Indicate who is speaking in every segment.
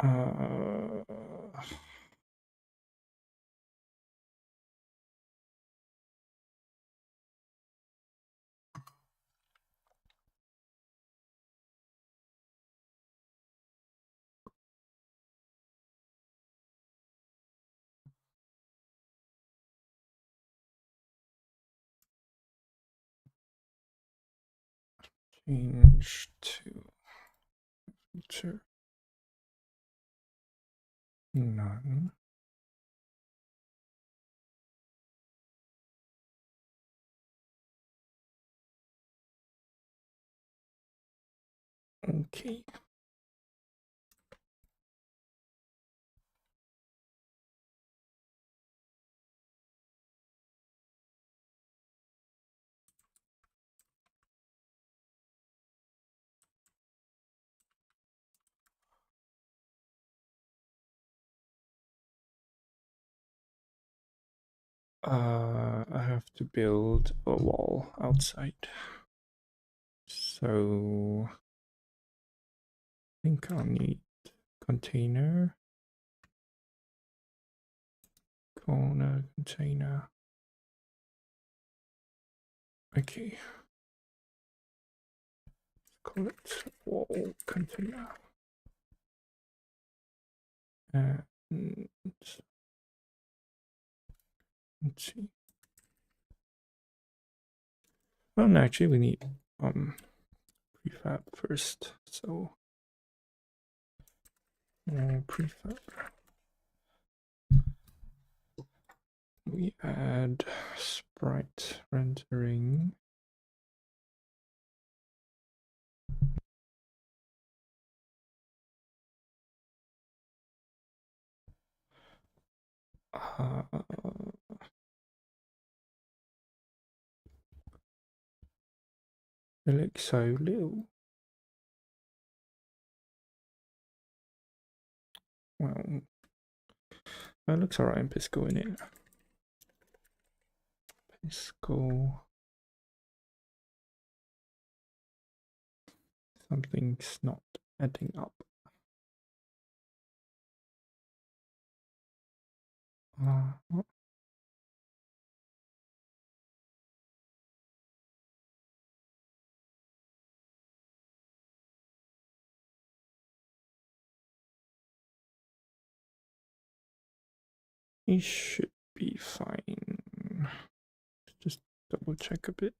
Speaker 1: Uh, change to feature none. Okay. I have to build a wall outside. So I think I'll need container, corner container. Okay. Call it wall container. And let's see. Oh no, actually we need prefab first. So prefab. We add sprite rendering. It looks so little. Well, that looks alright in Pisco, in it. Pisco. Something's not adding up. It should be fine. Just double check a bit.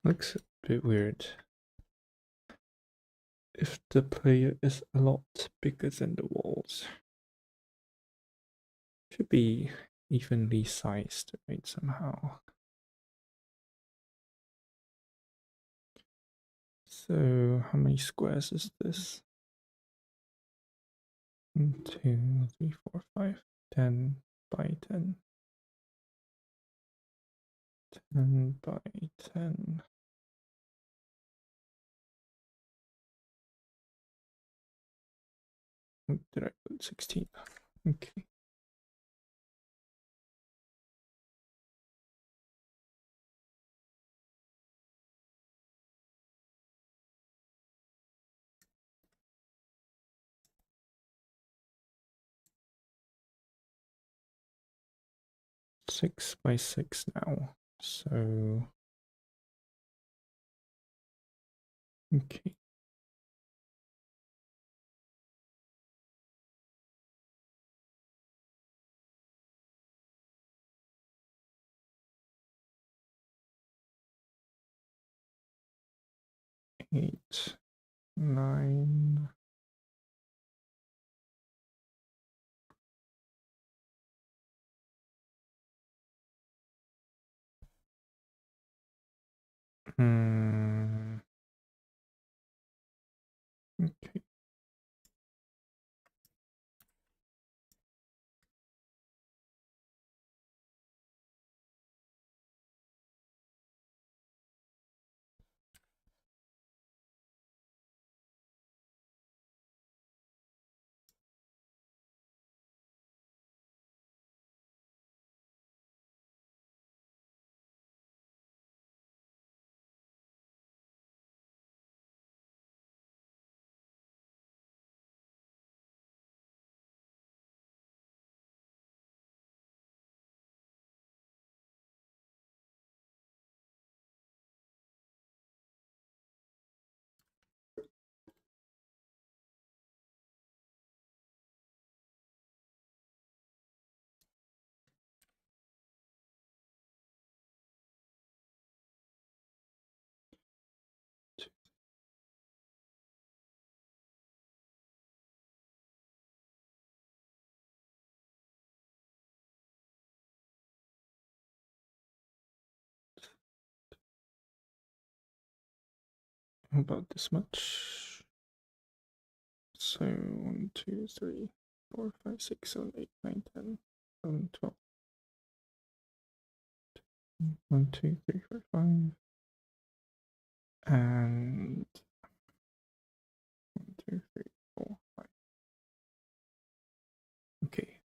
Speaker 1: Looks a bit weird. If the player is a lot bigger than the walls, should be evenly sized, right? Somehow. So, how many squares is this? 1, 2, 3, 4, 5, 10 by 10. 10 by 10. Did I put 16? Okay. Six by 6 now. So, okay. Eight, 9. Okay. about this much. So 1, 2, 3, 4, 5, 6, 7, 8, 9, 10, 11, 12. 1, 2, 3, 4, 5. And 1, 2, 3, 4, 5. Okay.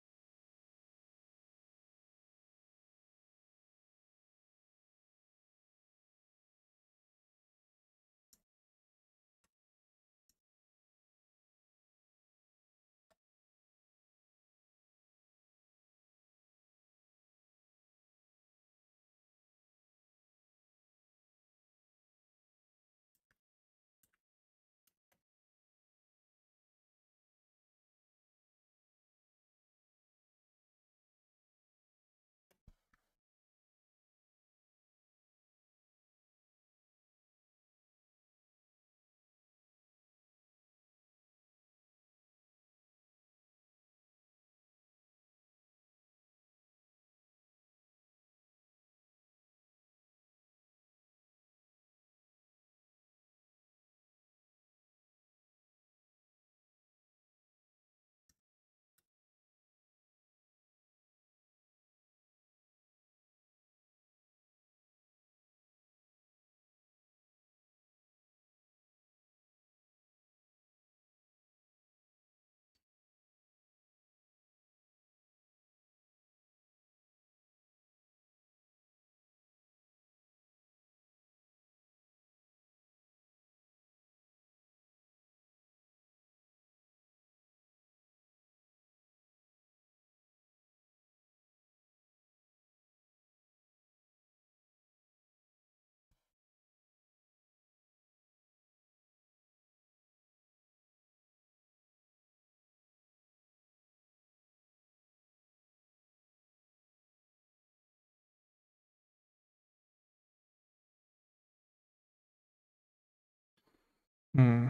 Speaker 1: Hmm.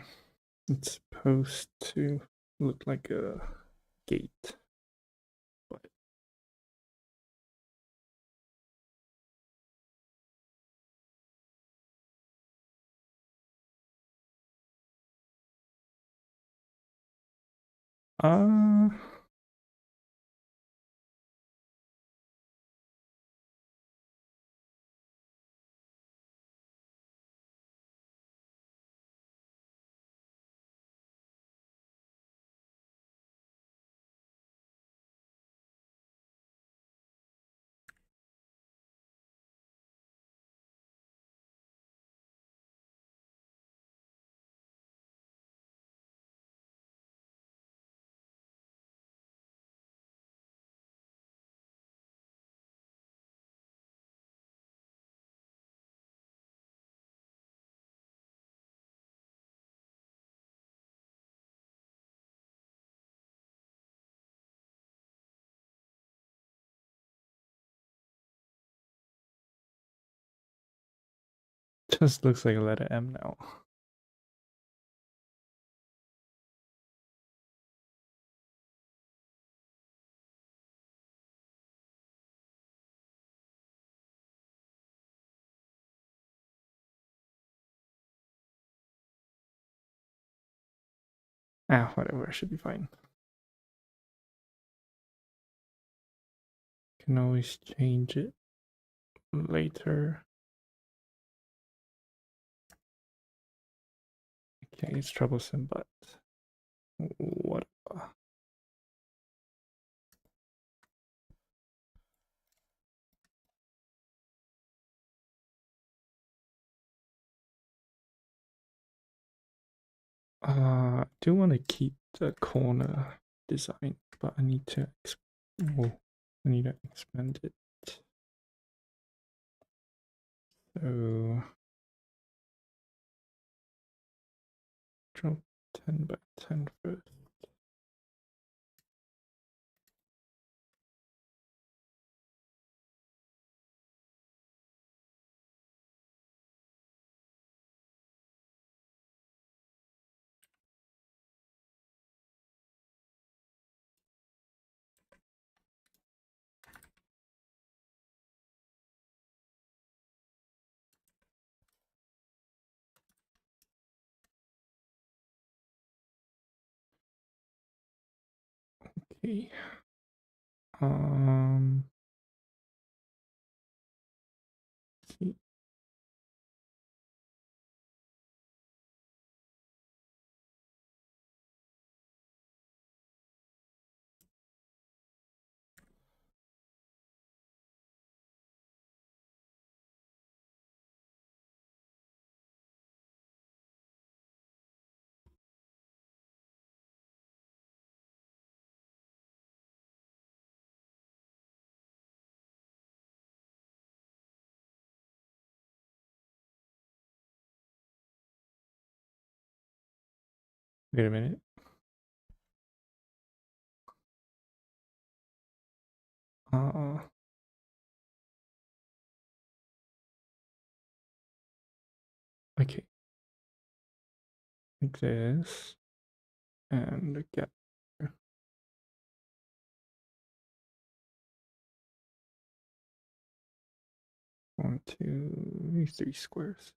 Speaker 1: It's supposed to look like a gate, but uh just looks like a letter M now. Ah, whatever, should be fine. Can always change it later. Okay, it's troublesome, but what? I do want to keep the corner design, but I need to I need to expand it. So drop 10 by 10 first. Okay. Um. Let's see. Wait a minute. Uh. Okay. Like this, and get 1, 2, 3 squares.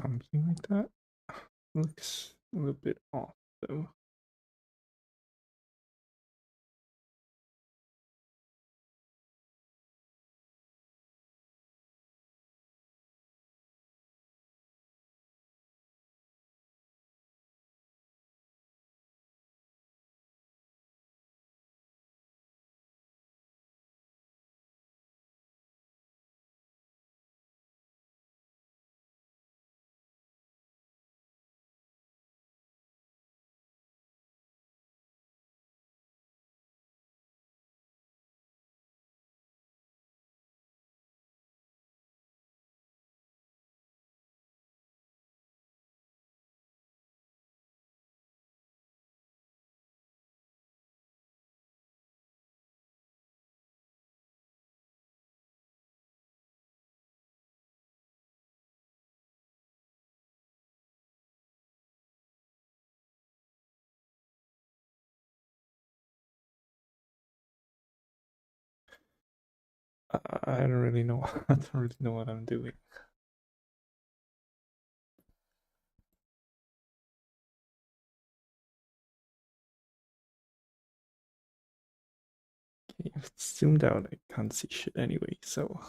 Speaker 1: Something like that. Looks a little bit off though. I don't really know. I don't really know what I'm doing. Okay, if it's zoomed out, I can't see shit anyway. So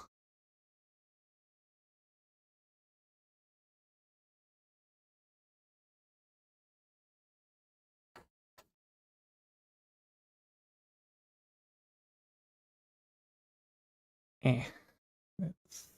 Speaker 1: eh. That's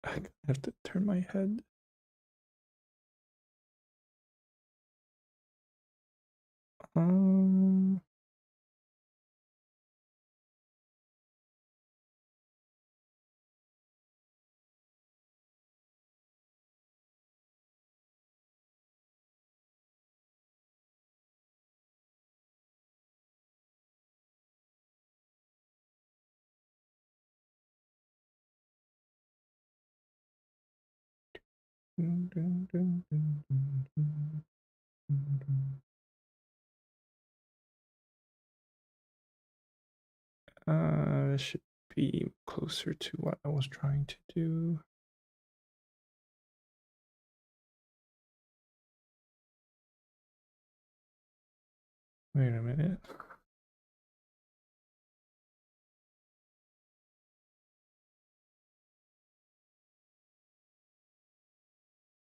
Speaker 1: I have to turn my head. Um. Should be closer to what I was trying to do. Wait a minute.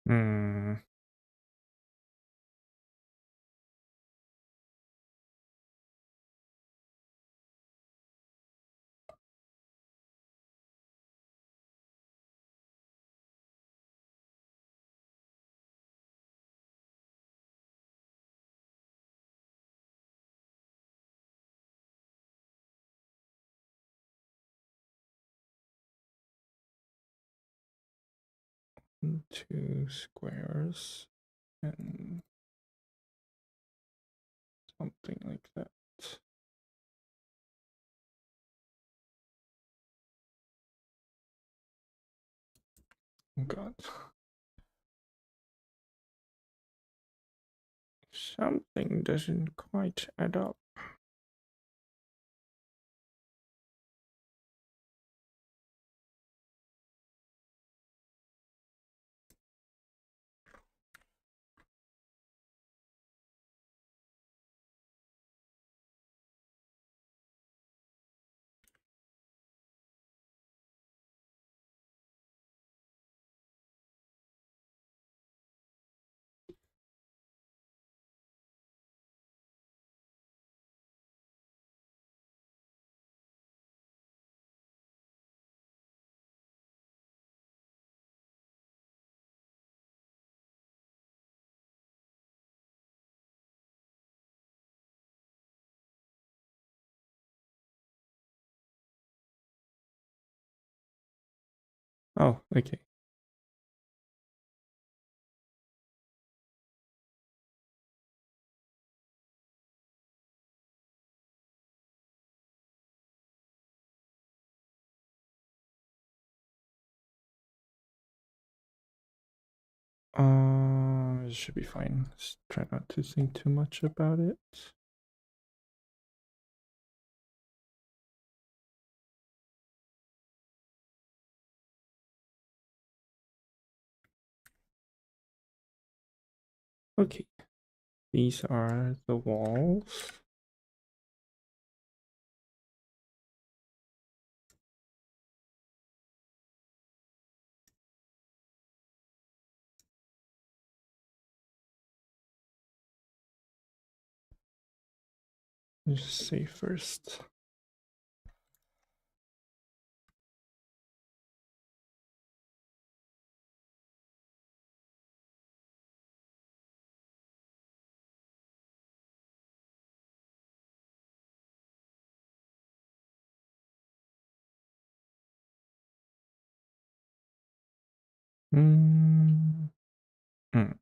Speaker 1: Hmm. 2 squares and something like that. Oh God. Something doesn't quite add up. Oh, okay. It should be fine. Just try not to think too much about it. Okay, these are the walls. Let's say first. Mm. Mm.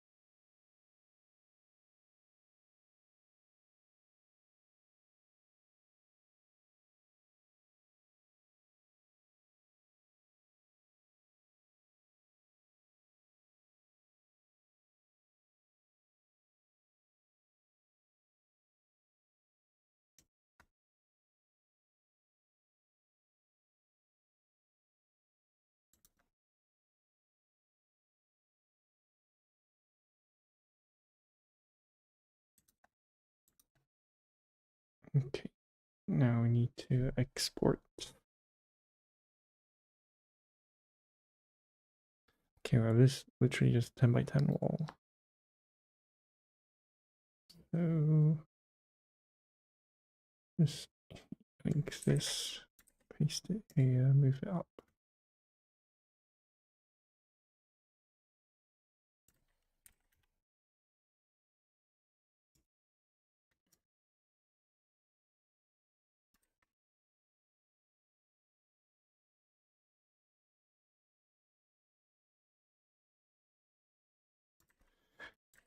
Speaker 1: Okay, now we need to export. Okay, well, this is literally just 10 by 10 wall. So just link this, paste it here, move it up.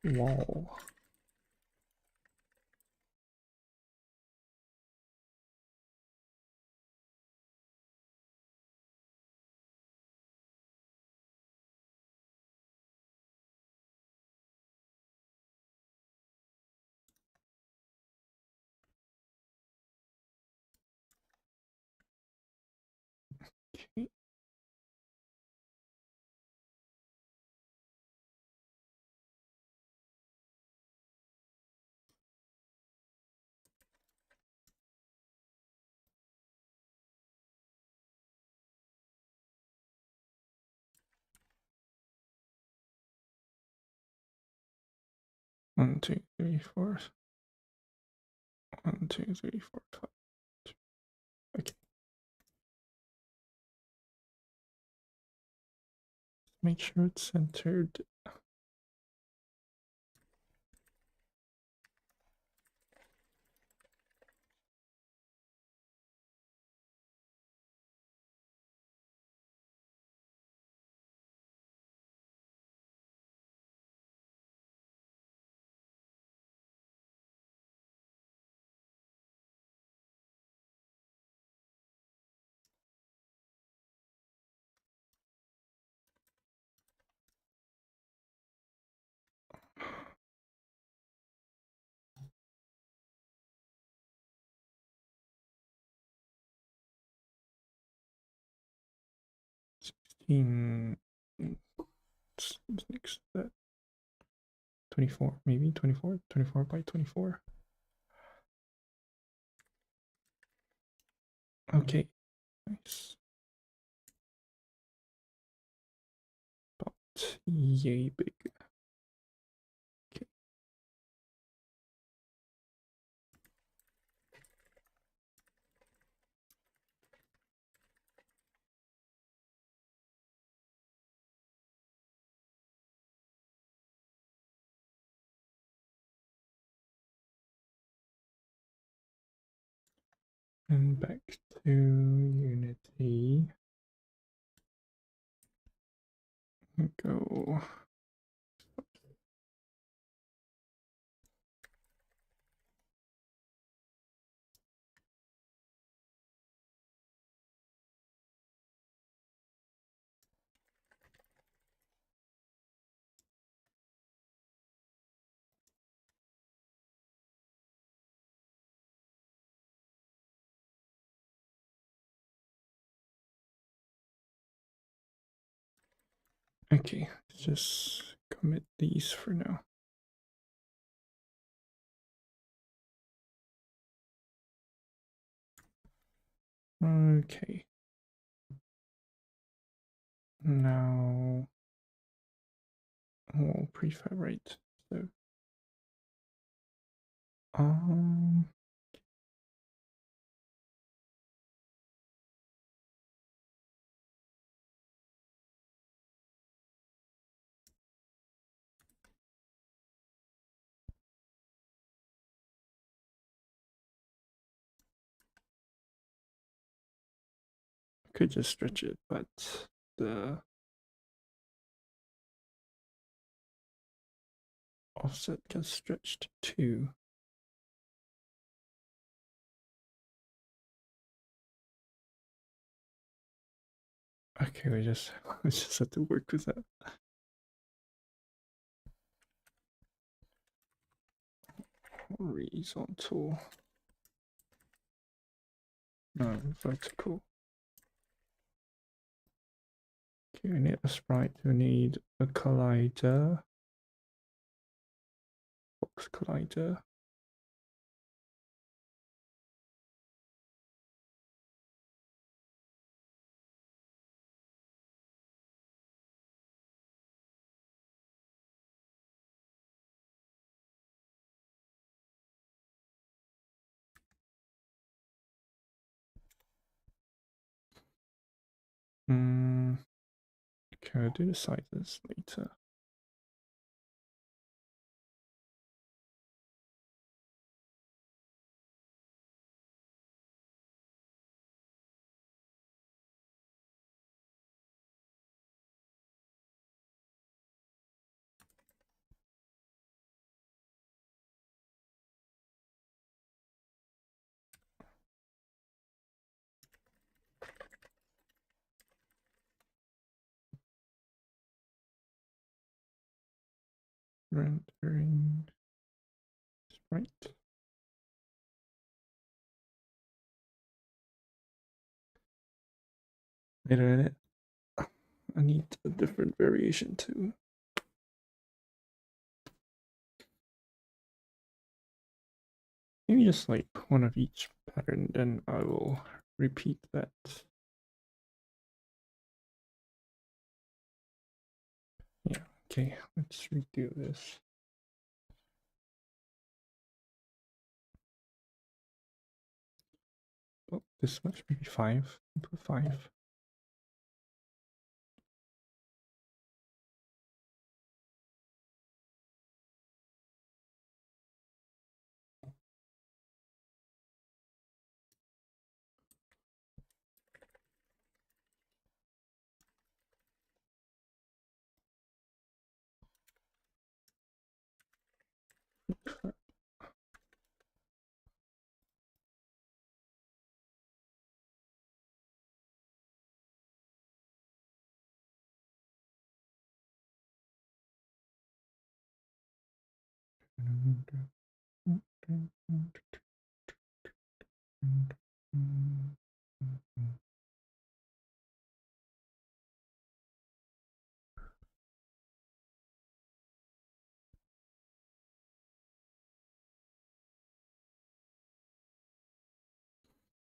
Speaker 1: Wall. Okay. 1, 2, 3, 4. 1, 2, 3, 4, 5. Okay. Make sure it's centered. What's next to that? 24, maybe 24, 24 by 24. Okay, nice. But yay big. Okay. And back to Unity. Go. Okay, just commit these for now. Okay. Now we'll prefabricate. So, um, could just stretch it, but the offset gets stretched too. Okay, we just have to work with that. Horizontal. No, vertical. Okay, we need a sprite. We need a collider. Box collider. Okay, I'll do the sizes later. Rendering sprite. Wait a minute. I need a different variation too. Maybe just like one of each pattern, then I will repeat that. Yeah, okay, let's redo this. this much, maybe 5. Put 5.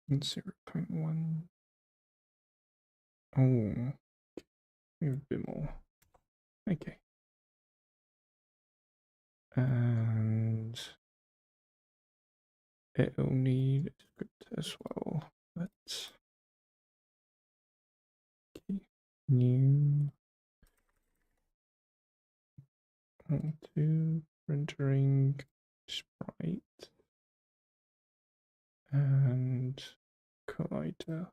Speaker 1: And 0.1. Oh, maybe a bit more. Okay. And it'll need a script as well. Let's new to rendering sprite and collider.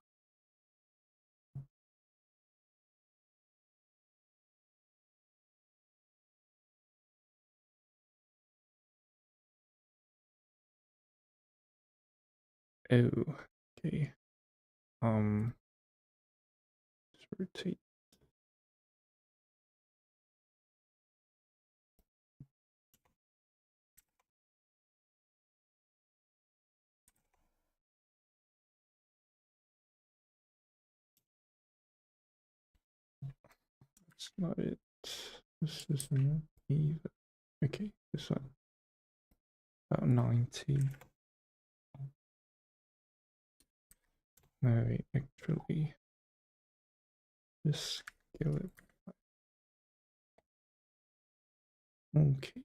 Speaker 1: Oh, okay. Let's rotate. That's not it. This isn't it either. Okay, this one. About 90. No, wait, actually, just scale it. Okay.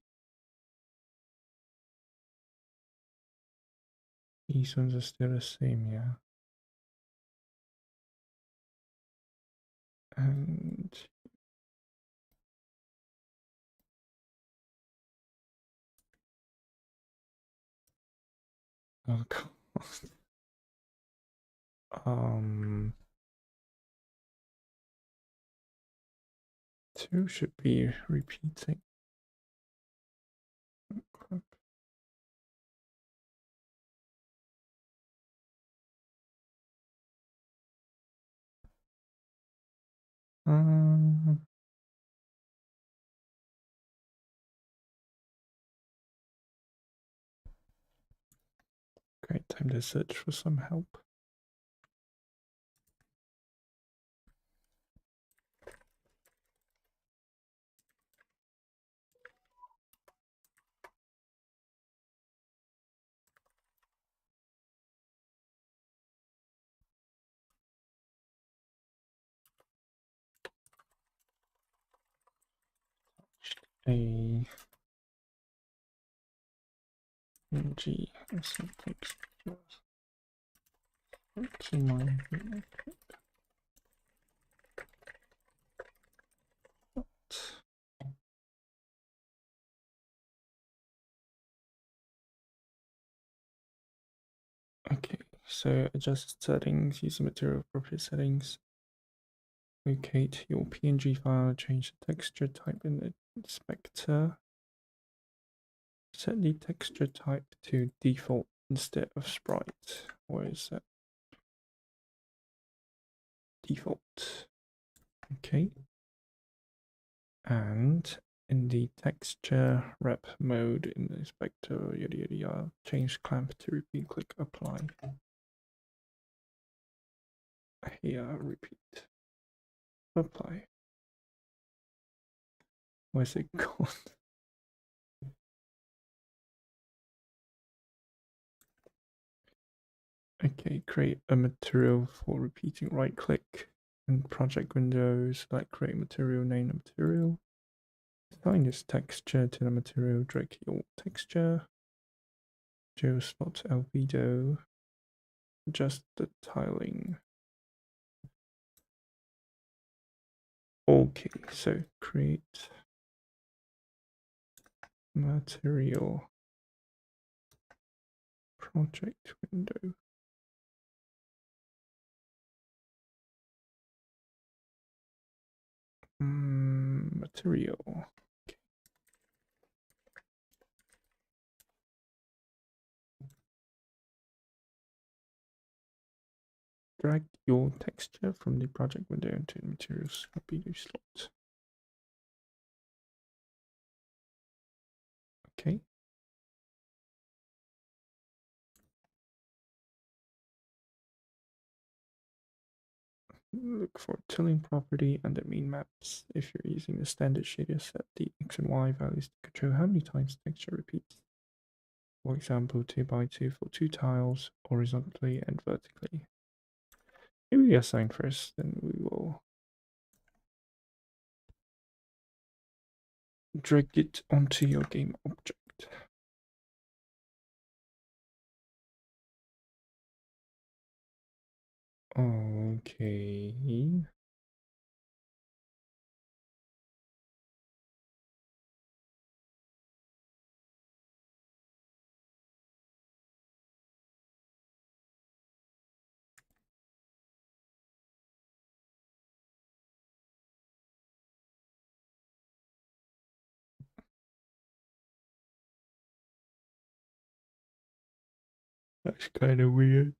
Speaker 1: These ones are still the same, yeah. And oh god. 2 should be repeating. Crap. Great time to search for some help. A G some text to my okay, so adjust settings, use the material property settings. Locate your PNG file, change the texture type in the inspector. Set the texture type to default instead of sprite. Where is that? Default. Okay. And in the texture rep mode in the inspector, yada yada yada, change clamp to repeat, click apply. Here, repeat. Apply. Where's it gone? Okay, create a material for repeating, right click and project window, select create material, name the material. Assign this texture to the material, drag your texture. Geospot albedo. adjust the tiling. Okay, so create material project window. Material. Okay. Drag your texture from the project window into the materials video slot. Okay. Look for tilling property under mean maps. If you're using the standard shader, set the X and Y values to control how many times texture repeats. For example, 2x2 for 2 tiles, horizontally and vertically. Maybe we assign first, then we will drag it onto your game object. Okay. That's kind of weird.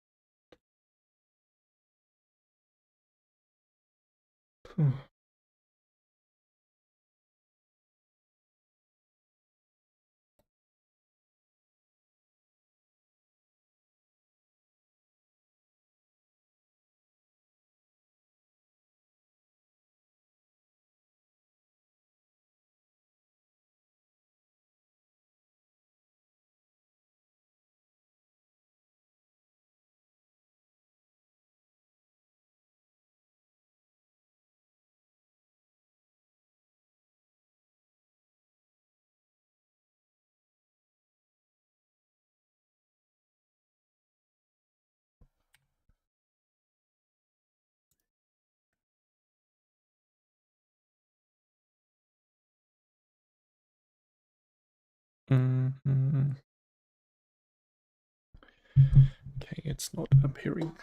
Speaker 1: Okay, it's not appearing.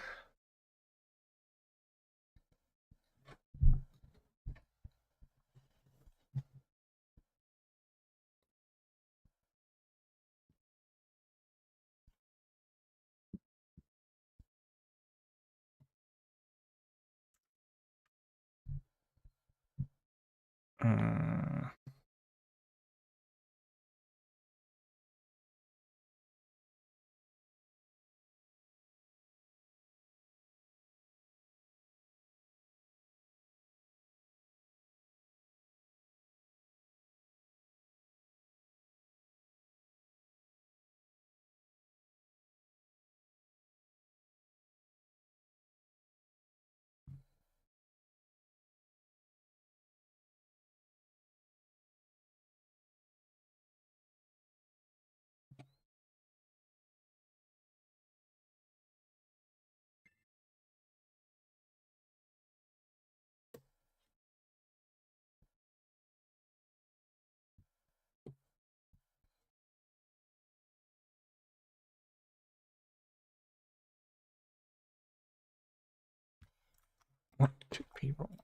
Speaker 1: What could be wrong?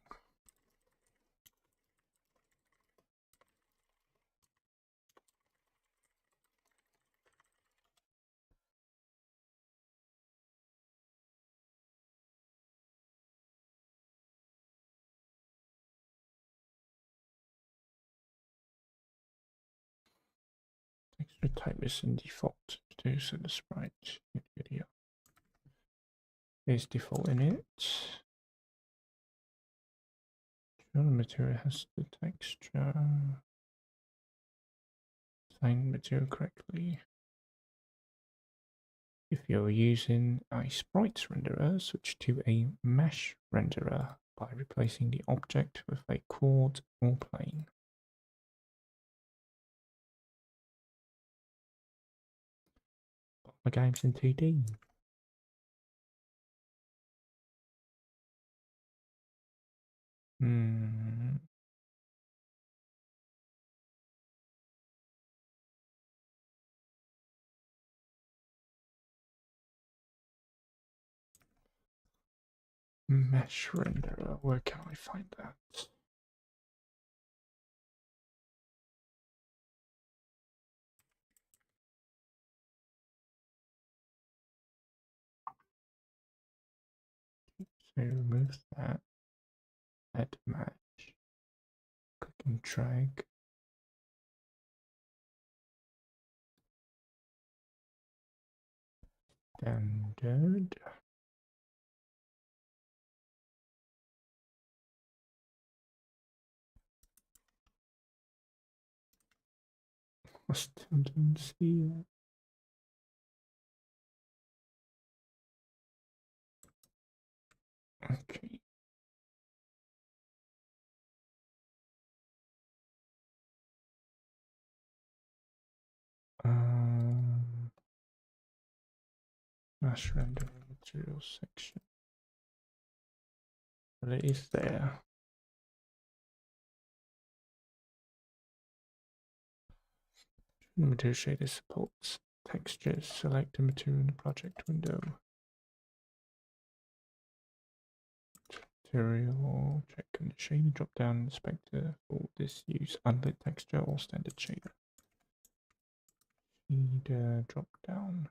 Speaker 1: Texture type is in default. So the sprite video is default in it. The material has the texture. Assign material correctly. If you're using a sprite renderer, switch to a mesh renderer by replacing the object with a chord or plane. But my game's in 2D. Hmm. Mesh renderer. Where can I find that? So remove that. Add match. Click and drag. Standard. I still don't see it. Okay. Mesh render material section. But it is there. The material shader supports textures. Select the material in the project window. Material, check on the shader drop down inspector for this use unlit texture or standard shader. Shader drop down.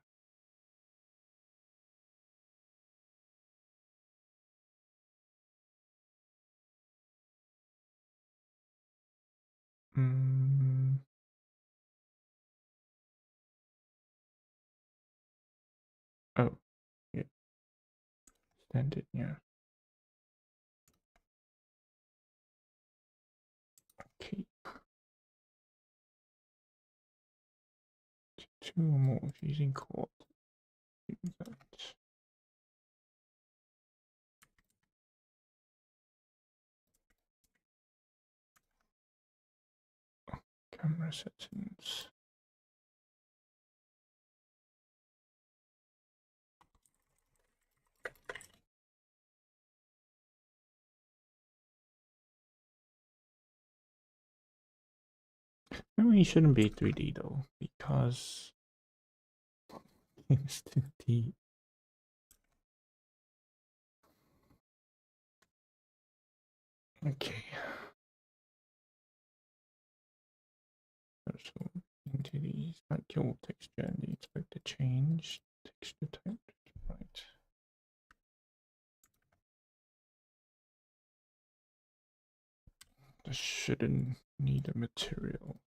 Speaker 1: Oh, yeah. Standard, yeah. Okay. Two or more using chord. Do that. Camera settings. No, it shouldn't be 3D though, because it's 2D. Okay. So into the spatial texture and the expected change. Texture type. Right. This shouldn't need a material.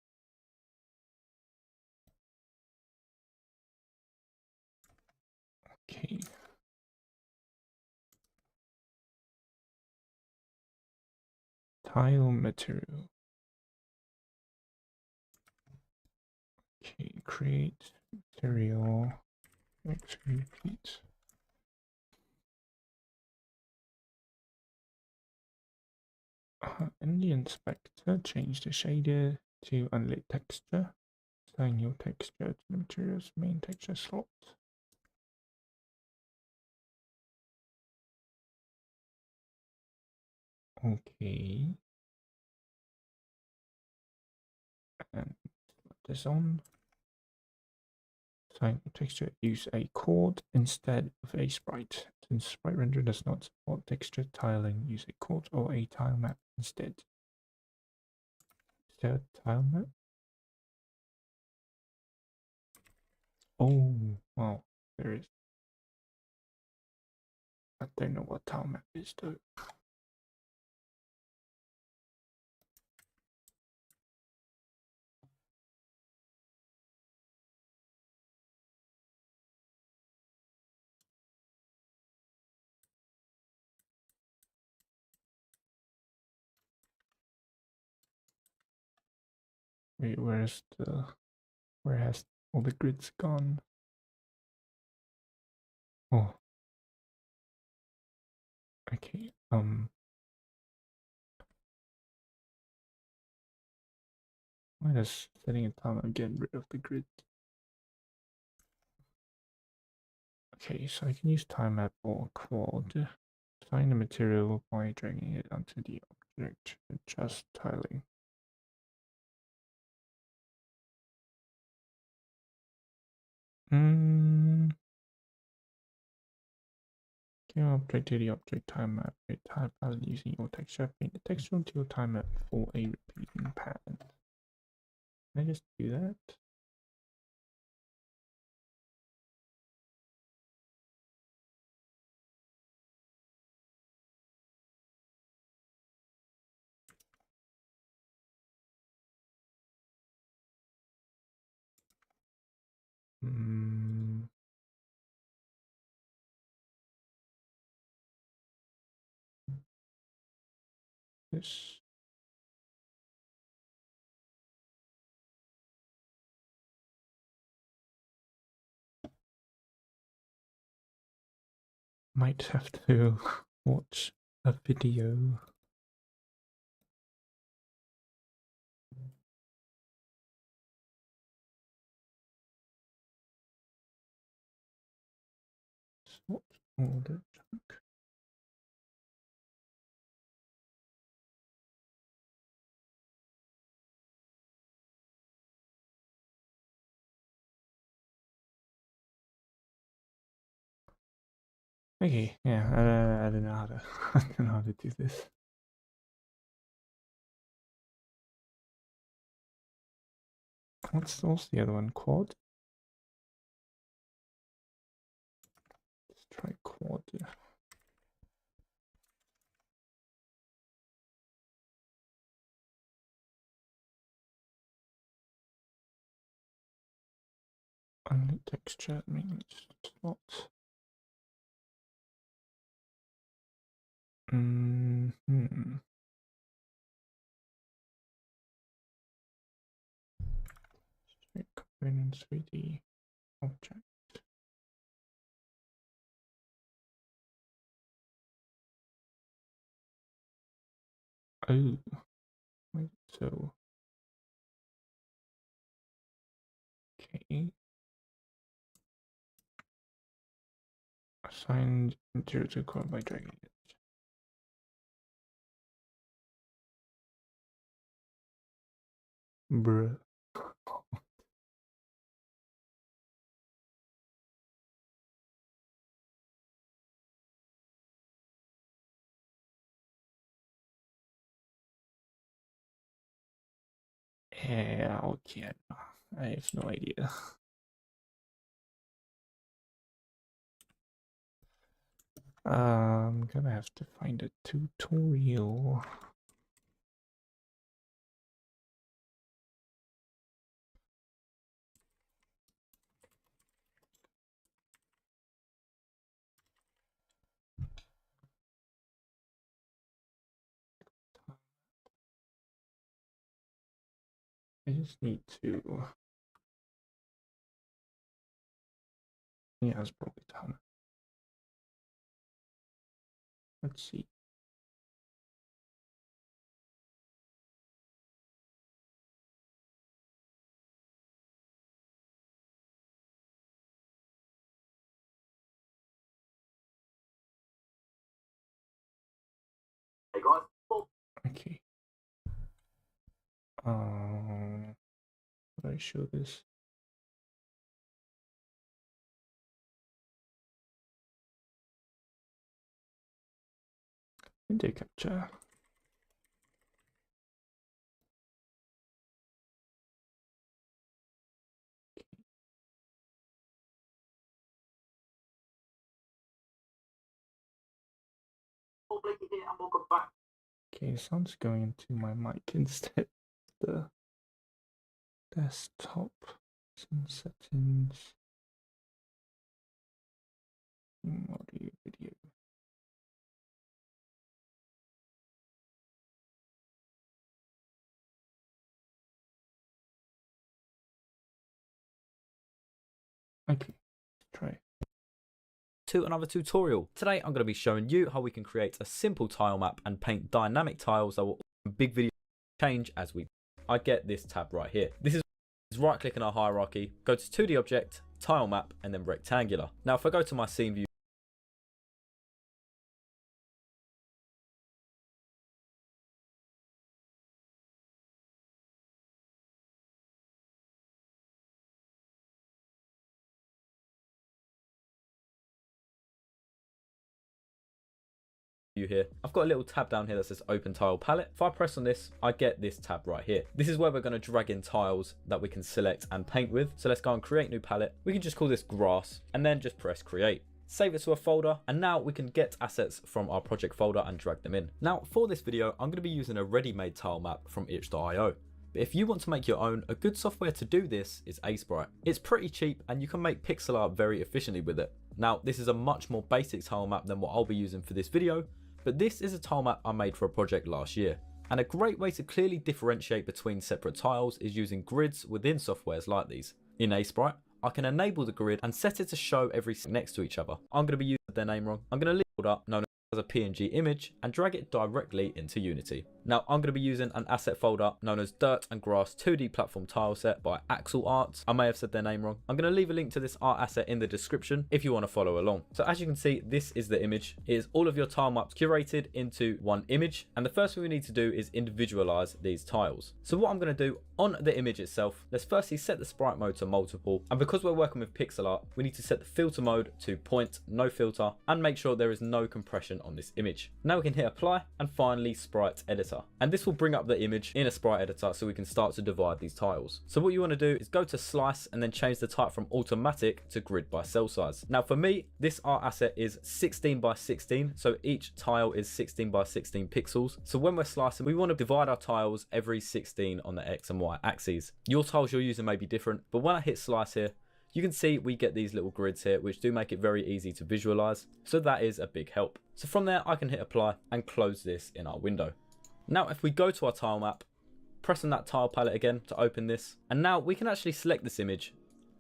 Speaker 1: Okay. Tile material. Okay, create material. Repeat. In the inspector, change the shader to unlit texture. Assign your texture to the material's main texture slot. Okay. And put this on. Assign the texture, use a chord instead of a sprite. Since sprite render does not support texture tiling, use a chord or a tile map instead. Is there a tile map? Oh, well, there is. I don't know what tile map is though. Wait, where has all the grids gone? Oh, okay. Why does setting a timer get rid of the grid? Okay, so I can use time map or quad. Assign the material by dragging it onto the object, adjust tiling. Can update to the object time map with type value using your texture. Paint the texture onto your time map for a repeating pattern. Can I just do that? This might have to watch a video. Swap all the junk. Okay, yeah, I don't know how to I don't know how to do this. What's the other one? Quad? Let's try quad. Only texture means slot. Components 3D object. Oh, wait, so okay. Assigned interior to code by dragging it. Bruh. Yeah, okay. I have no idea. I'm gonna have to find a tutorial. I just need to. Yeah, it's probably done. Let's see. Okay. Did I show this? Window capture. Okay, sound's going into my mic instead. The desktop, some settings, audio, video. Okay, try.
Speaker 2: To another tutorial. Today I'm going to be showing you how we can create a simple tile map and paint dynamic tiles that will big video change as we. I get this tab right here. This is right click in our hierarchy, go to 2D object, tile map, and then rectangular. Now if I go to my scene view, here, I've got a little tab down here that says open tile palette. If I press on this, I get this tab right here. This is where we're going to drag in tiles that we can select and paint with. So let's go and create new palette. We can just call this grass and then just press create. Save it to a folder, and now we can get assets from our project folder and drag them in. Now for this video, I'm going to be using a ready-made tile map from itch.io. But if you want to make your own, a good software to do this is Aseprite. It's pretty cheap and you can make pixel art very efficiently with it. Now this is a much more basic tile map than what I'll be using for this video, but this is a tile map I made for a project last year. And a great way to clearly differentiate between separate tiles is using grids within softwares like these. In Aseprite, I can enable the grid and set it to show everything next to each other. I'm going to be using their name wrong. I'm going to leave it up known as a PNG image and drag it directly into Unity. Now I'm going to be using an asset folder known as Dirt and Grass 2D Platform Tile Set by Axel Arts. I may have said their name wrong. I'm going to leave a link to this art asset in the description if you want to follow along. So as you can see, this is the image. It is all of your tile maps curated into one image. And the first thing we need to do is individualize these tiles. So what I'm going to do on the image itself, let's firstly set the sprite mode to multiple. And because we're working with pixel art, we need to set the filter mode to point, no filter, and make sure there is no compression on this image. Now we can hit apply and finally sprite editor. And this will bring up the image in a sprite editor so we can start to divide these tiles. So what you want to do is go to slice and then change the type from automatic to grid by cell size. Now for me, this art asset is 16 by 16. So each tile is 16 by 16 pixels. So when we're slicing, we want to divide our tiles every 16 on the X and Y axes. Your tiles you're using may be different, but when I hit slice here, you can see we get these little grids here, which do make it very easy to visualize. So that is a big help. So from there, I can hit apply and close this in our window. Now, if we go to our tile map, press on that tile palette again to open this, and now we can actually select this image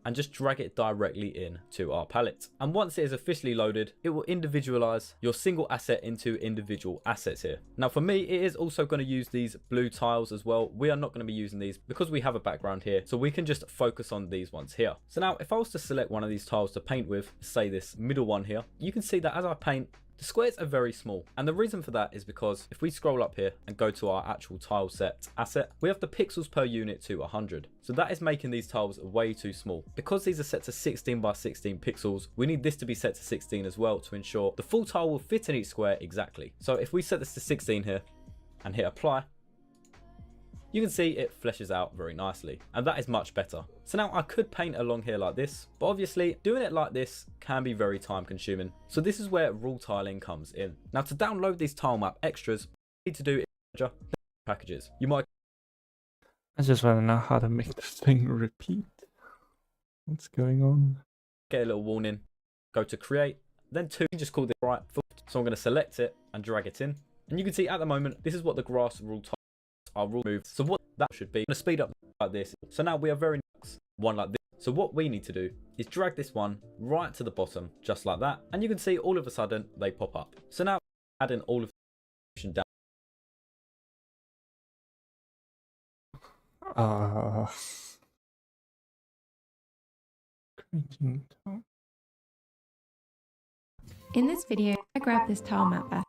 Speaker 2: and just drag it directly in to our palette. And once it is officially loaded, it will individualize your single asset into individual assets here. Now for me, it is also going to use these blue tiles as well. We are not going to be using these because we have a background here, so we can just focus on these ones here. So now if I was to select one of these tiles to paint with, say this middle one here, you can see that as I paint, the squares are very small, and the reason for that is because if we scroll up here and go to our actual tile set asset, we have the pixels per unit to 100. So that is making these tiles way too small. Because these are set to 16 by 16 pixels, we need this to be set to 16 as well to ensure the full tile will fit in each square exactly. So if we set this to 16 here and hit apply, you can see it fleshes out very nicely, and that is much better. So now I could paint along here like this, but obviously doing it like this can be very time consuming. So this is where rule tiling comes in. Now to download these tile map extras, what you need to do is packages. You might
Speaker 1: I just want to know how to make this thing repeat. What's going on?
Speaker 2: get a little warning, go to create, then just call this right foot. So I'm going to select it and drag it in. And you can see at the moment, this is what the grass rule tiles are rule moves. So what that should be, I'm going to speed up like this. So now we are very nice, one like this. So what we need to do is drag this one right to the bottom, just like that. And you can see all of a sudden they pop up. So now add in all of the down.
Speaker 1: Creating tile.
Speaker 3: In this video, I grabbed this tile map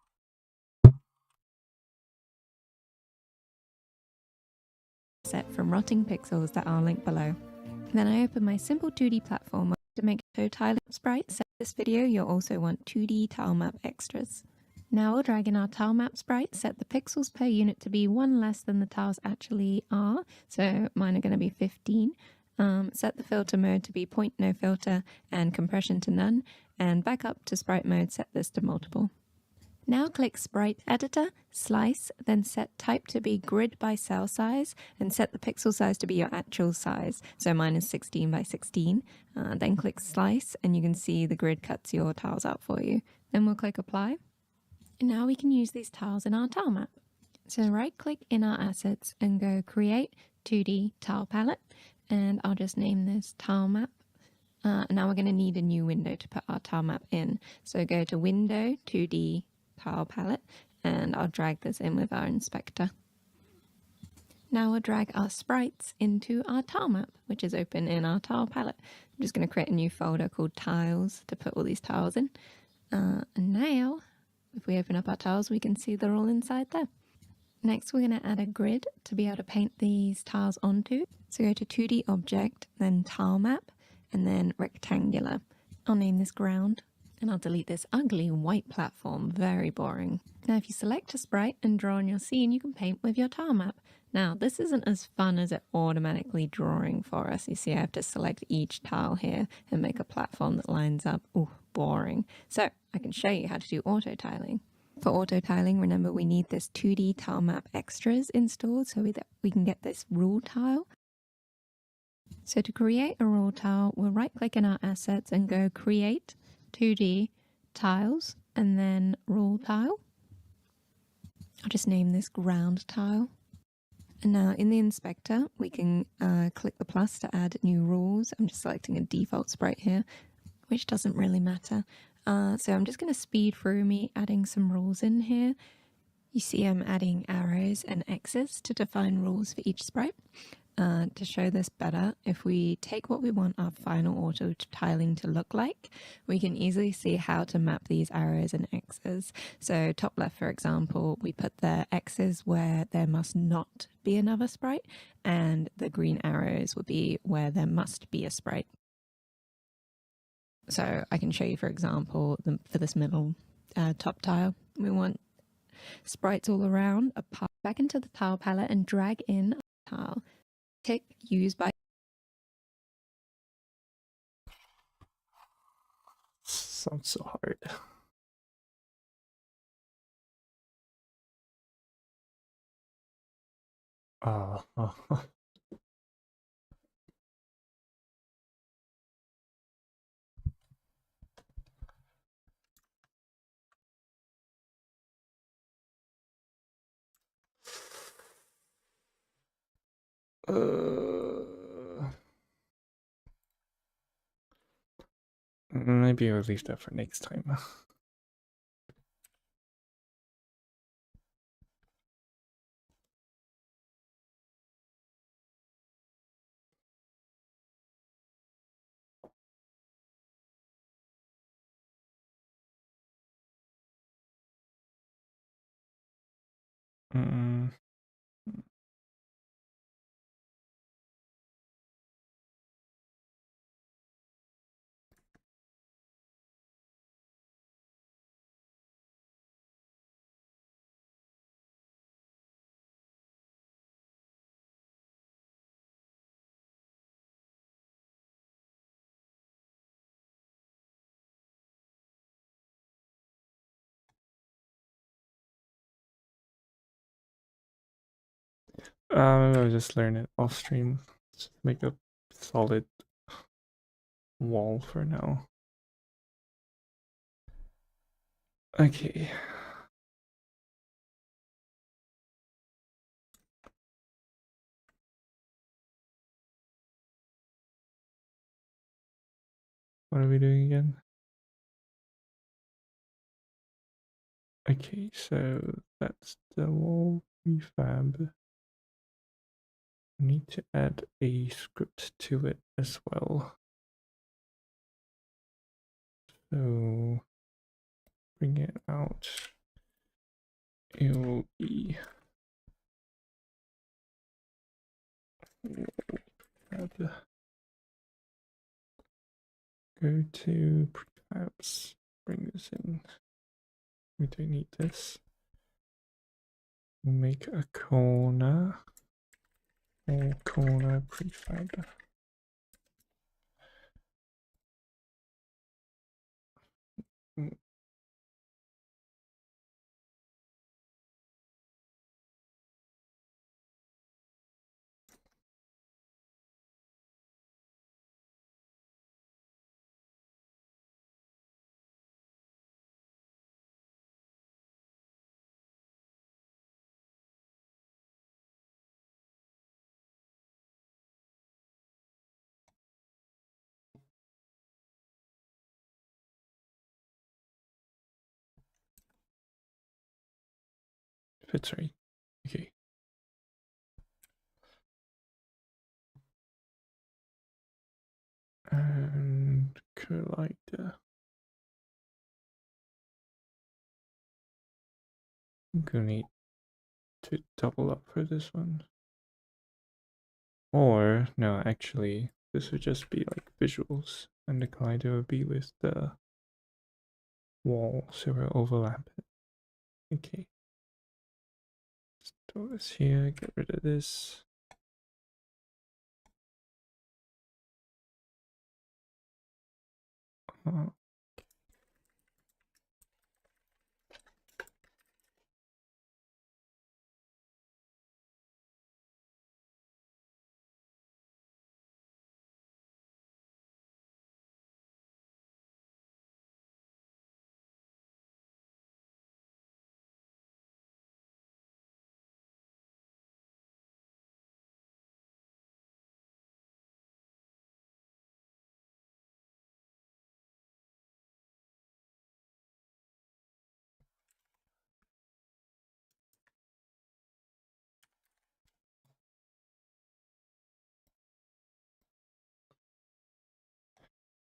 Speaker 3: asset from Rotting Pixels that I'll link below. Then I open my simple 2D platform to make a tile sprite. So this video, you'll also want 2D tile map extras. Now we'll drag in our tile map sprite, set the pixels per unit to be one less than the tiles actually are. So mine are going to be 15. Set the filter mode to be point no filter and compression to none, and back up to sprite mode, set this to multiple. Now click sprite editor, slice, then set type to be grid by cell size and set the pixel size to be your actual size. So mine is 16 by 16. Then click slice and you can see the grid cuts your tiles out for you. Then we'll click apply. And now we can use these tiles in our tile map. So right click in our assets and go create 2D tile palette. And I'll just name this tile map. Now we're going to need a new window to put our tile map in. So go to window, 2D tile palette, and I'll drag this in with our inspector. Now we'll drag our sprites into our tile map, which is open in our tile palette. I'm just going to create a new folder called tiles to put all these tiles in. And now, if we open up our tiles, we can see they're all inside there. Next, we're going to add a grid to be able to paint these tiles onto. So go to 2D object, then tile map, and then rectangular. I'll name this ground. And I'll delete this ugly white platform, very boring. Now if you select a sprite and draw on your scene, you can paint with your tile map. Now this isn't as fun as it automatically drawing for us. You see I have to select each tile here and make a platform that lines up. Ooh, boring. So I can show you how to do auto tiling. For auto tiling, remember we need this 2D tile map extras installed so that we can get this rule tile. So to create a rule tile, we'll right click in our assets and go create 2D tiles and then rule tile. I'll just name this ground tile. And now in the inspector, we can click the plus to add new rules. I'm just selecting a default sprite here, which doesn't really matter. So I'm just going to speed through me adding some rules in here. You see I'm adding arrows and X's to define rules for each sprite. To show this better, if we take what we want our final auto tiling to look like, we can easily see how to map these arrows and X's. So top left, for example, we put the X's where there must not be another sprite, and the green arrows would be where there must be a sprite. So I can show you, for example, for this middle top tile, we want sprites all around. Back into the tile palette and drag in a tile. Tick use by.
Speaker 1: Sounds so hard. Maybe I'll leave that for next time. I'll just learn it off stream. Just make a solid wall for now. Okay. What are we doing again? Okay, so that's the wall prefab. I need to add a script to it as well. So bring it out. It will be go to prefabs, bring this in. We don't need this. Make a corner or corner prefab. Fits right. Okay. And collider. I'm gonna need to double up for this one. Or no, actually, this would just be like visuals, and the collider would be with the wall, so we'll overlap it. Okay. Let's do this here, get rid of this. Uh,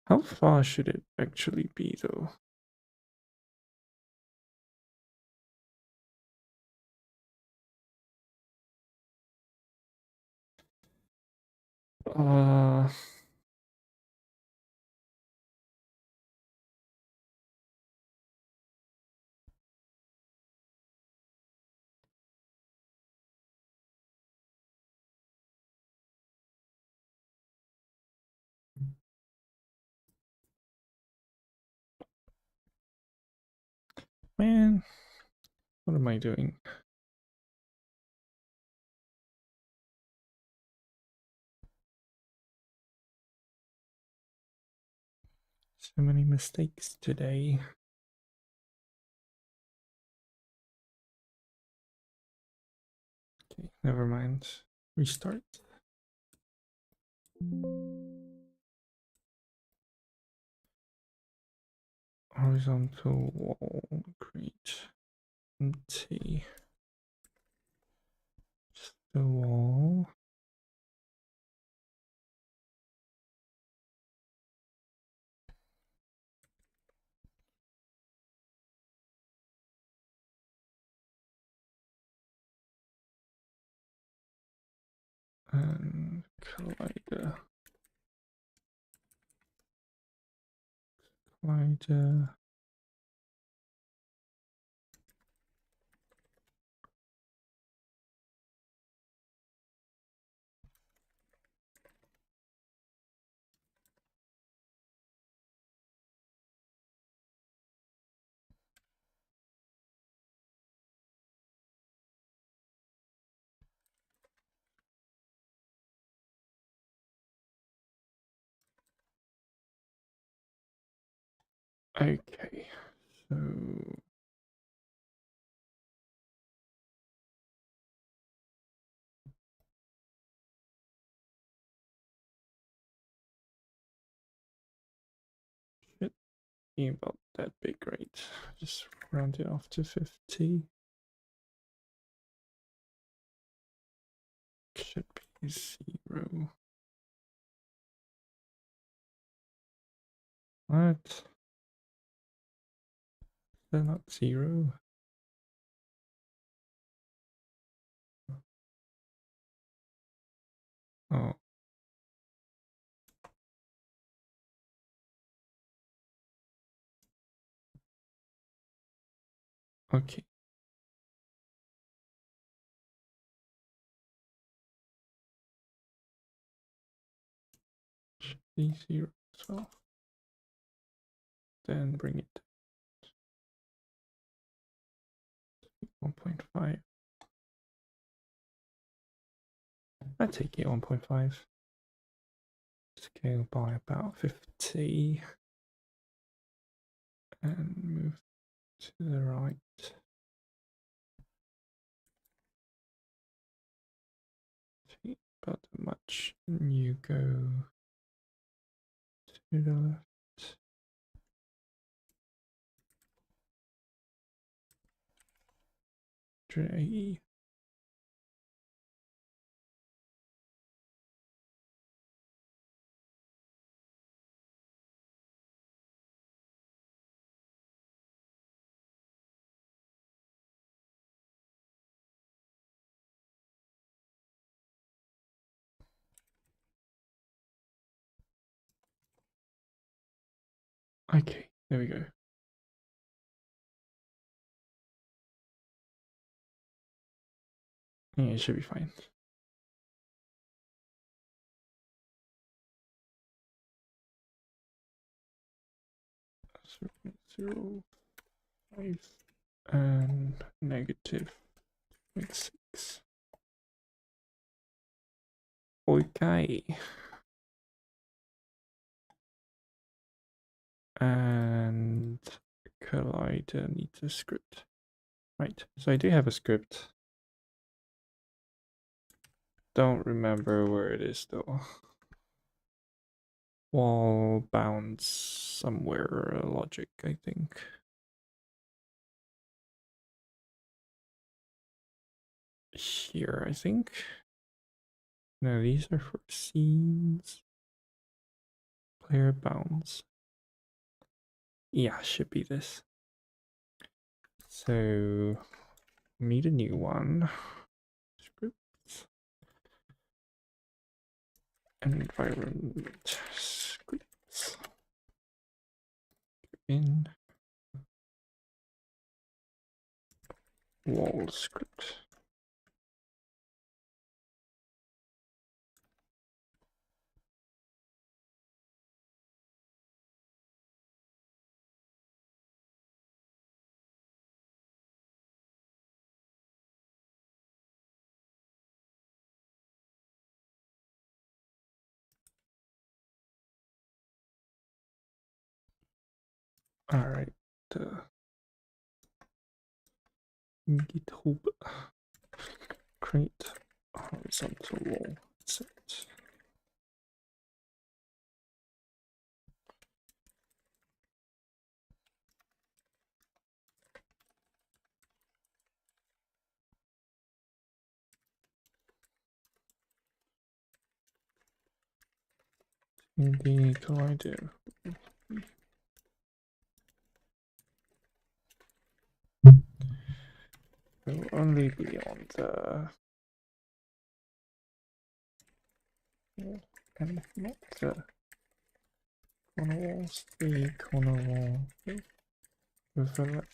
Speaker 1: how far should it actually be though? Uh, man, what am I doing? So many mistakes today. Okay, never mind. Restart. Horizontal wall, create empty. Just the wall. And collider. Collider. Okay, so should be about that big, right? Just round it off to 50. Should be 0. What? They're not 0. Oh. Okay. Should be 0 as well. Then bring it to 1.5. I take it 1.5. Scale by about 50. And move to the right. See about how much. And you go to the left. J. Okay, there we go. Yeah, it should be fine. Zero, 5 and negative 0.6. Okay. And collider needs a script. Right, so I do have a script. Don't remember where it is though. Wall bounds somewhere logic, I think. Here, I think. No, these are for scenes. Player bounds. Yeah, should be this. So, need a new one. Scripts. Environment scripts. In wall script. All right. GitHub create horizontal wall set. In the collider will only be on the and not the corner walls. The corner wall overlap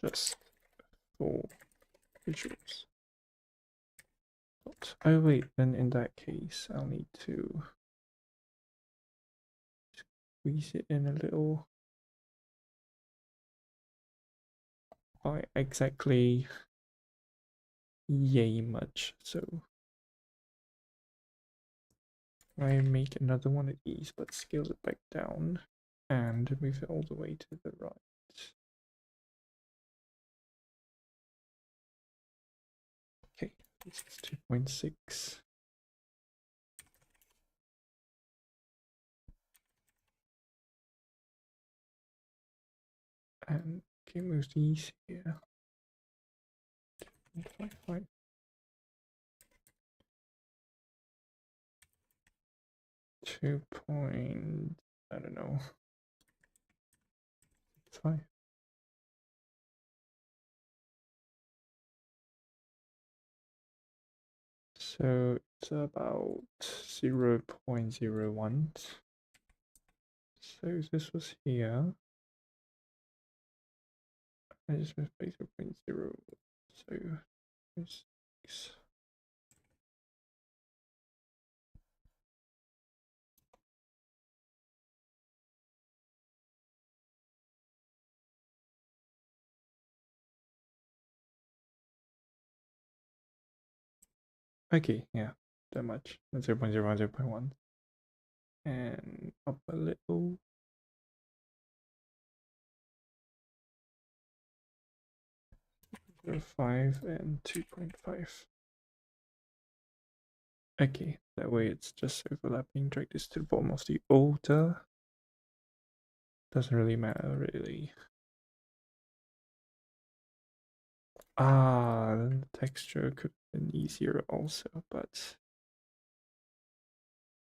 Speaker 1: just for visuals. But, oh wait, then in that case I'll need to squeeze it in a little by exactly yay much. So I make another one of these, but scale it back down and move it all the way to the right. Okay, this is 2.6. And okay, move these here. 2.55. 2 point, I don't know, 5. So it's about 0 0.01. So this was here. I just moved by 0.0. So 6. Okay, yeah, that much. 0.01, 0.1. And up a little. .5 and 2.5. Okay, that way it's just overlapping. Drag this to the bottom of the order. Doesn't really matter, really. Ah, the texture could have been easier also, but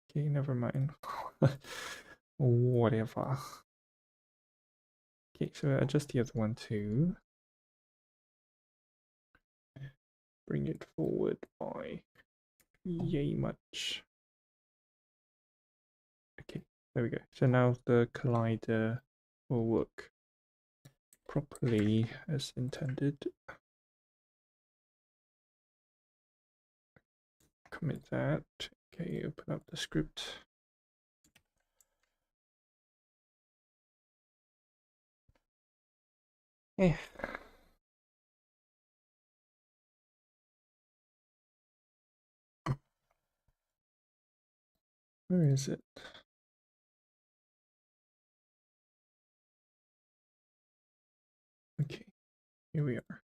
Speaker 1: okay, never mind. Whatever. Okay, so adjust the other one too. Bring it forward by yay much. Okay, there we go. So now the collider will work properly as intended. commit that. Okay, open up the script. Yeah. Where is it? Okay, here we are.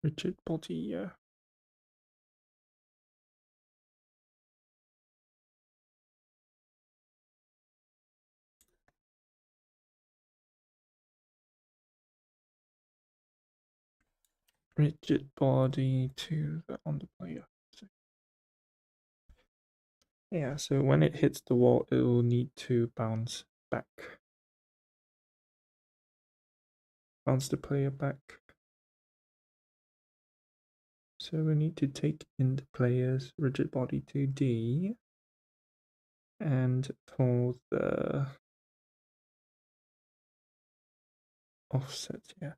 Speaker 1: Rigid body, yeah. Rigid body to the on the player. Yeah, so when it hits the wall, it will need to bounce back. Bounce the player back. So we need to take in the player's rigid body to D. And for the offset, yeah.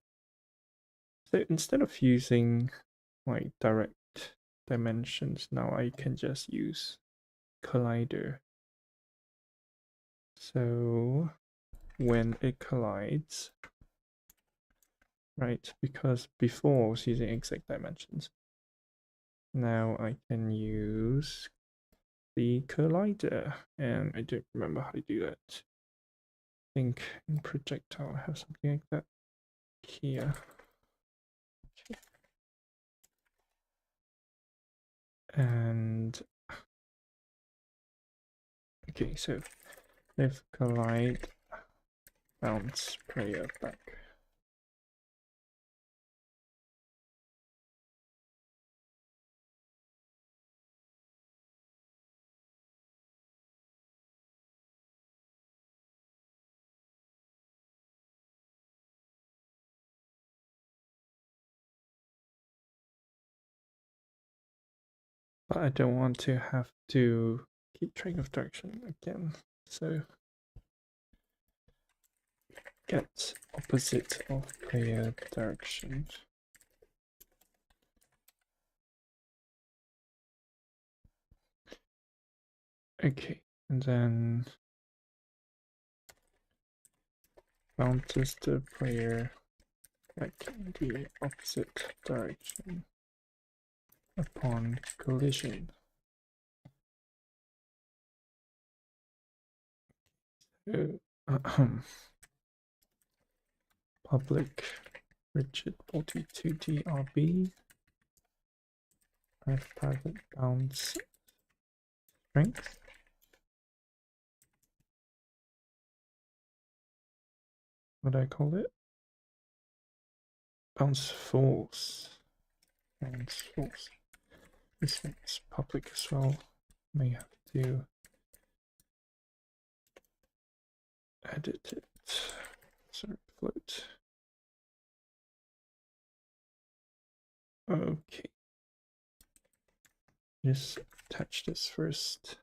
Speaker 1: So instead of using like direct dimensions, now I can just use collider. So when it collides, right, because before I was using exact dimensions, now I can use the collider, and I don't remember how to do that. I think in projectile I have something like that here. And okay, so if collide bounce player back. But I don't want to have to keep track of direction again. So get opposite of player direction. Okay, and then bounces the player like in the opposite direction upon collision. Public rigid body to DRB. Private bounce strength. What do I call it? Bounce force. Bounce force. This thing's public as well. May have to edit it. Sorry, float. Okay. Just attach this first.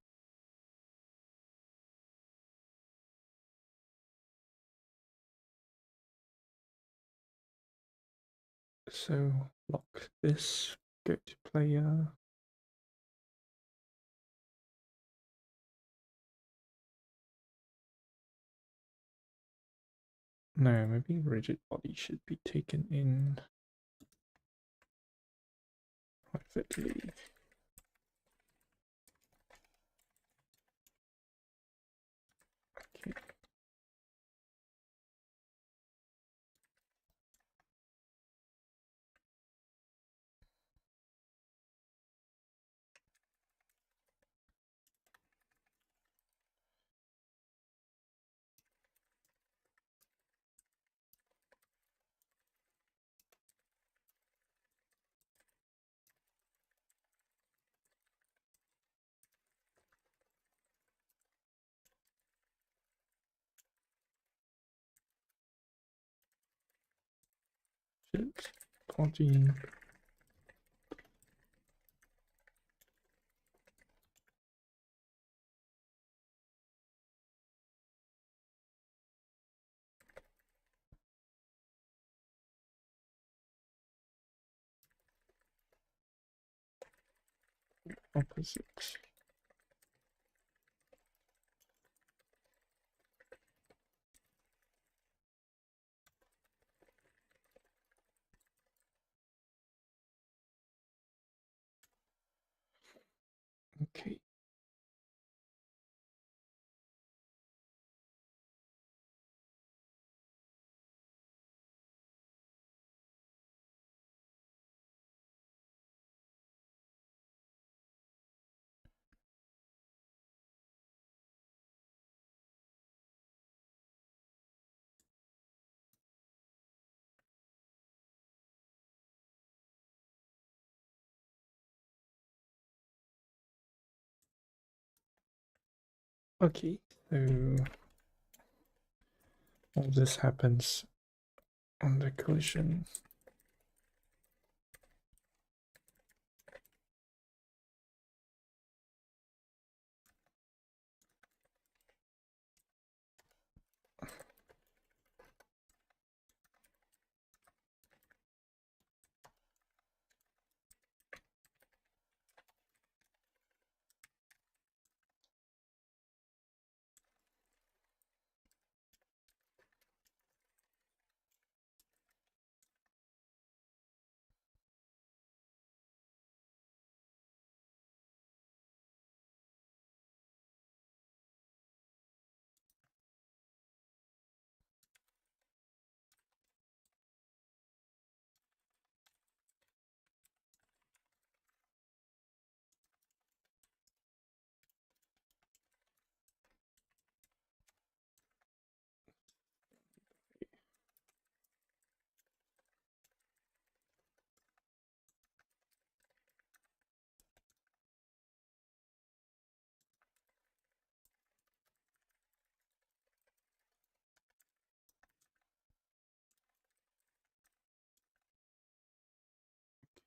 Speaker 1: So lock this, go to player. No, maybe rigid body should be taken in privately. Okay. Shit. Body. Opposite. Okay. Okay, so all this happens on the collision.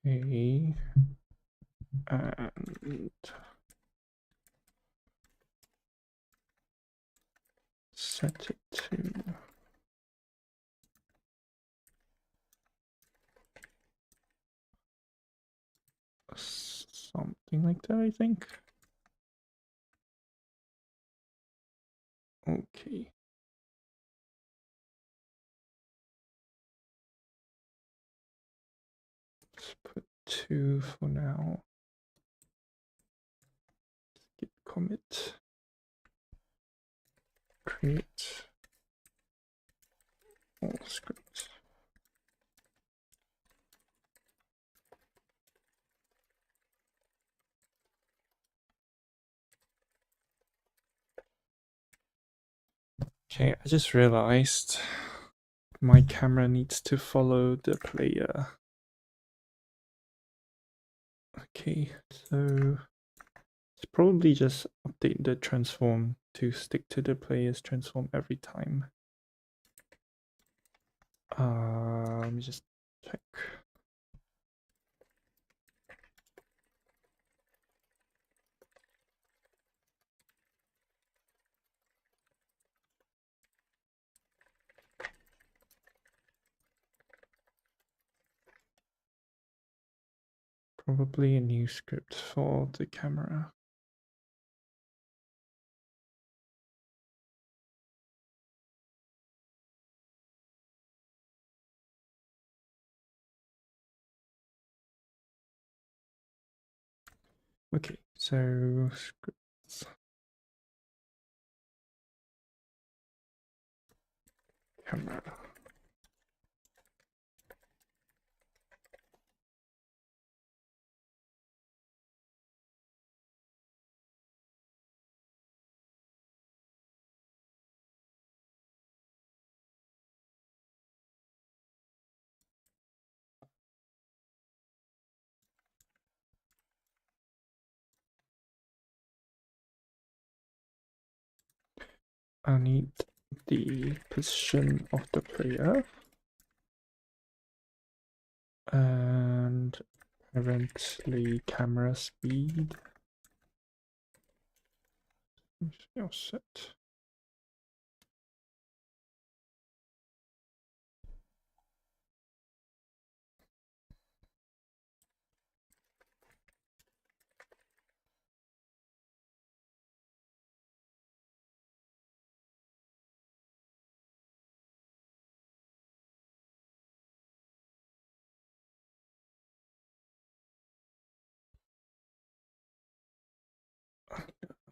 Speaker 1: Okay, and set it to something like that, I think. Okay. Let's put 2 for now. Git commit. Create all script. Okay, I just realized my camera needs to follow the player. Okay, so it's probably just update the transform to stick to the player's transform every time. Let me just check. Probably a new script for the camera. Okay, so scripts. Camera. I need the position of the player. And apparently camera speed. All set.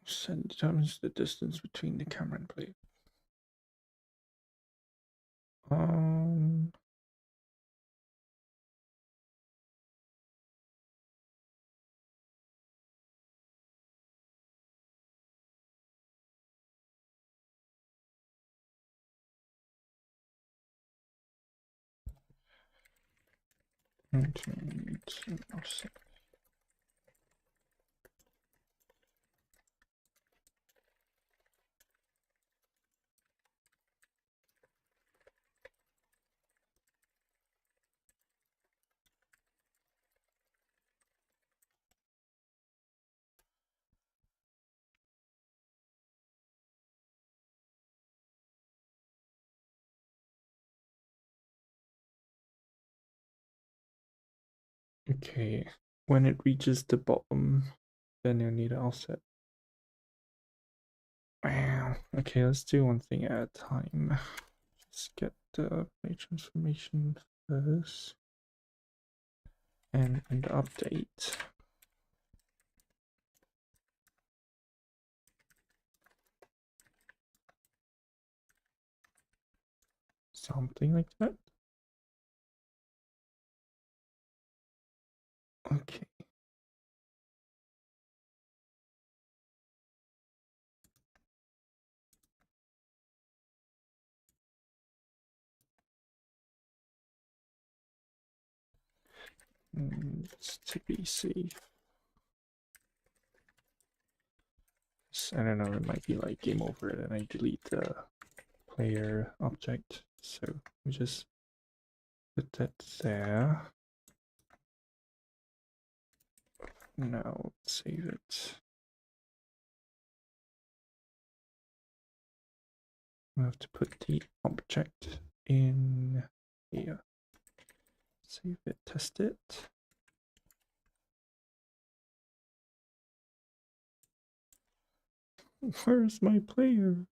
Speaker 1: Set determines the distance between the camera and plate. Um, 19, offset. Okay, when it reaches the bottom, then you'll need an offset. Wow. Okay, let's do one thing at a time. Just get the plate transformation first. And update. Something like that. Okay. Just to be safe. I don't know, it might be like game over and I delete the player object. So we just put that there. Now save it. We have to put the object in here. Save it, test it. Where's my player?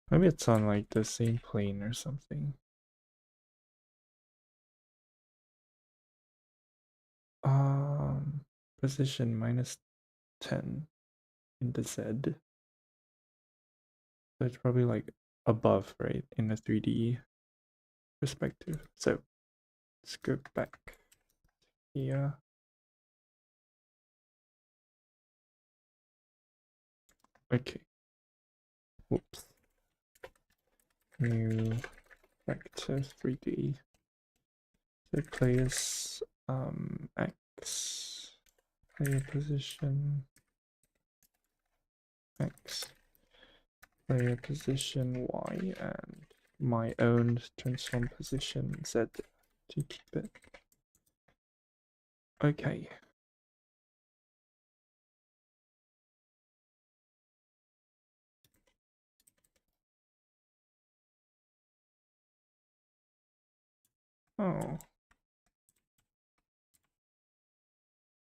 Speaker 1: Maybe it's on like the same plane or something. Position -10 in the Z. So it's probably like above, right, in the 3D perspective. So let's go back here. Okay. Whoops. New vector 3D. So players X, player position X, player position Y, and my own transform position Z to keep it. Okay. Oh.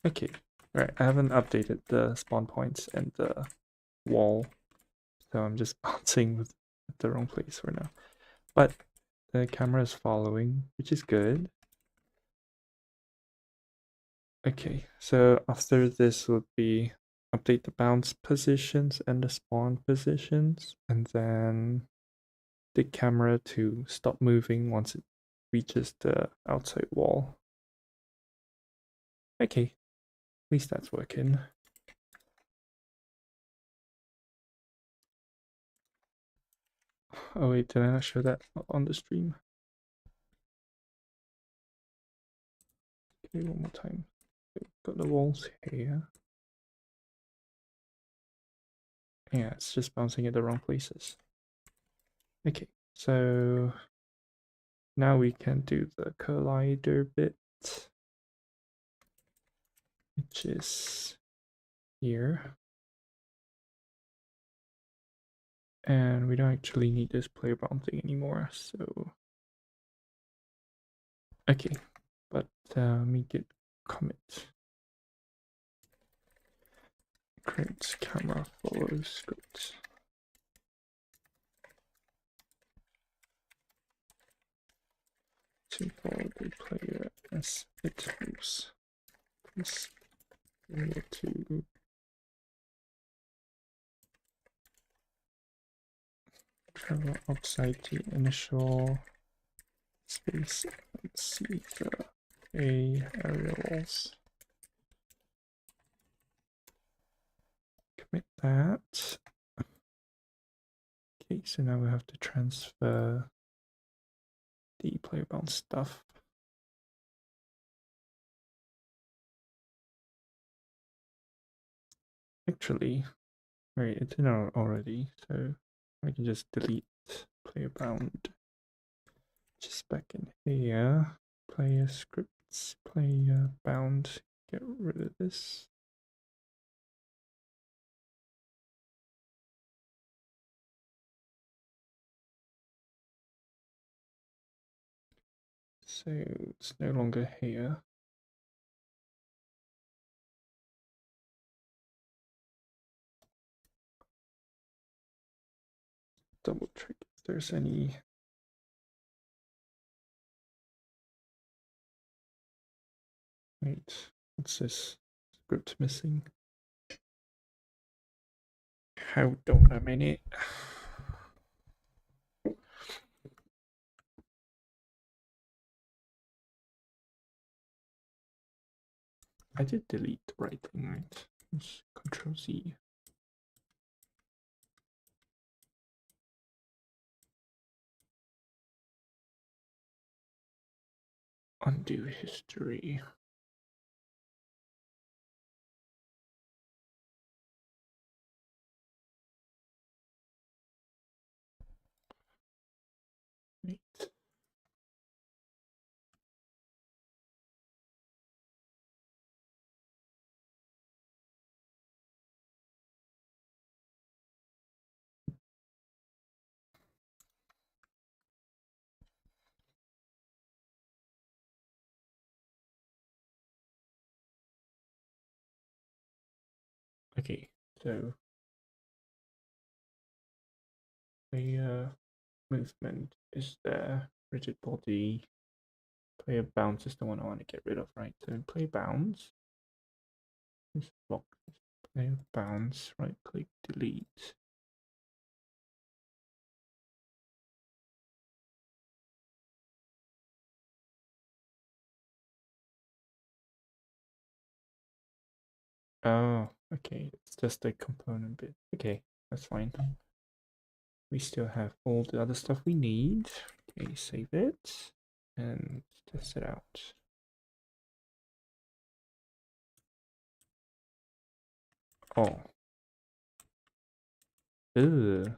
Speaker 1: Okay. Right. I haven't updated the spawn points and the wall, so I'm just bouncing with the wrong place for now. But the camera is following, which is good. Okay, so after this would be update the bounce positions and the spawn positions, and then the camera to stop moving once it reaches the outside wall. Okay, at least that's working. Oh wait, did I not show that on the stream? Okay, one more time. Got the walls here. Yeah, it's just bouncing at the wrong places. Okay, so now we can do the collider bit, which is here. And we don't actually need this player bouncing anymore, so okay, but make it commit. Create camera follow script. To follow the player as it moves. Press to travel outside the initial space and see the aerials. Commit that. Okay, so now we have to transfer the player bounce stuff. Actually, wait, it's in already, so I can just delete player bound. Just back in here, player scripts, player bound, get rid of this. So it's no longer here. Double check if there's any. Wait, what's this script missing? Hold on a minute. I did delete the right thing, right? It's Control Z. Undo history. Wait. Okay, so player movement is there. Rigid body. Player bounce is the one I want to get rid of, right? So play bounce. This block is player bounce. Right click, delete. Oh, okay. It's just a component bit. Okay, that's fine. We still have all the other stuff we need. Okay, save it and test it out. Oh. Ugh.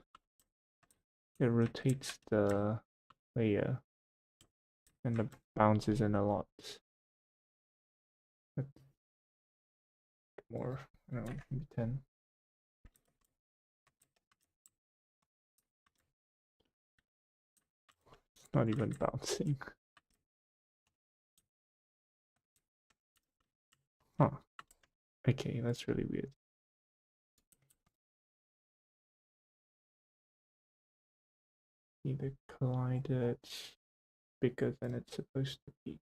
Speaker 1: It rotates the layer and the bounces in a lot. That's more, I don't know, maybe 10. It's not even bouncing. Huh. Okay, that's really weird. Either collided bigger than it's supposed to be.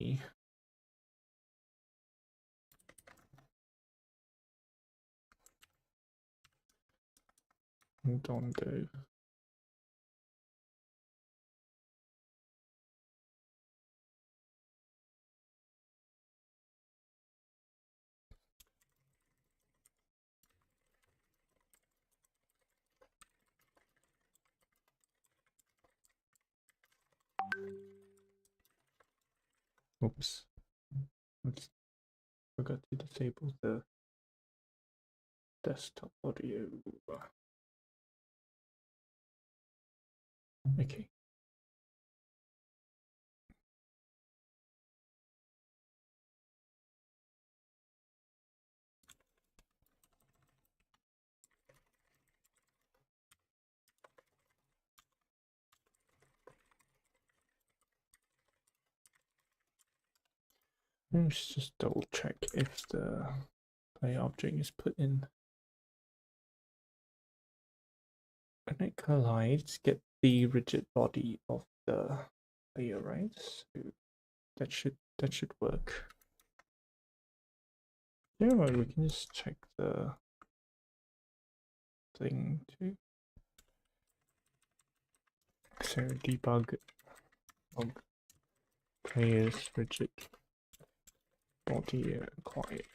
Speaker 1: Okay. Hold on though. Oops. Oops. Forgot to disable the desktop audio. Okay. Let's just double check if the play object is put in. When it collides, get the rigid body of the player, right? So that should work. Yeah, well, we can just check the thing too. So debug log player's rigid body quiet.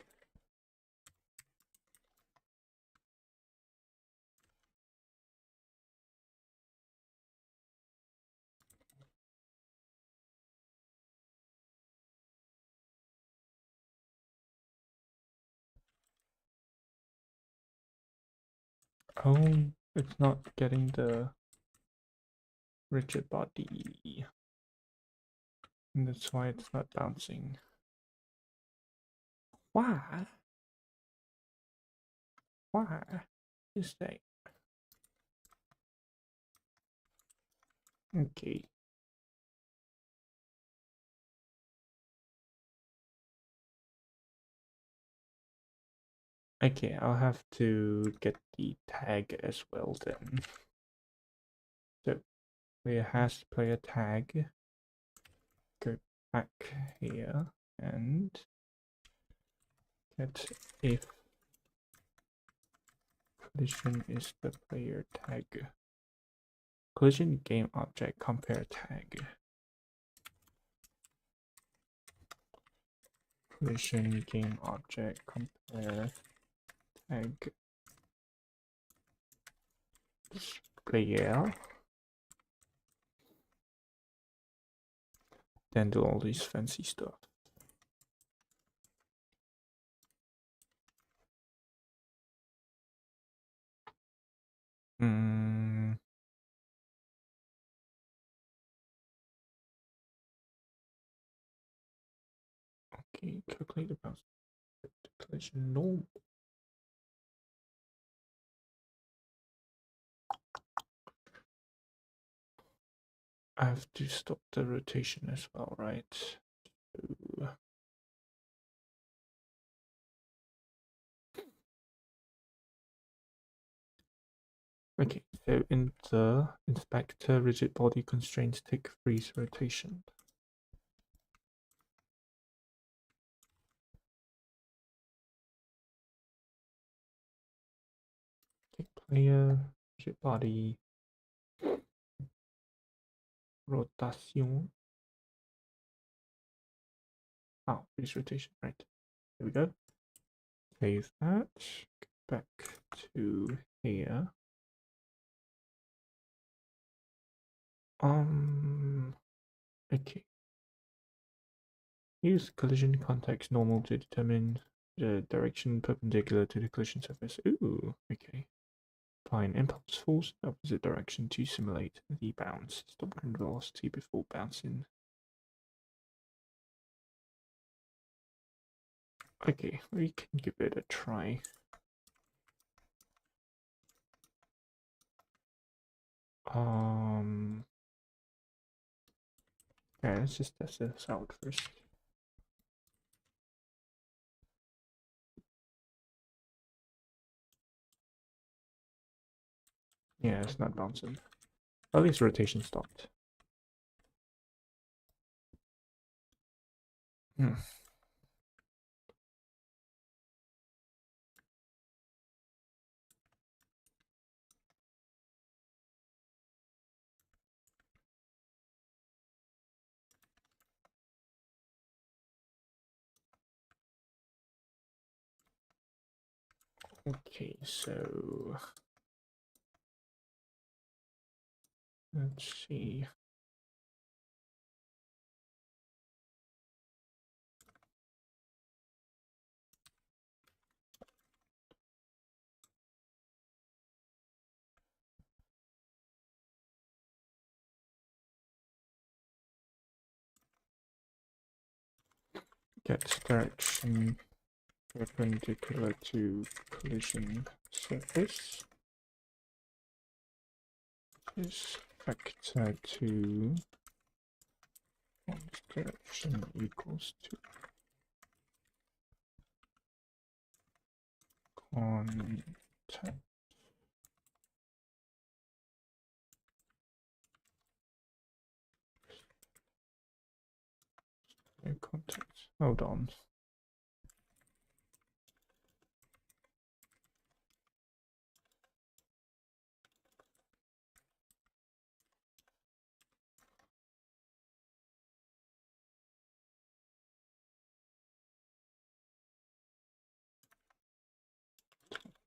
Speaker 1: Oh, it's not getting the rigid body. And that's why it's not bouncing. Why? Why is that? Okay. Okay, I'll have to get the tag as well then. So player has to play a tag. Go back here and get if collision is the player tag. Collision game object compare tag. Collision game object compare tag player. Then do all these fancy stuff. Okay, calculate the bounce collision normal. I have to stop the rotation as well, right? So, okay, so in the inspector, rigid body constraints tick freeze rotation. Okay, player, rigid body, rotation. Oh, freeze rotation, right. There we go. Save that. Go back to here. Okay. Use collision context normal to determine the direction perpendicular to the collision surface. Ooh, okay. Apply an impulse force in the opposite direction to simulate the bounce. Stop current velocity before bouncing. Okay, we can give it a try. Yeah, let's just test this out first. Yeah, it's not bouncing. At least rotation stopped. Hmm. Okay, so let's see. get direction perpendicular to collision surface is vector 2 one's direction equals to contact. No contact. Hold on.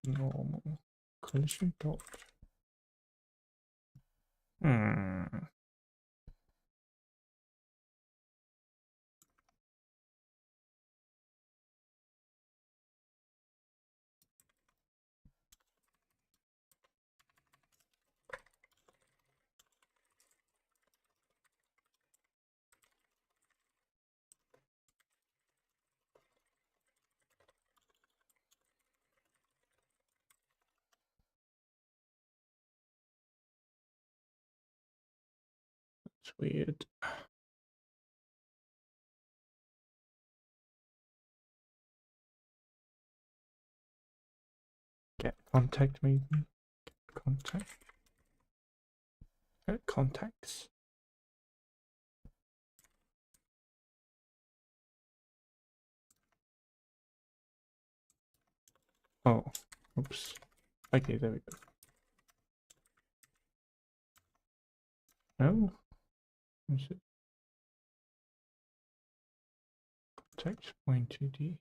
Speaker 1: Normal collision dot. It's weird. Get contact maybe. Contact. Get contacts. Oh, oops. Okay, there we go. No. Is it contact point 2D?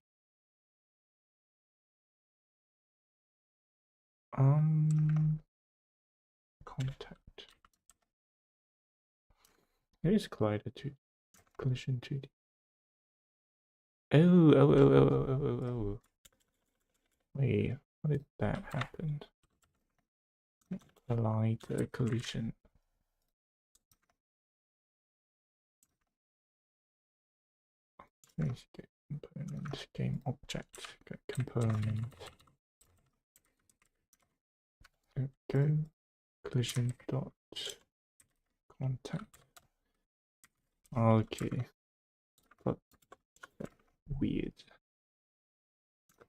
Speaker 1: Contact. It is collider 2. Collision 2D. Oh. Wait, how did that happen? Collider collision. Let's get component, game object, get component. Go collision dot contact. Okay, but weird.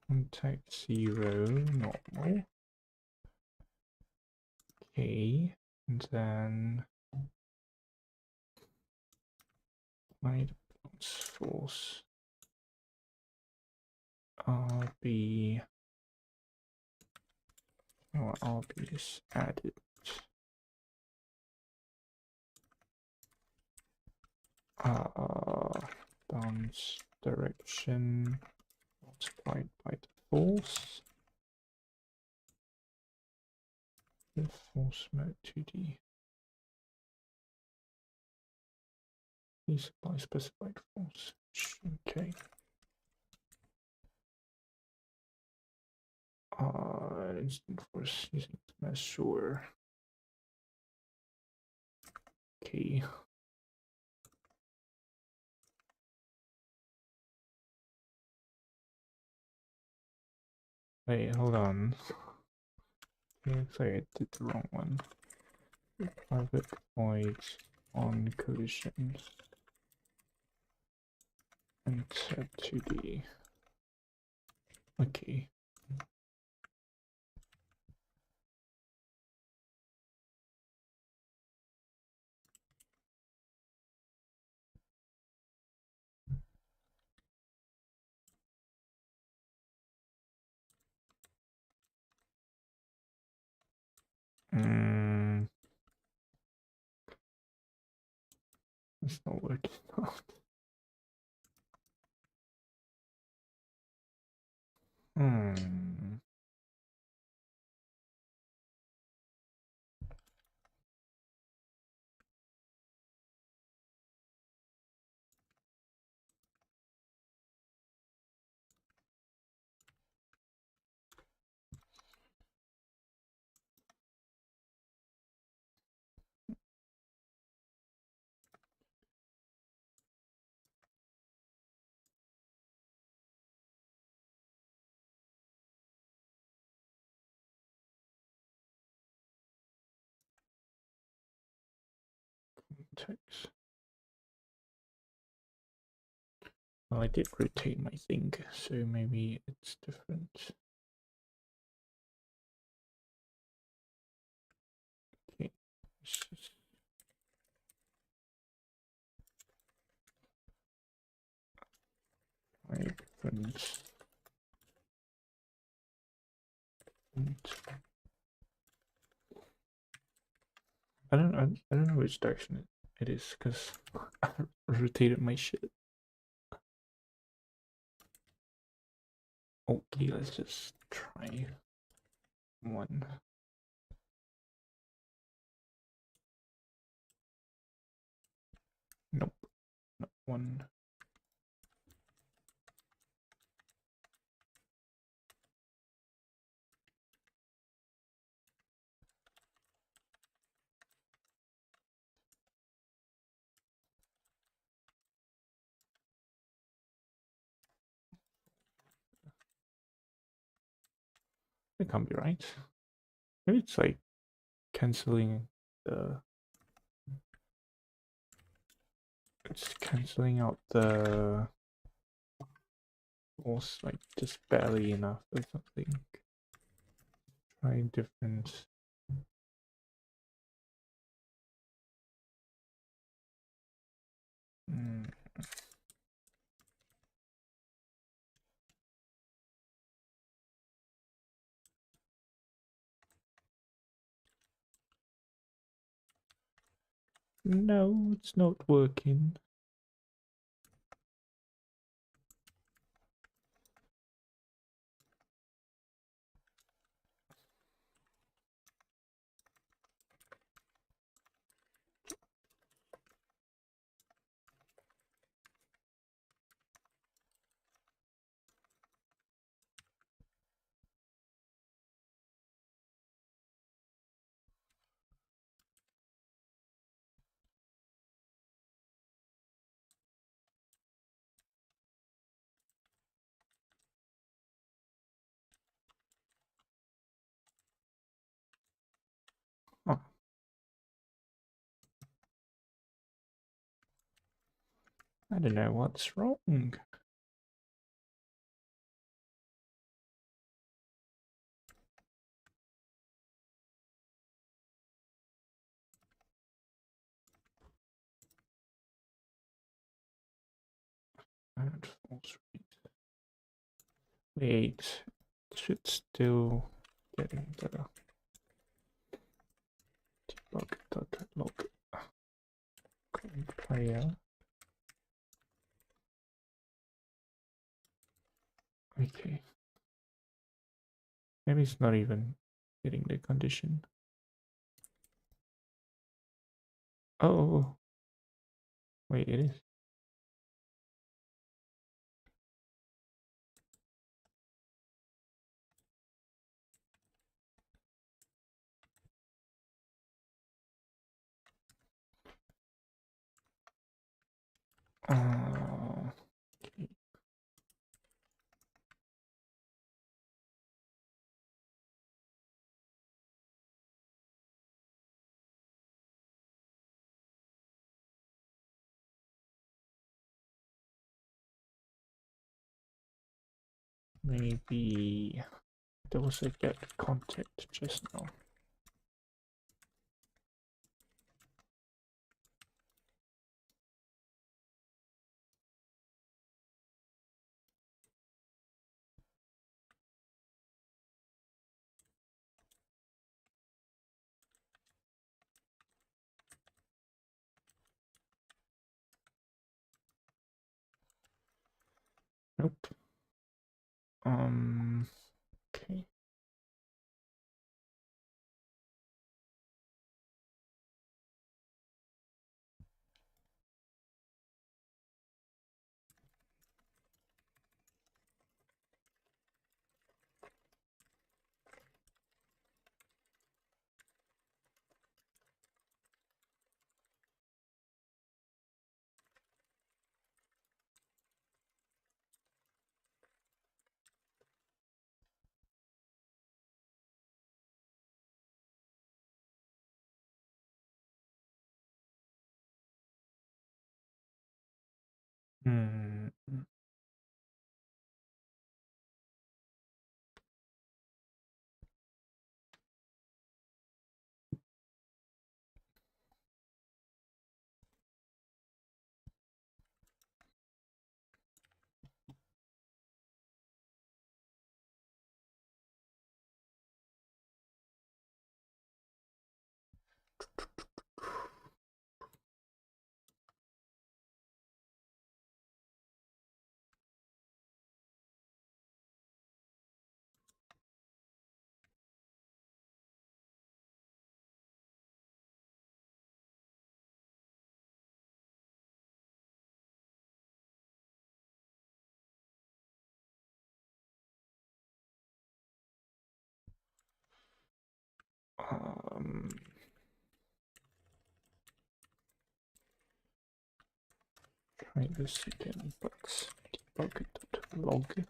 Speaker 1: Contact 0 normal. Okay, and then applied force RB. Oh, RB is added. Bounce direction multiplied by the force. The force mode 2D. Please apply specified force. Okay. Instant force using measure. Okay. Wait, hold on. Okay, sorry, I did the wrong one. Private void on collision. Enter 2D. Okay. It's not working out. text. Well, I did rotate my thing, so maybe it's different. Okay. Different. I don't know which direction it is because I rotated my shit. Okay, let's just try one. Nope, not one. It can't be right. Maybe it's like canceling the. It's canceling out the. Or like just barely enough or something. Try different. No, it's not working. Oh, I don't know what's wrong. And false read. Wait, it should still getting the debug.log player. Okay. Maybe it's not even getting the condition. Oh, wait, it is. Okay. Maybe there was a get contact just now. Nope. Okay. Hmm. Um, Try this again. Bugs debug.log.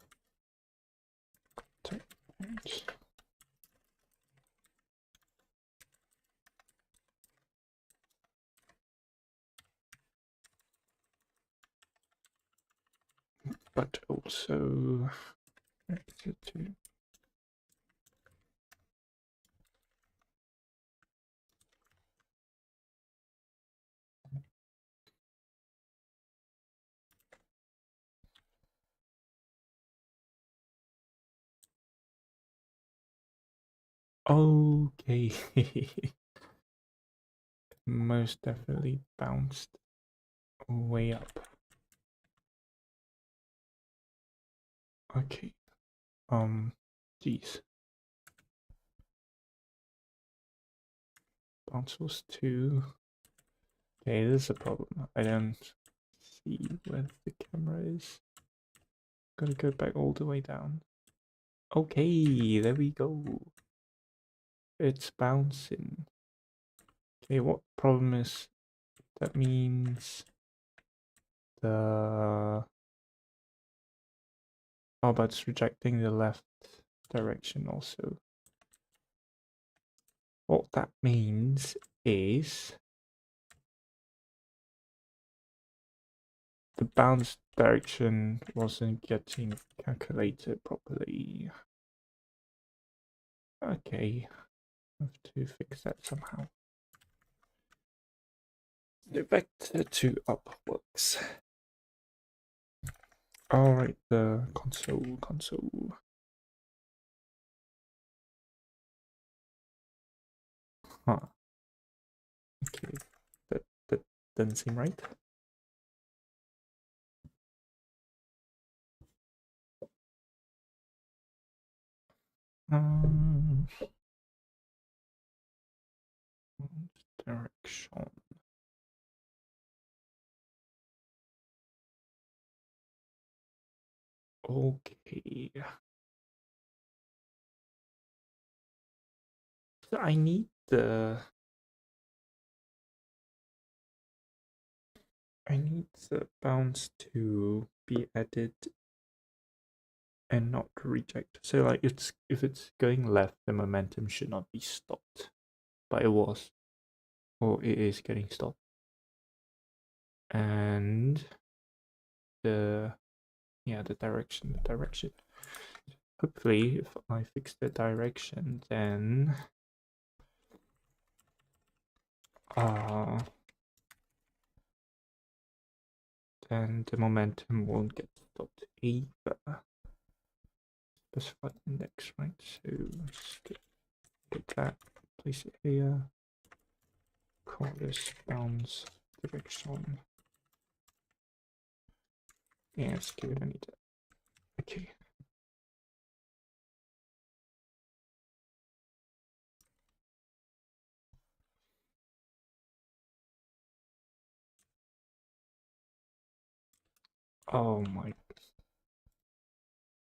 Speaker 1: But also exit to okay. Most definitely bounced way up. Okay. Geez. Bounce was 2. Okay, this is a problem. I don't see where the camera is. Gotta go back all the way down. Okay, there we go. It's bouncing. Okay, what problem is that? Means the but it's rejecting the left direction also. What that means is the bounce direction wasn't getting calculated properly. Okay, I have to fix that somehow. The vector to up works. Alright, the console. Huh. Okay, that doesn't seem right. Direction. Okay. So I need the bounce to be added and not rejected. So like if it's going left, the momentum should not be stopped. But it was. Or it is getting stopped. And the direction. Hopefully if I fix the direction, then the momentum won't get stopped either. Specify index, right? So let's get that, place it here, call this bounce direction. Yeah, let's give it a need. Okay. Oh my,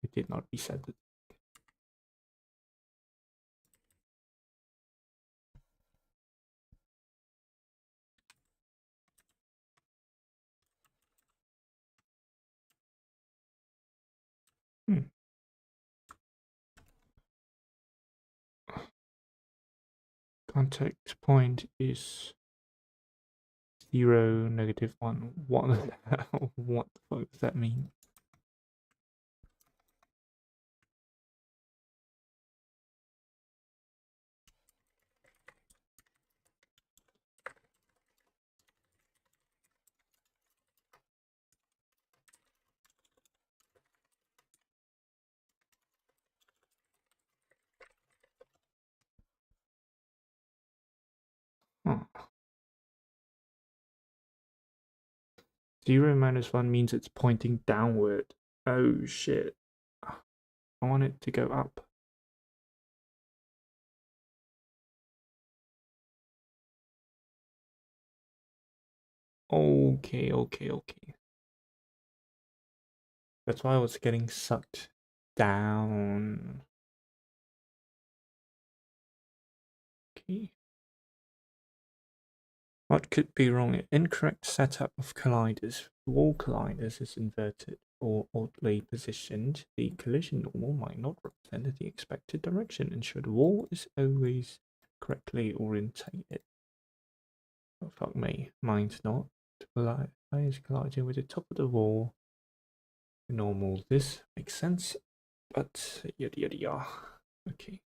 Speaker 1: it did not reset it. Contact point is 0, -1. What the hell? What the fuck does that mean? Huh. 0 -1 means it's pointing downward. Oh shit. I want it to go up. Okay. That's why I was getting sucked down. Okay. What could be wrong? Incorrect setup of colliders. Wall colliders is inverted or oddly positioned. The collision normal might not represent the expected direction. Ensure the wall is always correctly orientated. Oh, fuck me. Mine's not. I is colliding with the top of the wall. Normal. This makes sense. But yada yada yada. Okay.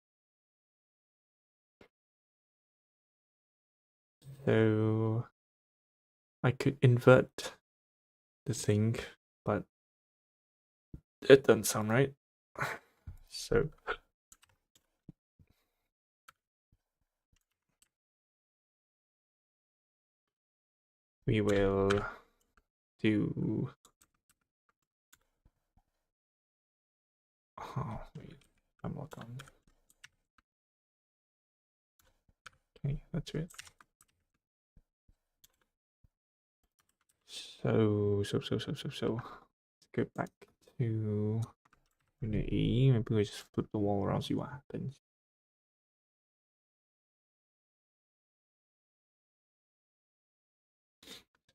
Speaker 1: So I could invert the thing, but it doesn't sound right. So we will do. Oh, wait, I'm not on. Okay, that's it. So let's go back to Unity. Maybe we just flip the wall around, see what happens.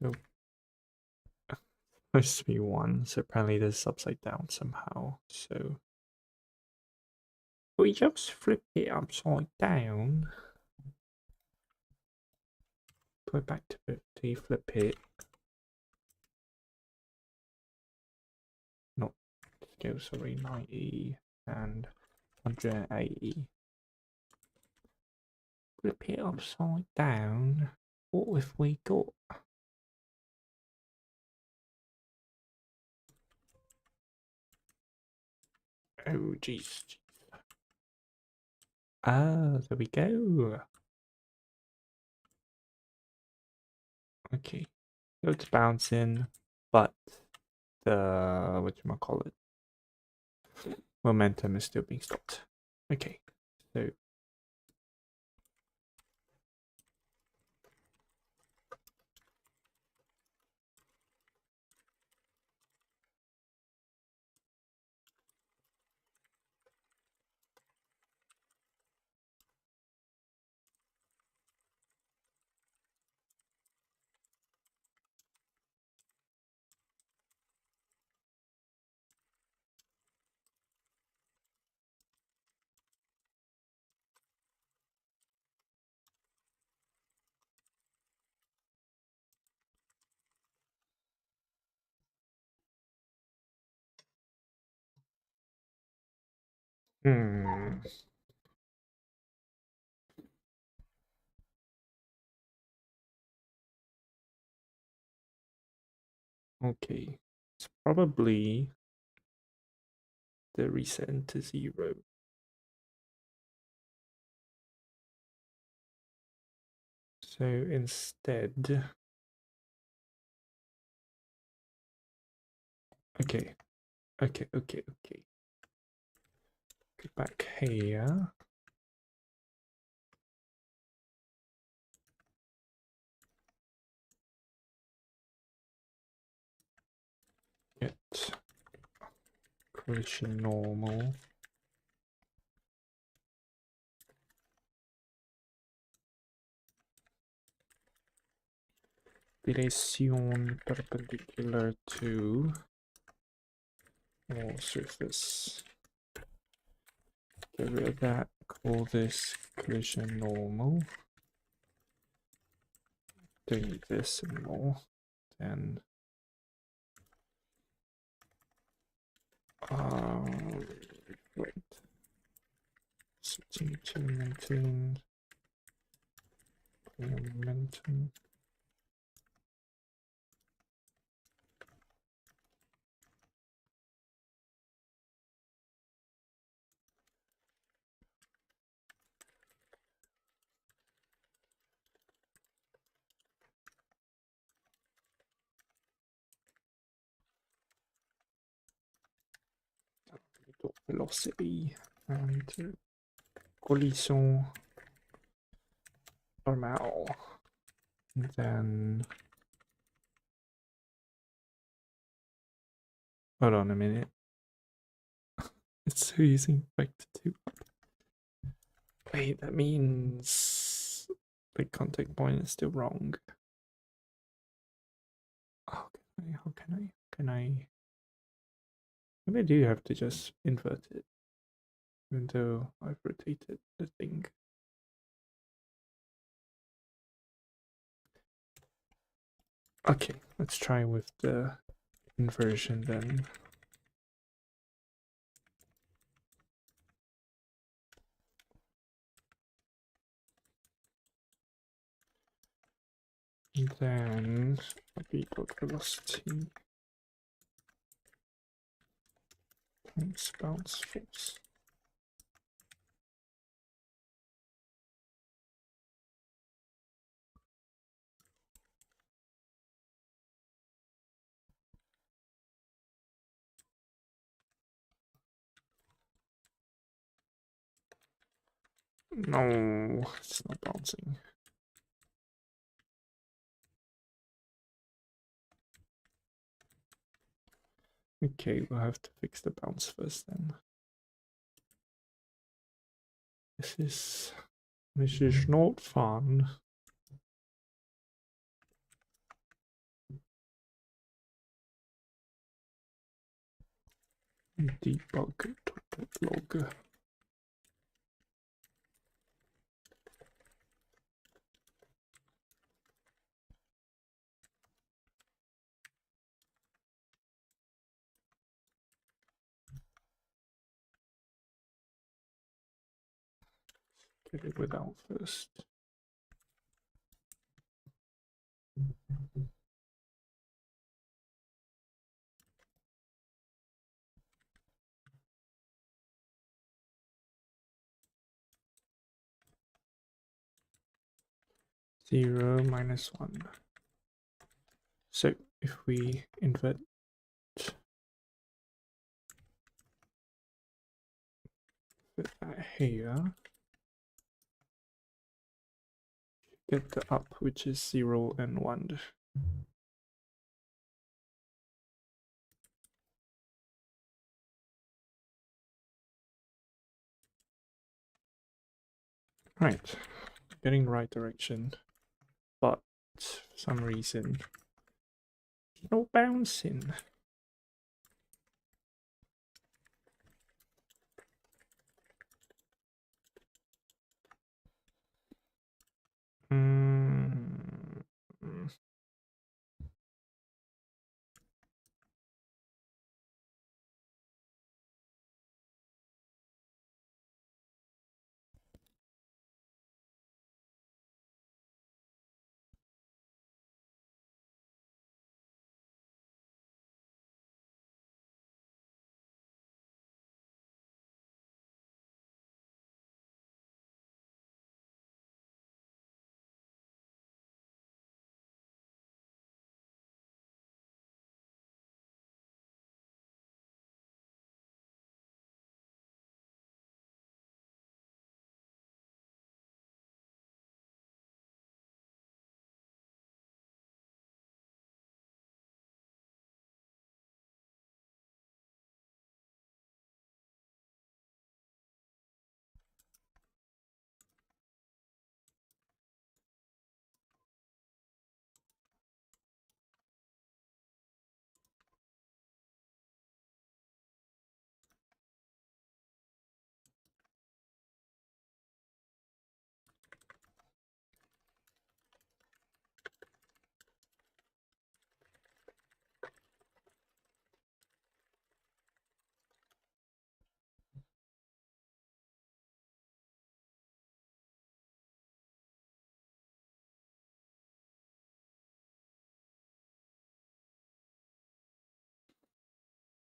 Speaker 1: So supposed to be 1, so apparently this is upside down somehow. So we just flip it upside down. Put it back to 50, flip it. Not scale, sorry, 90 and 180. Flip it upside down. What have we got? Oh, jeez. Ah, there we go. Okay. So it's bouncing, but the, whatchamacallit, momentum is still being stopped. Okay. So okay. It's probably the reset to 0. So instead, okay. Go back here. Get collision normal. Direction perpendicular to wall surface. Get rid of that. Call this collision normal. don't need this anymore. Then wait. Setting to maintain momentum. Velocity and collision normal. And then hold on a minute. It's so using vector 2 up. Wait, that means the contact point is still wrong. Oh, how can I? Maybe I do have to just invert it, even though I've rotated the thing. Okay, let's try with the inversion then. And then v dot velocity times bounce force. No, it's not bouncing. Okay, we'll have to fix the bounce first then. This is not fun. Debug.log. Get it without first. Zero minus one. So if we invert that here, get the up, which is 0 and 1. Right, getting the right direction, but for some reason, no bouncing.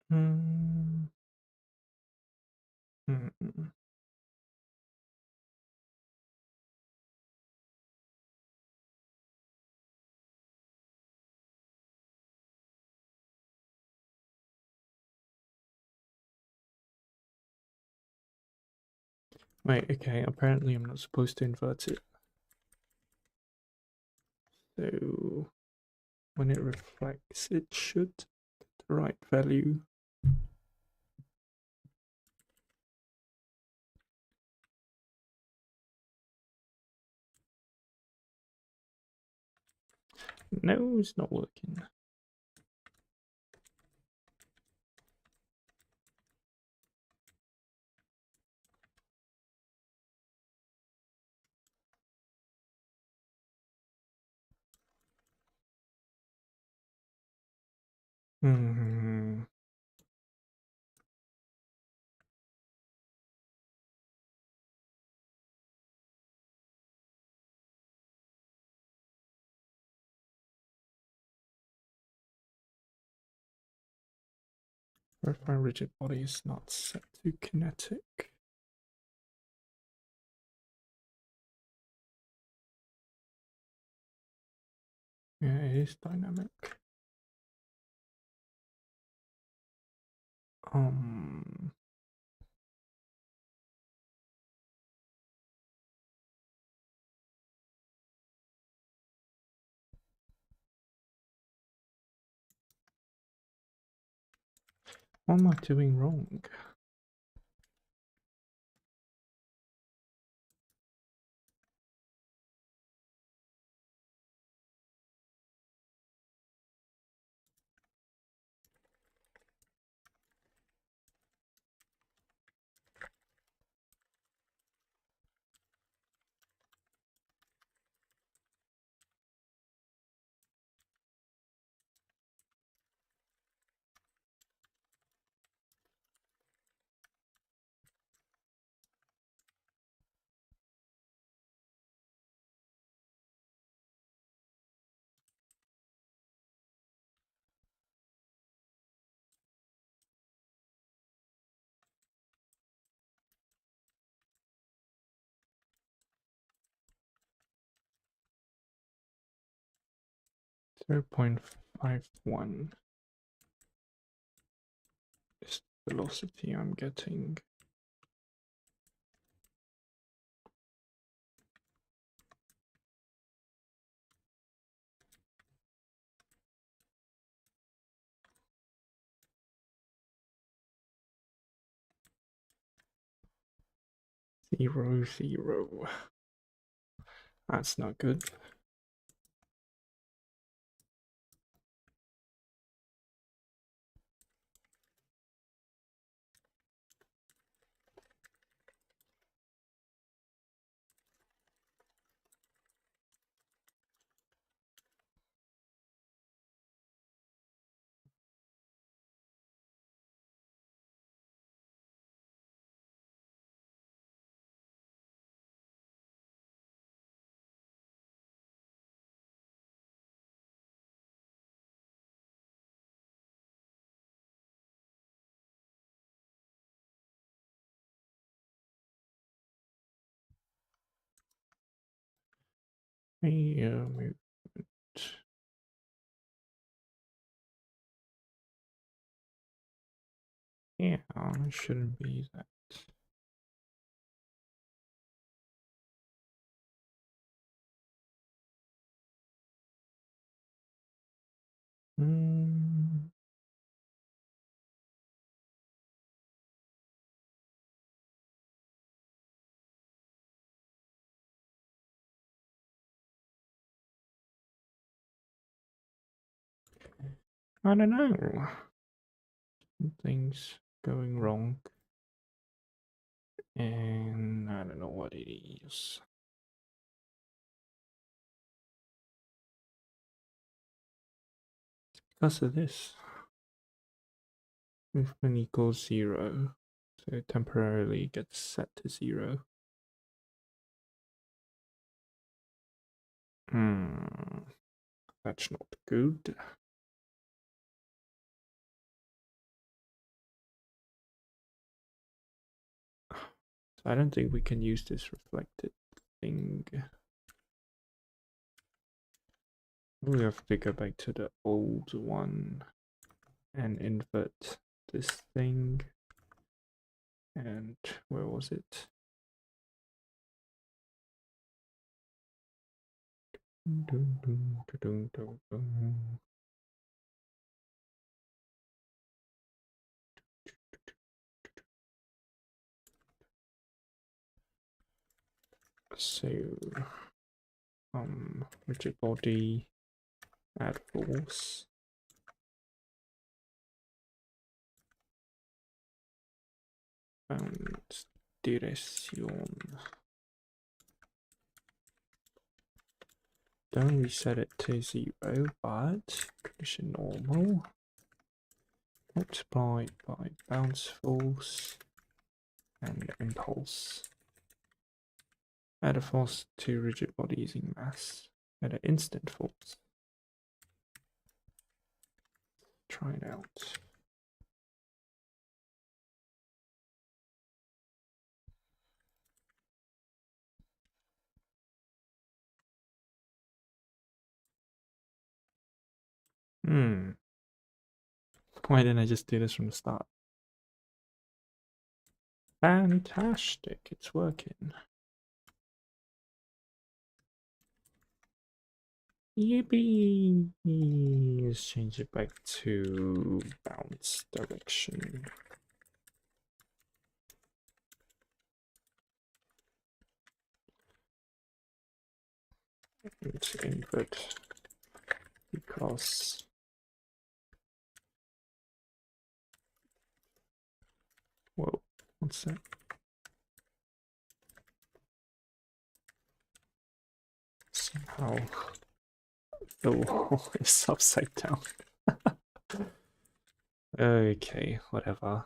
Speaker 1: Hmm. Hmm. Wait, okay, apparently I'm not supposed to invert it. So when it reflects, it should get the right value. No, it's not working. Hmm. Verify rigid body is not set to kinetic. Yeah, it is dynamic. Um, what am I doing wrong? Zero 0.51 is the velocity I'm getting. Zero, zero. That's not good. Movement. Yeah, it shouldn't be that. Mm. I don't know. Something's going wrong. And I don't know what it is. Because of this. Movement equals 0. So it temporarily gets set to 0. That's not good. I don't think we can use this reflected thing. We have to go back to the old one and invert this thing. And where was it? So, rigid body, add force. Bound direction. Don't reset it to 0, but condition normal. Multiplied by bounce force and impulse. Add a force to rigid body using mass. Add an instant force. Try it out. Why didn't I just do this from the start? Fantastic, it's working. Yippee! Let's change it back to bounce direction. And invert because whoa, what's that? Somehow the wall is upside down. Okay, whatever.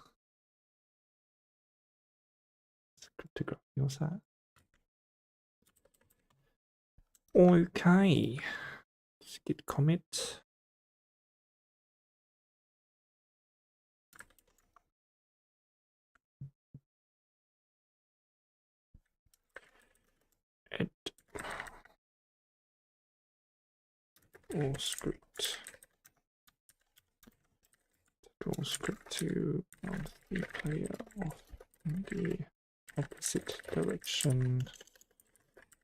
Speaker 1: Cryptography, what's that? Okay. Let's git commit. Add all script. All script to the player of the opposite direction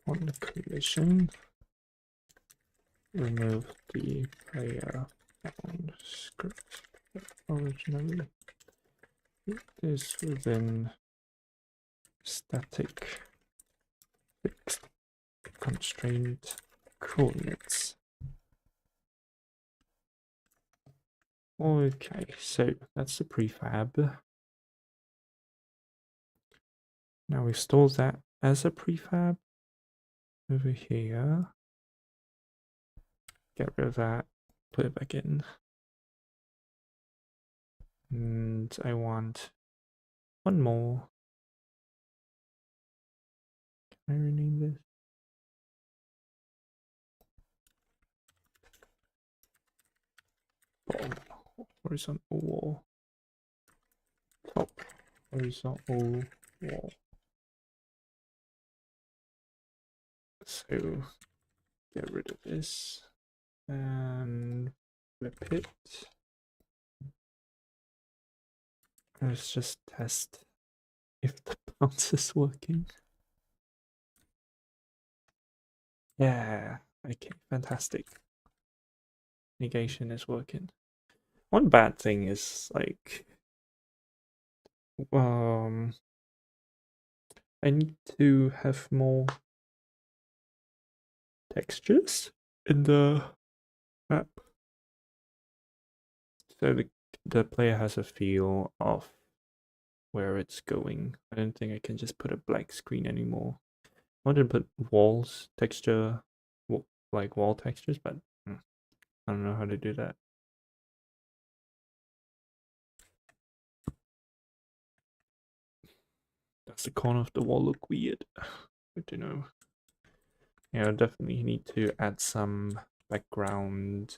Speaker 1: on the collision. Remove the player bound script originally. It is within static fixed constraint coordinates. Okay, so that's the prefab. Now we store that as a prefab over here. Get rid of that, put it back in. And I want one more. Can I rename this? Bottom horizontal wall. Top horizontal wall. So get rid of this and flip it. Let's just test if the bounce is working. Yeah, okay, fantastic. Negation is working. One bad thing is like I need to have more textures in the map. So the player has a feel of where it's going. I don't think I can just put a black screen anymore. I wanted to put walls texture, like wall textures, but I don't know how to do that. Does the corner of the wall look weird? I don't know. Yeah, I definitely need to add some background,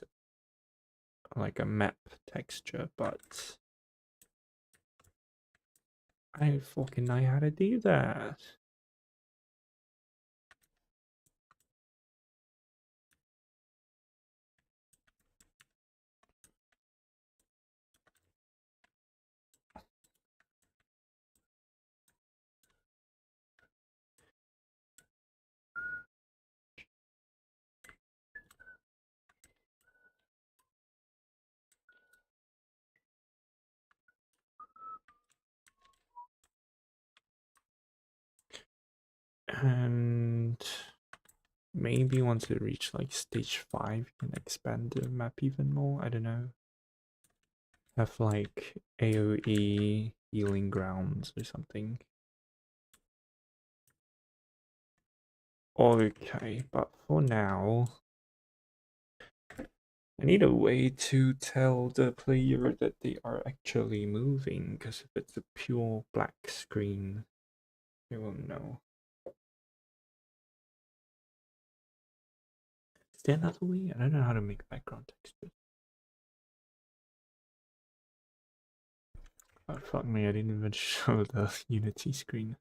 Speaker 1: like a map texture, but I fucking know how to do that. And maybe once it reach like stage 5, you can expand the map even more. I don't know. Have like AoE healing grounds or something. Okay, but for now, I need a way to tell the player that they are actually moving, because if it's a pure black screen, they won't know. Is there another way? I don't know how to make background textures. Oh, fuck me, I didn't even show the Unity screen.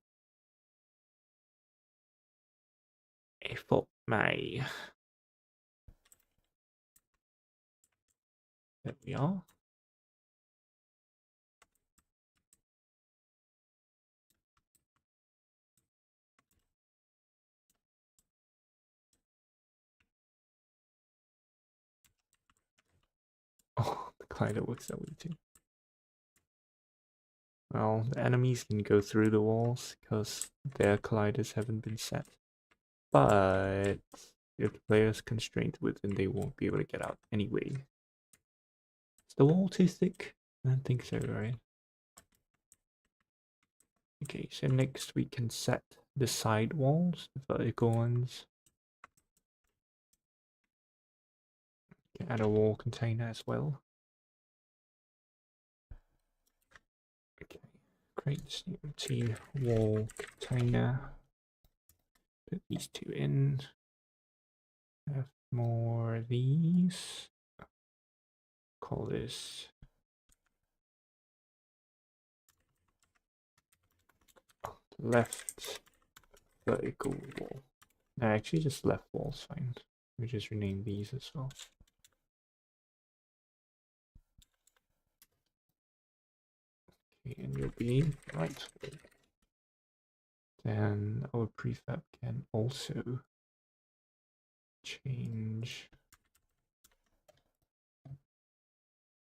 Speaker 1: Hey, fuck me. There we are. Oh, the collider works that way too. Well, the enemies can go through the walls because their colliders haven't been set. But if the player is constrained within, they won't be able to get out anyway. Is the wall too thick? I don't think so, right? Okay, so next we can set the side walls, the vertical ones. Can add a wall container as well. Okay, create empty wall container. Put these two in. Have more of these. Call this left vertical wall. No, actually just left wall's fine. We just rename these as well. Okay, and you'll be right. Then our prefab can also change.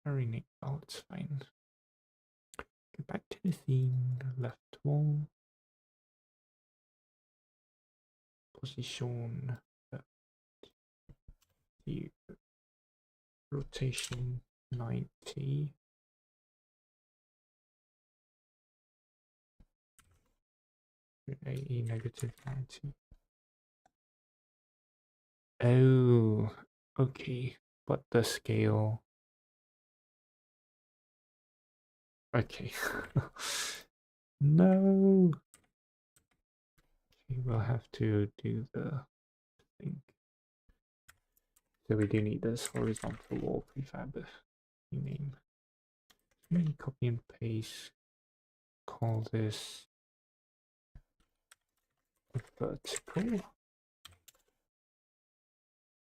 Speaker 1: Rename. Oh, it's fine. Go back to the theme. Left wall. Position. The rotation 90. AE negative 90. Oh, okay. But the scale. Okay. No. Okay, we'll have to do the thing. So we do need this horizontal wall prefab name. Copy and paste. Call this vertical.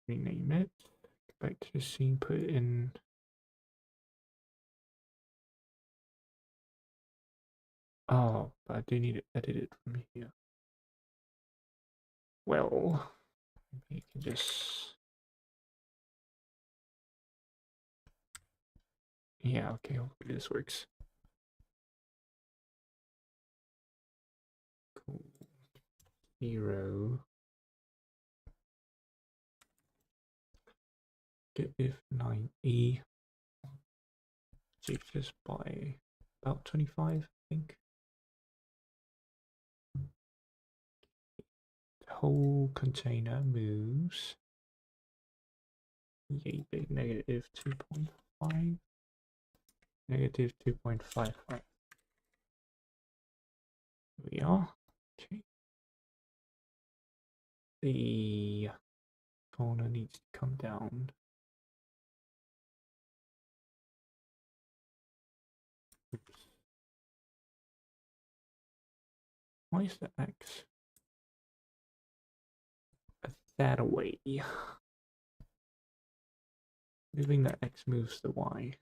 Speaker 1: Rename it. Go back to the scene, put it in. Oh, but I do need to edit it from here. Well, maybe you can just. Yeah, okay, hopefully this works. Cool. 0. Get if 9e. Changes by about 25, I think. The whole container moves. Yay, big negative 2.5. Negative 2.55. Here we are. Okay. The corner needs to come down. Oops. Why is the X that way? Moving the X moves the Y.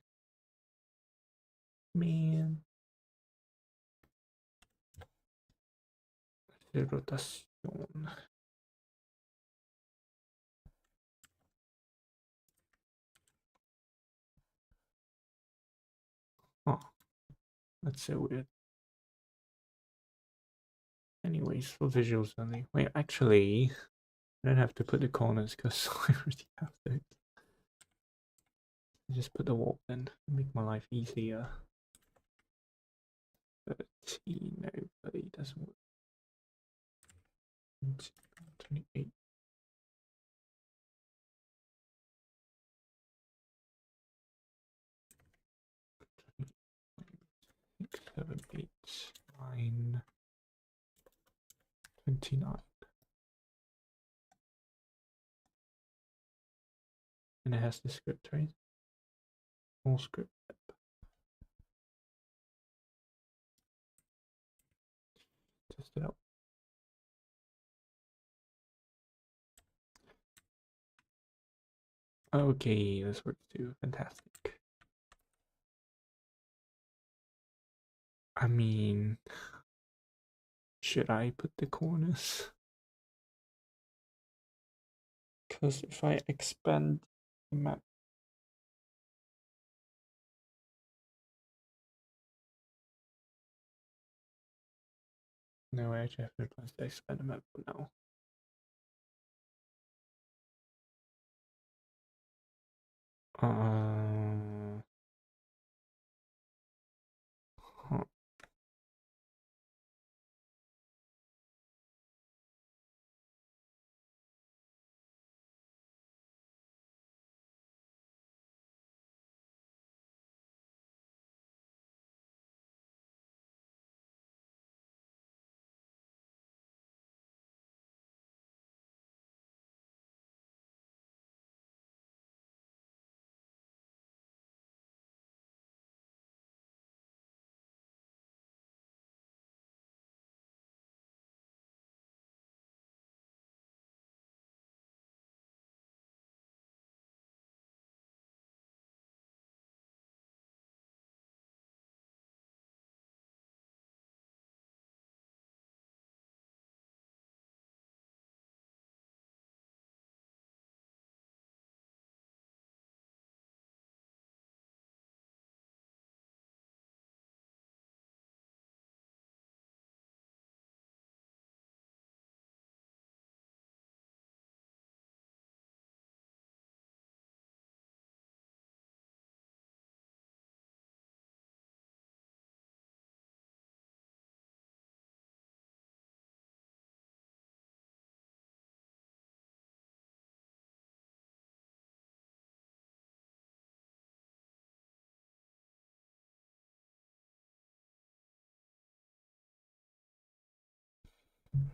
Speaker 1: Man. Rotación. Oh, that's so weird. Anyways, for visuals only. Wait, actually, I don't have to put the corners because I already have those. Just put the warp then, make my life easier. 13, no, 30 doesn't work. 28. 6, 7, 8, 9, 29. And it has the script, right? All script. Test it out. Okay, this works too. Fantastic. I mean, should I put the corners? Because if I expand the map, no, I actually have no plans to expand the map for now. Huh.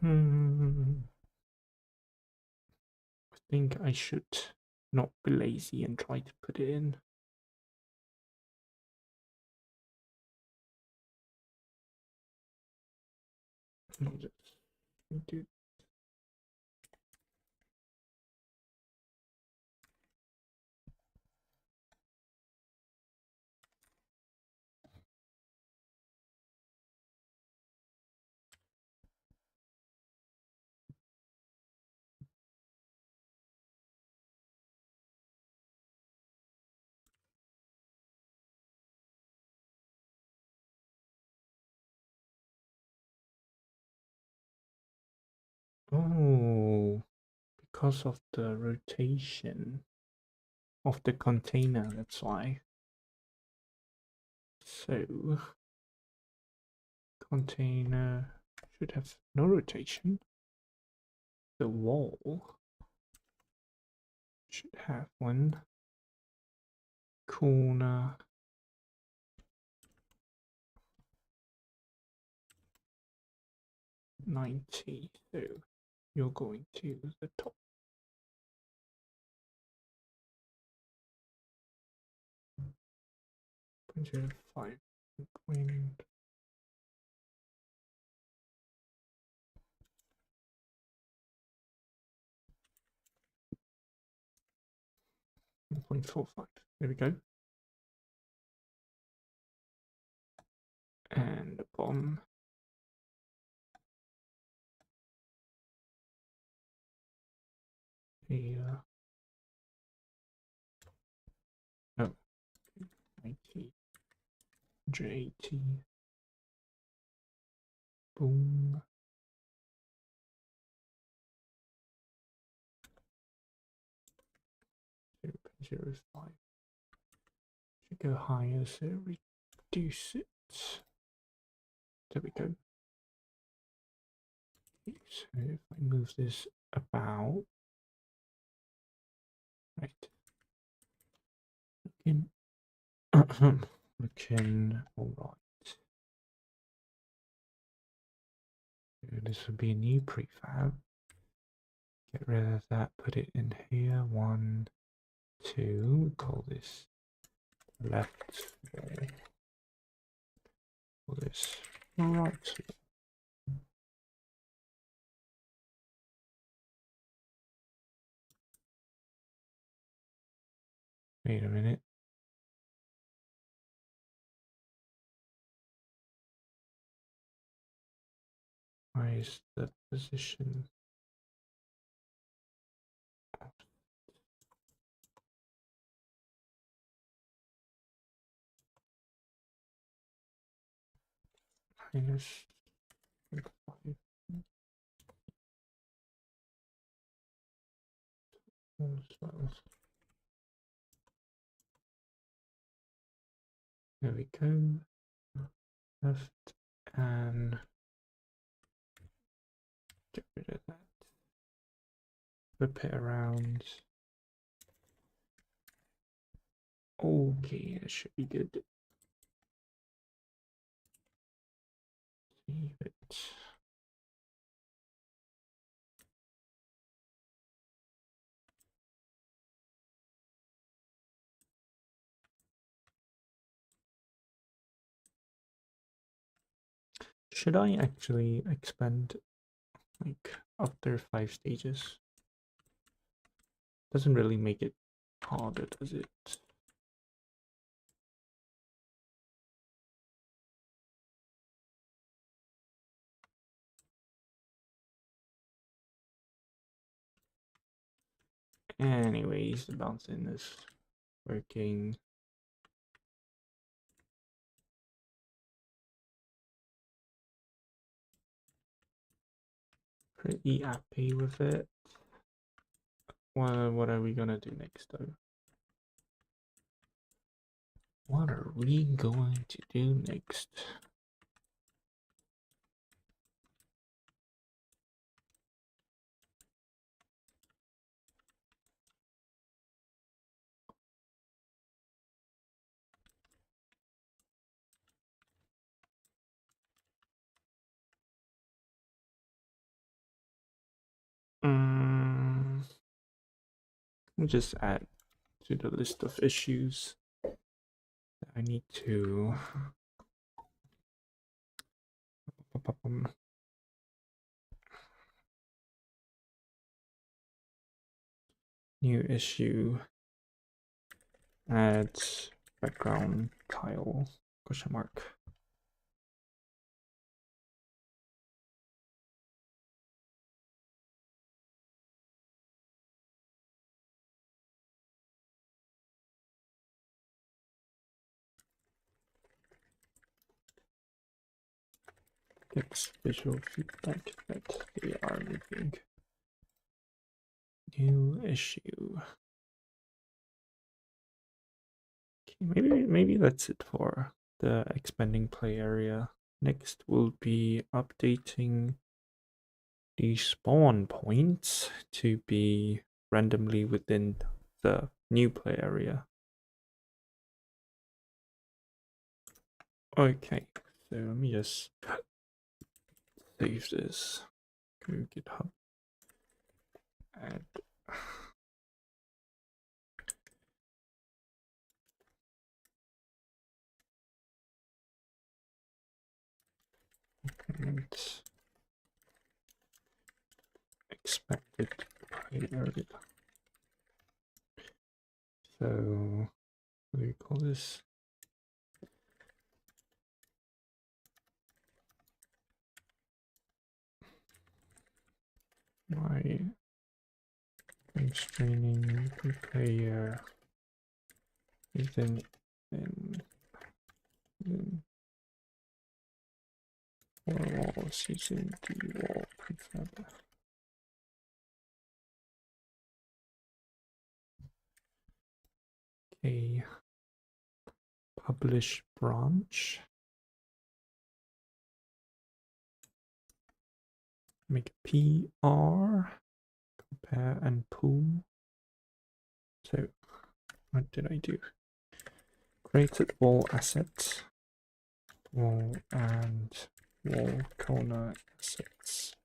Speaker 1: I think I should not be lazy and try to put it in. I'll just do. Oh, because of the rotation of the container, that's why. So, container should have no rotation. The wall should have one. Corner. $90. So you're going to the top. .05 point 1.45. There we go. And the bottom. Here. Oh, 90, 180. Boom. 0.05. Should go higher, so reduce it. There we go. So if I move this about, right, looking, looking all right. So this would be a new prefab. Get rid of that, put it in here. 1, 2. Call this left wall. Call this right wall. Wait a minute. Why is the position? Minus 5. There we go. Left and get rid of that. Flip it around. Okay, that should be good. Save it. Should I actually expand like after 5 stages? Doesn't really make it harder, does it? Anyways, the bouncing is working. Pretty happy with it. What are we gonna do next though? What are we going to do next? We'll just add to the list of issues that I need to new issue, add background tile, question mark. Gets visual feedback that they are moving. New issue. Okay, maybe that's it for the expanding play area. Next will be updating the spawn points to be randomly within the new play area. Okay, so let me just save this. Go GitHub. Add. And expanded play area. So what do we call this? My constraining player then for walls using the wall prefab. Okay, publish branch. Make a PR, compare and pull. So what did I do? Created wall asset, wall and wall corner assets.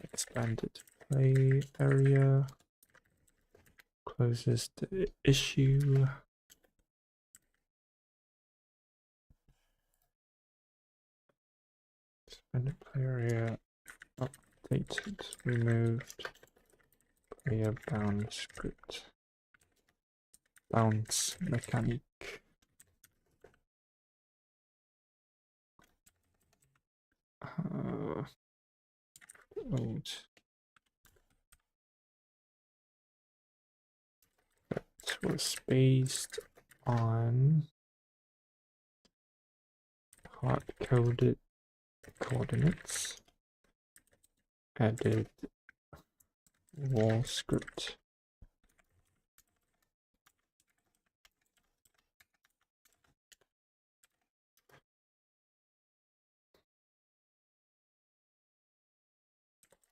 Speaker 1: Expanded play area. Closes the issue. Expanded play area. Updated. Removed. Player bound script. Bounce mechanic. Old. That was based on hard-coded coordinates. Added wall script.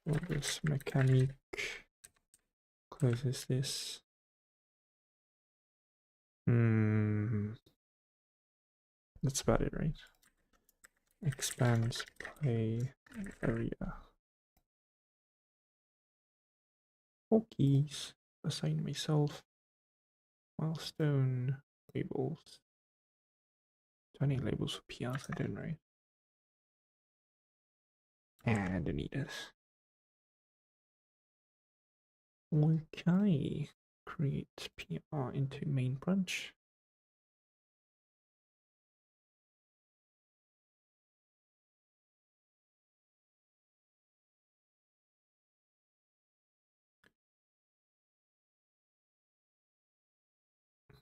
Speaker 1: For this mechanic closes this. That's about it, right? Expands play area. Keys. Assign myself. Milestone labels. 20 labels for PRs, I didn't write. And I need it. Okay. Create PR into main branch.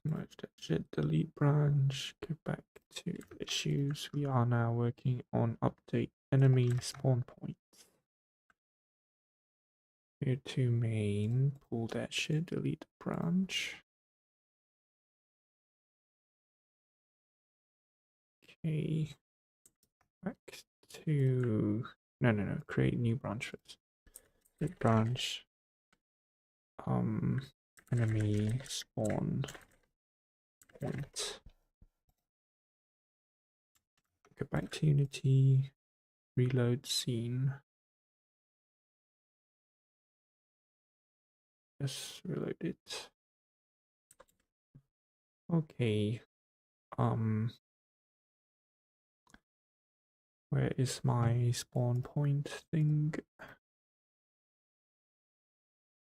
Speaker 1: Merge that shit, delete branch, go back to issues. We are now working on update enemy spawn points. Go to main, pull that shit, delete the branch. Okay. Back to no, create new branch first. Create branch. Enemy spawn point. Go back to Unity, reload scene. Just reload it. Okay. Where is my spawn point thing?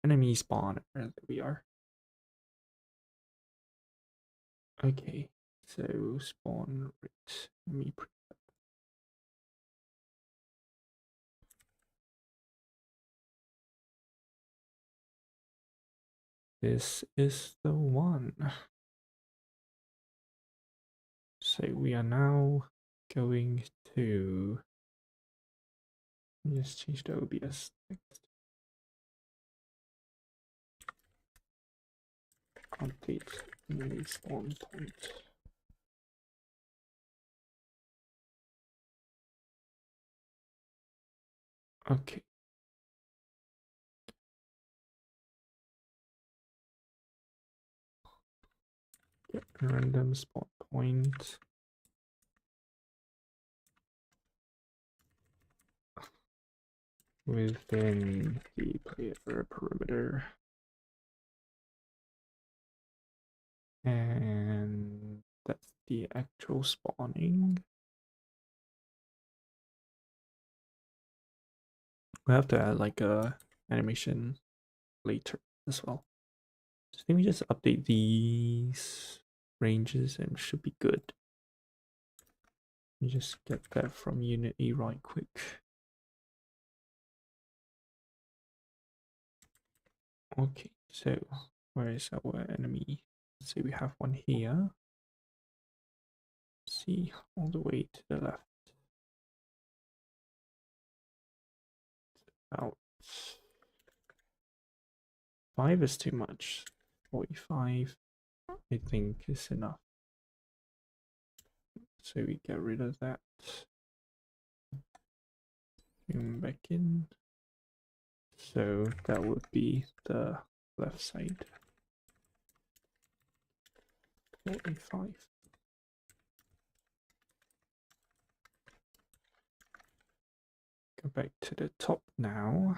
Speaker 1: Enemy spawn. There we are. Okay. So spawn rate. Enemy This is the one. So we are now going to just change the OBS text. Update enemy spawn point. Okay. Get random spawn point. Within the player perimeter. And that's the actual spawning. We have to add like a animation later as well. I think we just update these ranges and should be good. You just get that from Unity right quick. Okay, so where is our enemy? Let's say we have one here. See, all the way to the left. About 5 is too much. 45, I think, is enough. So we get rid of that. Zoom back in. So that would be the left side. 45. Go back to the top now.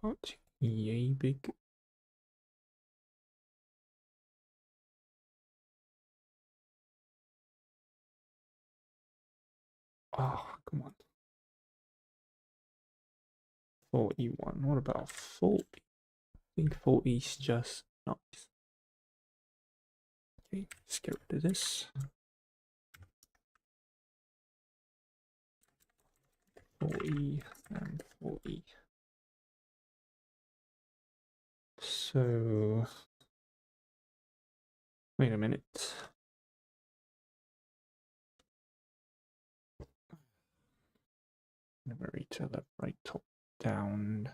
Speaker 1: Not yay big. Oh, come on. 41. What about 40? I think 40 is just nice. Okay, let's get rid of this. 40 and 40. So, wait a minute. Very to the right, top down.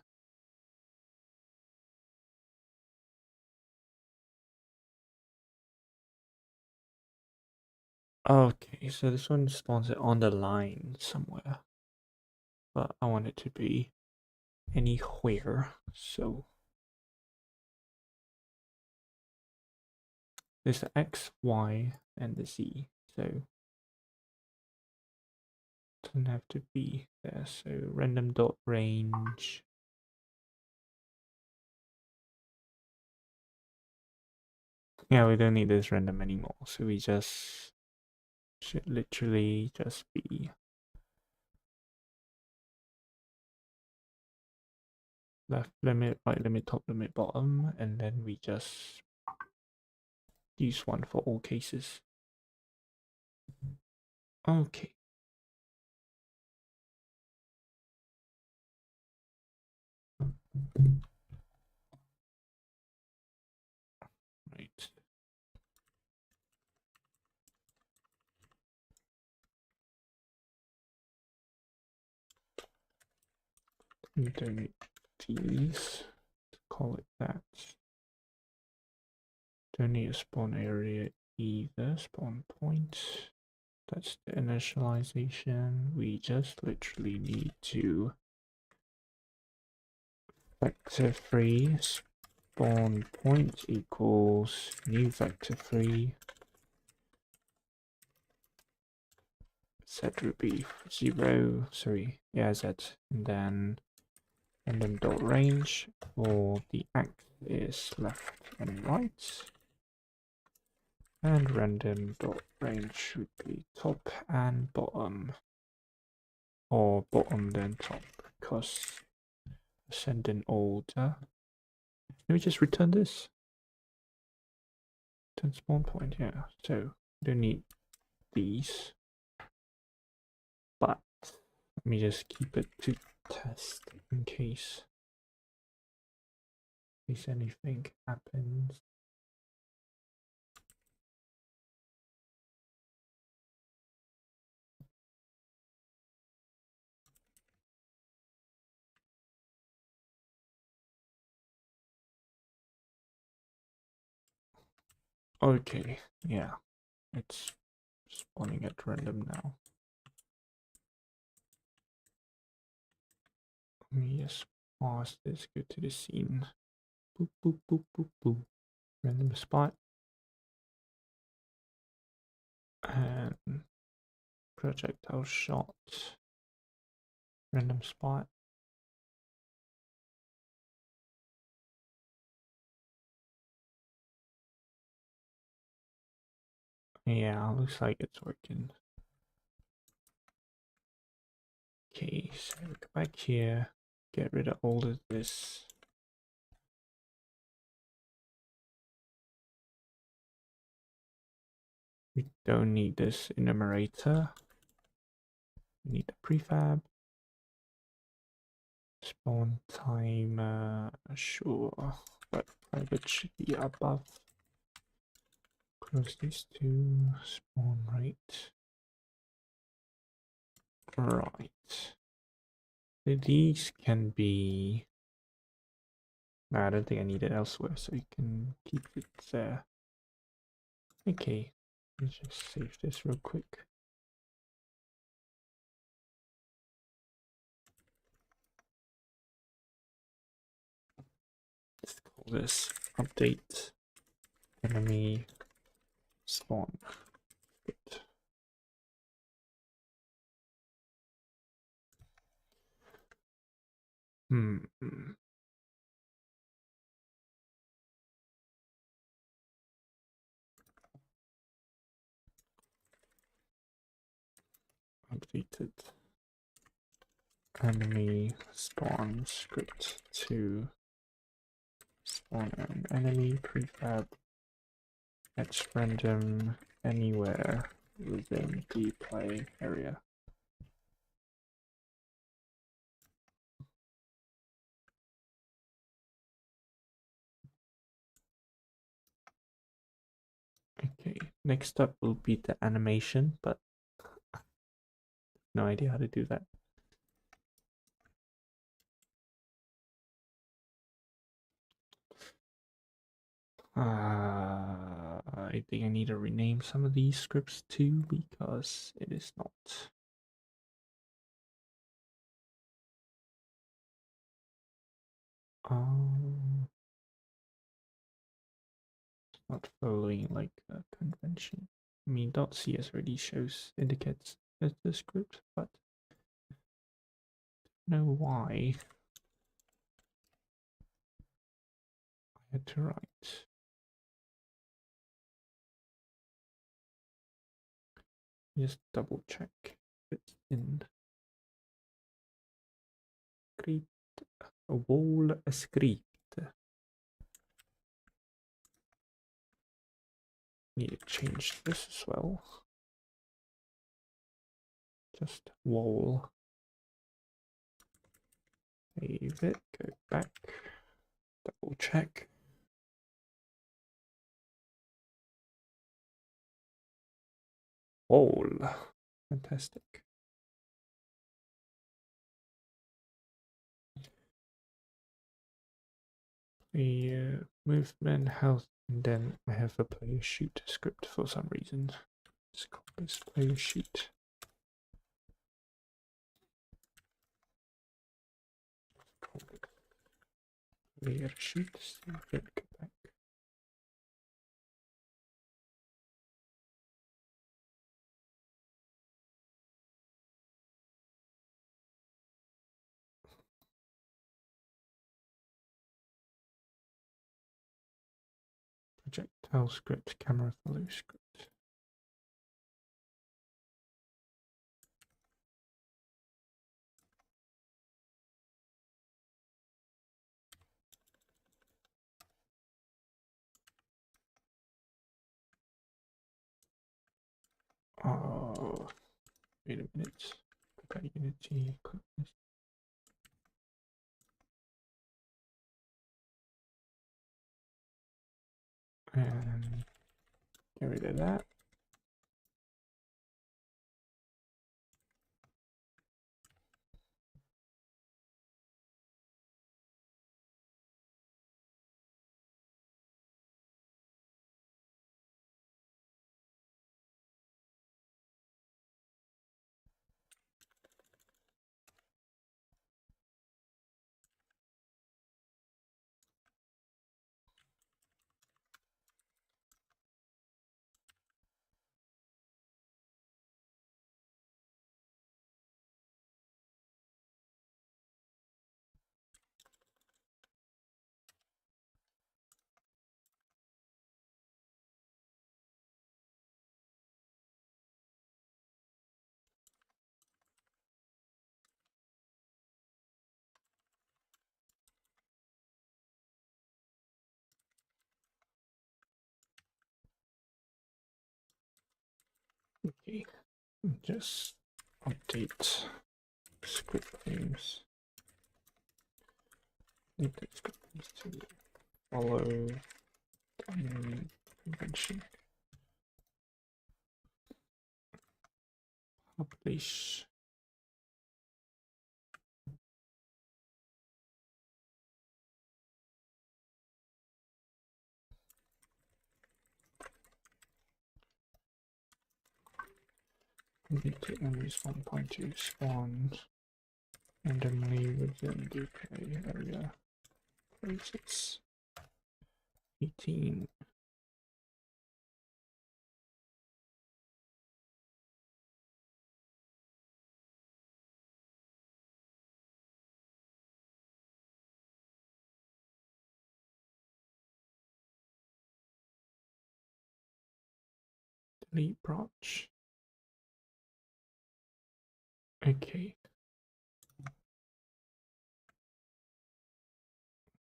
Speaker 1: Okay, so this one spawns it on the line somewhere, but I want it to be anywhere. So there's the X, Y, and the Z. So it doesn't have to be there. So random dot range. Yeah, we don't need this random anymore. So we just should literally just be left limit, right limit, top limit, bottom, and then we just use one for all cases. Okay. Right. We don't need these to call it that. Don't need a spawn area either. Spawn point. That's the initialization. We just literally need to vector free spawn point equals new vector free set would be 0, sorry, yeah, z, and then random dot range for the axis is left and right, and random dot range would be top and bottom, or bottom then top, because ascending order. Let me just return this. Turn spawn point, yeah. So we don't need these, but let me just keep it to test in case anything happens. Okay, yeah, it's spawning at random now. Let me just pause this, go to the scene. Boop, boop, boop, boop, boop. Random spot. And projectile shot. Random spot. Yeah, looks like it's working. Okay, so go back here, get rid of all of this. We don't need this enumerator. We need a prefab. Spawn time, sure, but private should be above. Close these two. Spawn rate. Right. So these can be. No, I don't think I need it elsewhere, so you can keep it there. Okay, let's just save this real quick. Let's call this update enemy spawn. Good. Updated enemy spawn script to spawn an enemy prefab at random anywhere within the play area. Okay, next up will be the animation, but no idea how to do that. I think I need to rename some of these scripts too, because it is not. Not following like a convention. I mean, .cs already indicates as the script, but know why I had to write. Just double check it's in script, a wall script. Need to change this as well. Just wall. Save it, go back, double check. Wall. Fantastic. The movement, health, and then I have a player shoot script for some reason. Let's call this player shoot. Player shoot. Go back. Projectile script, camera follow script. Oh, wait a minute. Okay, Unity. And get rid of that. Okay, just update script names. Need the script names to follow convention. Publish. Complete enemies 1.2 spawn randomly within the play area. Places 18. Delete branch. Okay.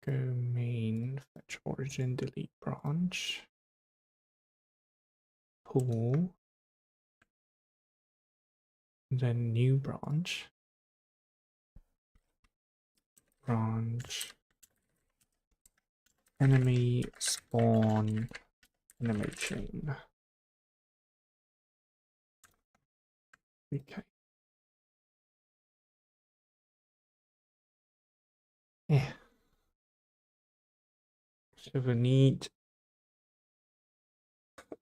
Speaker 1: Go main, fetch origin, delete branch. Pull. Then new branch. Branch. Enemy spawn animation. Okay. Yeah. So we need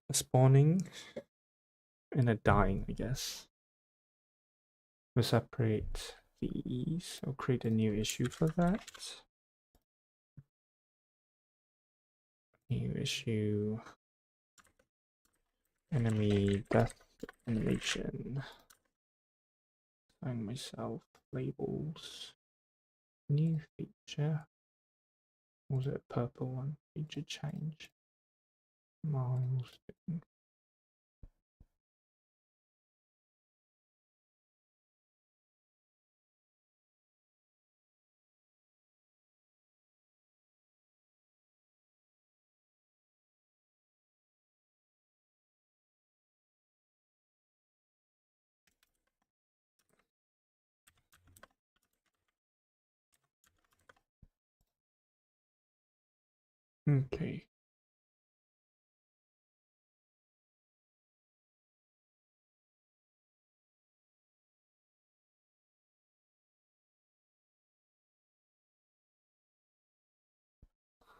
Speaker 1: a spawning and a dying, I guess. We'll separate these. I'll create a new issue for that. New issue. Enemy death animation. Assign myself labels. New feature. Or was it a purple one? Feature change. Milestone. Okay.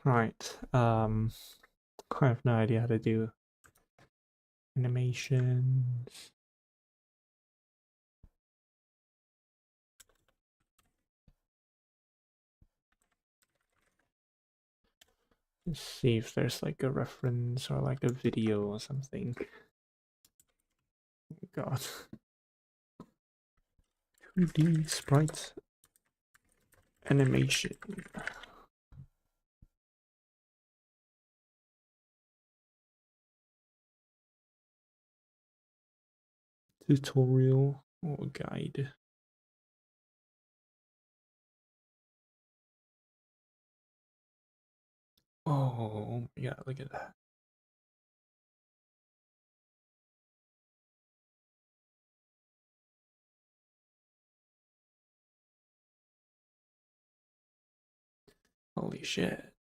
Speaker 1: Right. I have no idea how to do animations. Let's see if there's like a reference or like a video or something. Oh God. 2D sprite animation. Tutorial or guide. Oh my God, look at that. Holy shit.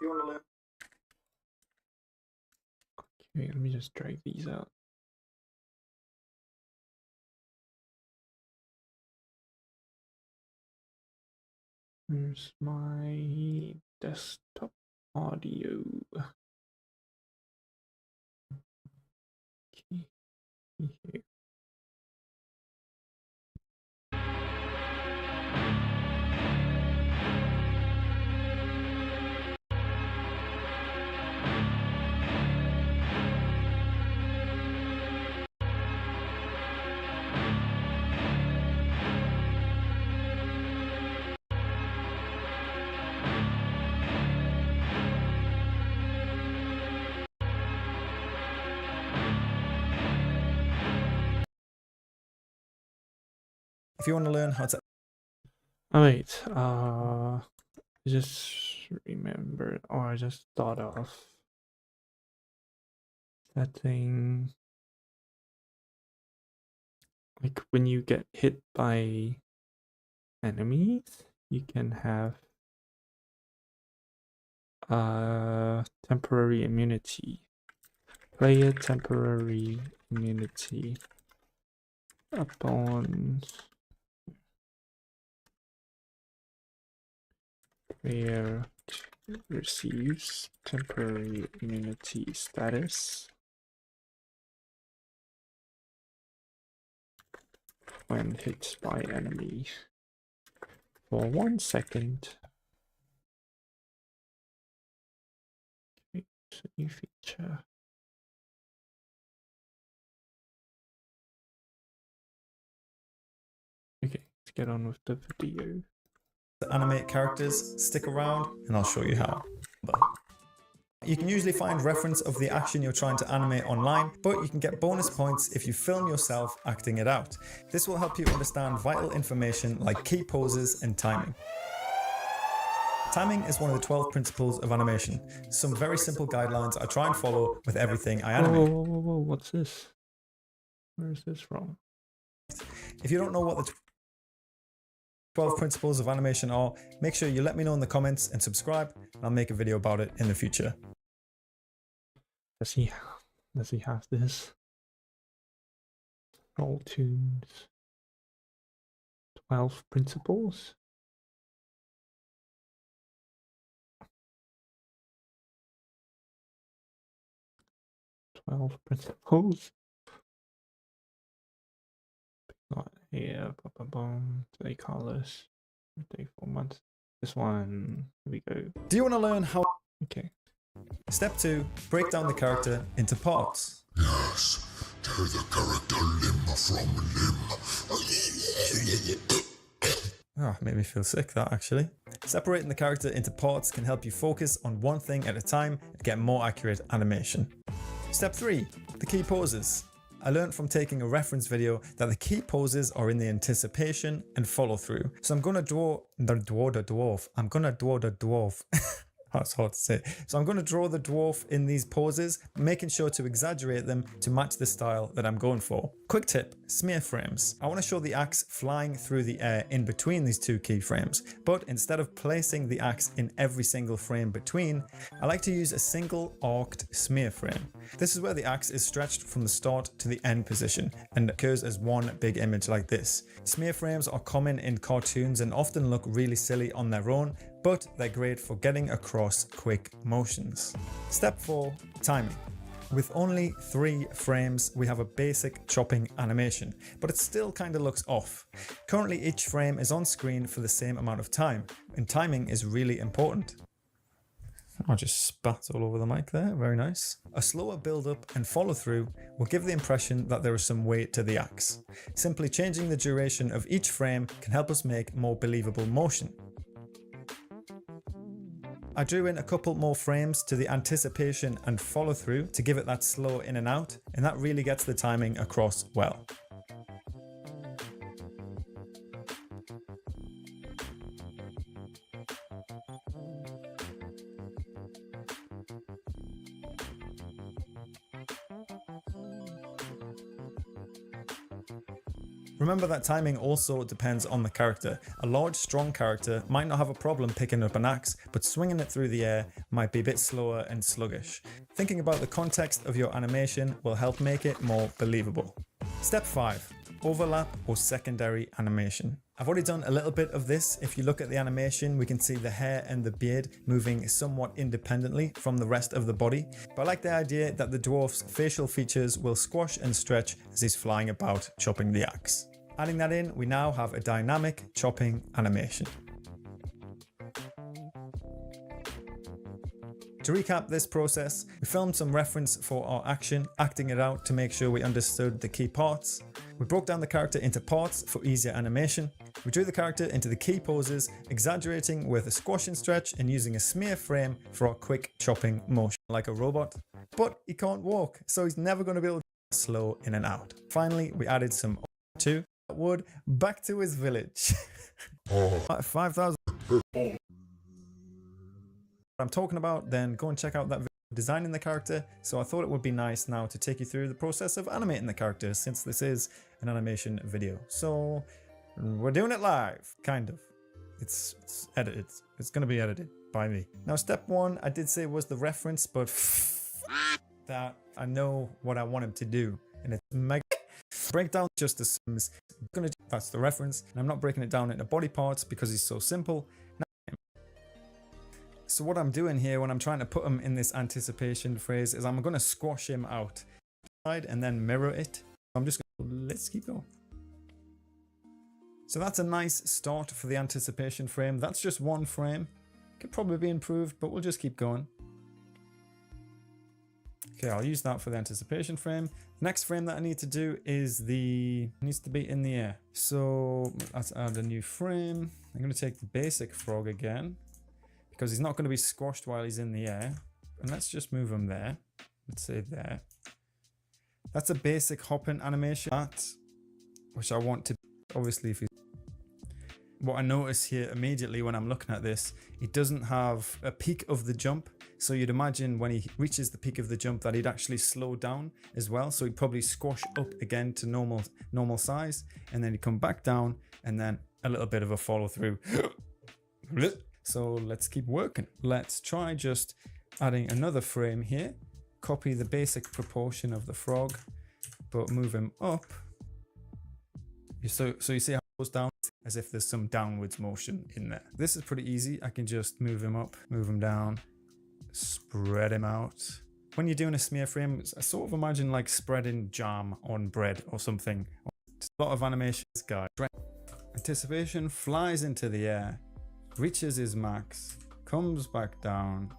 Speaker 4: You want to learn?
Speaker 1: Okay, let me just drag these out. Here's my desktop audio. Okay, here.
Speaker 4: If you want to learn how to
Speaker 1: Alright, just remember, or I just thought of setting, like when you get hit by enemies, you can have temporary immunity. Player temporary immunity upon player receives temporary immunity status when hit by enemy for 1 second. Okay, it's a new feature. Okay, let's get on with the video.
Speaker 5: To animate characters, stick around and I'll show you how. You can usually find reference of the action you're trying to animate online, but you can get bonus points if you film yourself acting it out. This will help you understand vital information like key poses and timing. Timing is one of the 12 principles of animation. Some very simple guidelines I try and follow with everything I animate.
Speaker 1: Whoa, what's this? Where is this from?
Speaker 5: If you don't know what the 12 principles of animation are, make sure you let me know in the comments and subscribe, and I'll make a video about it in the future.
Speaker 1: Does he have this? Roll tunes. 12 principles? Principles. Got here, today colors, day 4 months. This one, here we go.
Speaker 5: Do you want to learn how?
Speaker 1: Okay.
Speaker 5: Step 2, break down the character into parts.
Speaker 6: Yes, tear the character limb from limb.
Speaker 5: Oh, made me feel sick, that actually. Separating the character into parts can help you focus on one thing at a time and get more accurate animation. Step 3, the key poses. I learned from taking a reference video that the key poses are in the anticipation and follow through. So I'm gonna draw the dwarf. That's hard to say. So I'm going to draw the dwarf in these poses, making sure to exaggerate them to match the style that I'm going for. Quick tip, smear frames. I want to show the axe flying through the air in between these two keyframes, but instead of placing the axe in every single frame between, I like to use a single arced smear frame. This is where the axe is stretched from the start to the end position and occurs as one big image like this. Smear frames are common in cartoons and often look really silly on their own, but they're great for getting across quick motions. Step 4, timing. With only 3 frames, we have a basic chopping animation, but it still kind of looks off. Currently, each frame is on screen for the same amount of time, and timing is really important. I just spat all over the mic there, very nice. A slower build up and follow through will give the impression that there is some weight to the axe. Simply changing the duration of each frame can help us make more believable motion. I drew in a couple more frames to the anticipation and follow through to give it that slow in and out, and that really gets the timing across well. Remember that timing also depends on the character. A large, strong character might not have a problem picking up an axe, but swinging it through the air might be a bit slower and sluggish. Thinking about the context of your animation will help make it more believable. Step 5, overlap or secondary animation. I've already done a little bit of this. If you look at the animation, we can see the hair and the beard moving somewhat independently from the rest of the body. But I like the idea that the dwarf's facial features will squash and stretch as he's flying about chopping the axe. Adding that in, we now have a dynamic chopping animation. To recap this process, we filmed some reference for our action, acting it out to make sure we understood the key parts. We broke down the character into parts for easier animation. We drew the character into the key poses, exaggerating with a squash and stretch and using a smear frame for our quick chopping motion like a robot. But he can't walk, so he's never going to be able to slow in and out. Finally, we added some wood back to his village. 5,000. I'm talking about, then go and check out that video designing the character. So I thought it would be nice now to take you through the process of animating the character, since this is an animation video. So we're doing it live, kind of. It's edited. It's going to be edited by me. Now, step one, I did say was the reference, but that I know what I want him to do, and it's mega. Breakdown just assumes that's the reference, and I'm not breaking it down into body parts because he's so simple. So what I'm doing here when I'm trying to put him in this anticipation phrase is I'm going to squash him out and then mirror it. I'm just going to, let's keep going. So that's a nice start for the anticipation frame. That's just one frame. Could probably be improved, but we'll just keep going. Okay, I'll use that for the anticipation frame. The next frame that I need to do is needs to be in the air. So let's add a new frame. I'm going to take the basic frog again, because he's not going to be squashed while he's in the air. And let's just move him there. Let's say there. That's a basic hopping animation, which I want to, obviously, if he's... What I notice here immediately when I'm looking at this, it doesn't have a peak of the jump. So you'd imagine when he reaches the peak of the jump that he'd actually slow down as well. So he'd probably squash up again to normal size, and then he'd come back down, and then a little bit of a follow through. So let's keep working. Let's try just adding another frame here. Copy the basic proportion of the frog, but move him up. So you see how it goes down, as if there's some downwards motion in there. This is pretty easy. I can just move him up, move him down, spread him out. When you're doing a smear frame, I sort of imagine like spreading jam on bread or something. A lot of animation. This guy. Anticipation flies into the air, reaches his max, comes back down,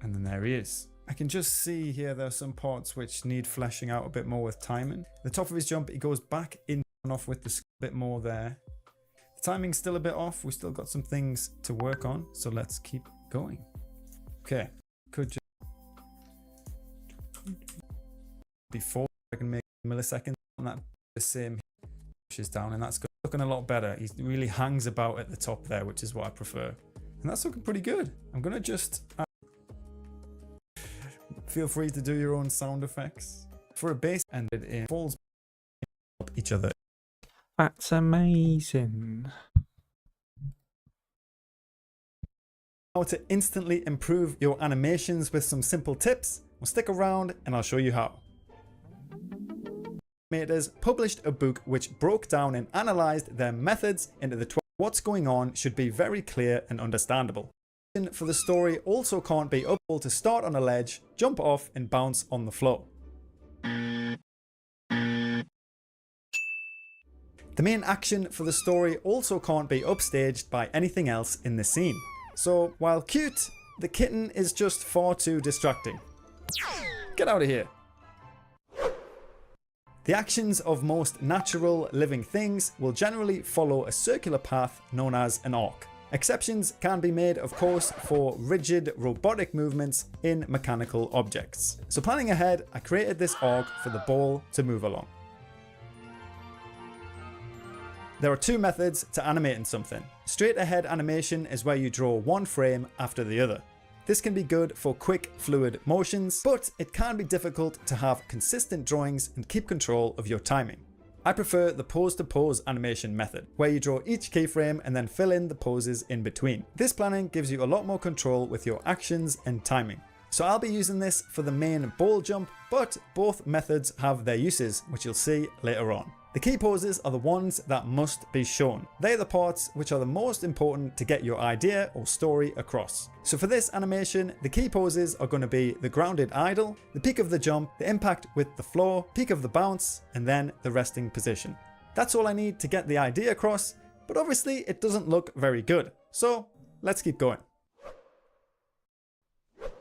Speaker 5: and then there he is. I can just see here there are some parts which need fleshing out a bit more with timing. The top of his jump, he goes back in and off with the bit more there. The timing's still a bit off. We've still got some things to work on, so let's keep going. Okay, could just before I can make milliseconds on that, the same pushes down, and that's looking a lot better. He really hangs about at the top there, which is what I prefer, and that's looking pretty good. I'm gonna just feel free to do your own sound effects for a base, and it falls up each other.
Speaker 1: That's amazing.
Speaker 5: How to instantly improve your animations with some simple tips. Well, stick around and I'll show you how. Animators published a book which broke down and analysed their methods into the 12. What's going on should be very clear and understandable. For the story also can't be uphill to start on a ledge, jump off and bounce on the floor. The main action for the story also can't be upstaged by anything else in the scene. So while cute, the kitten is just far too distracting. Get out of here. The actions of most natural living things will generally follow a circular path known as an arc. Exceptions can be made, of course, for rigid robotic movements in mechanical objects. So planning ahead, I created this arc for the ball to move along. There are two methods to animating something. Straight ahead animation is where you draw one frame after the other. This can be good for quick, fluid motions, but it can be difficult to have consistent drawings and keep control of your timing. I prefer the pose-to-pose animation method, where you draw each keyframe and then fill in the poses in between. This planning gives you a lot more control with your actions and timing. So I'll be using this for the main ball jump, but both methods have their uses, which you'll see later on. The key poses are the ones that must be shown. They're the parts which are the most important to get your idea or story across. So for this animation, the key poses are going to be the grounded idle, the peak of the jump, the impact with the floor, peak of the bounce, and then the resting position. That's all I need to get the idea across, but obviously it doesn't look very good. So let's keep going.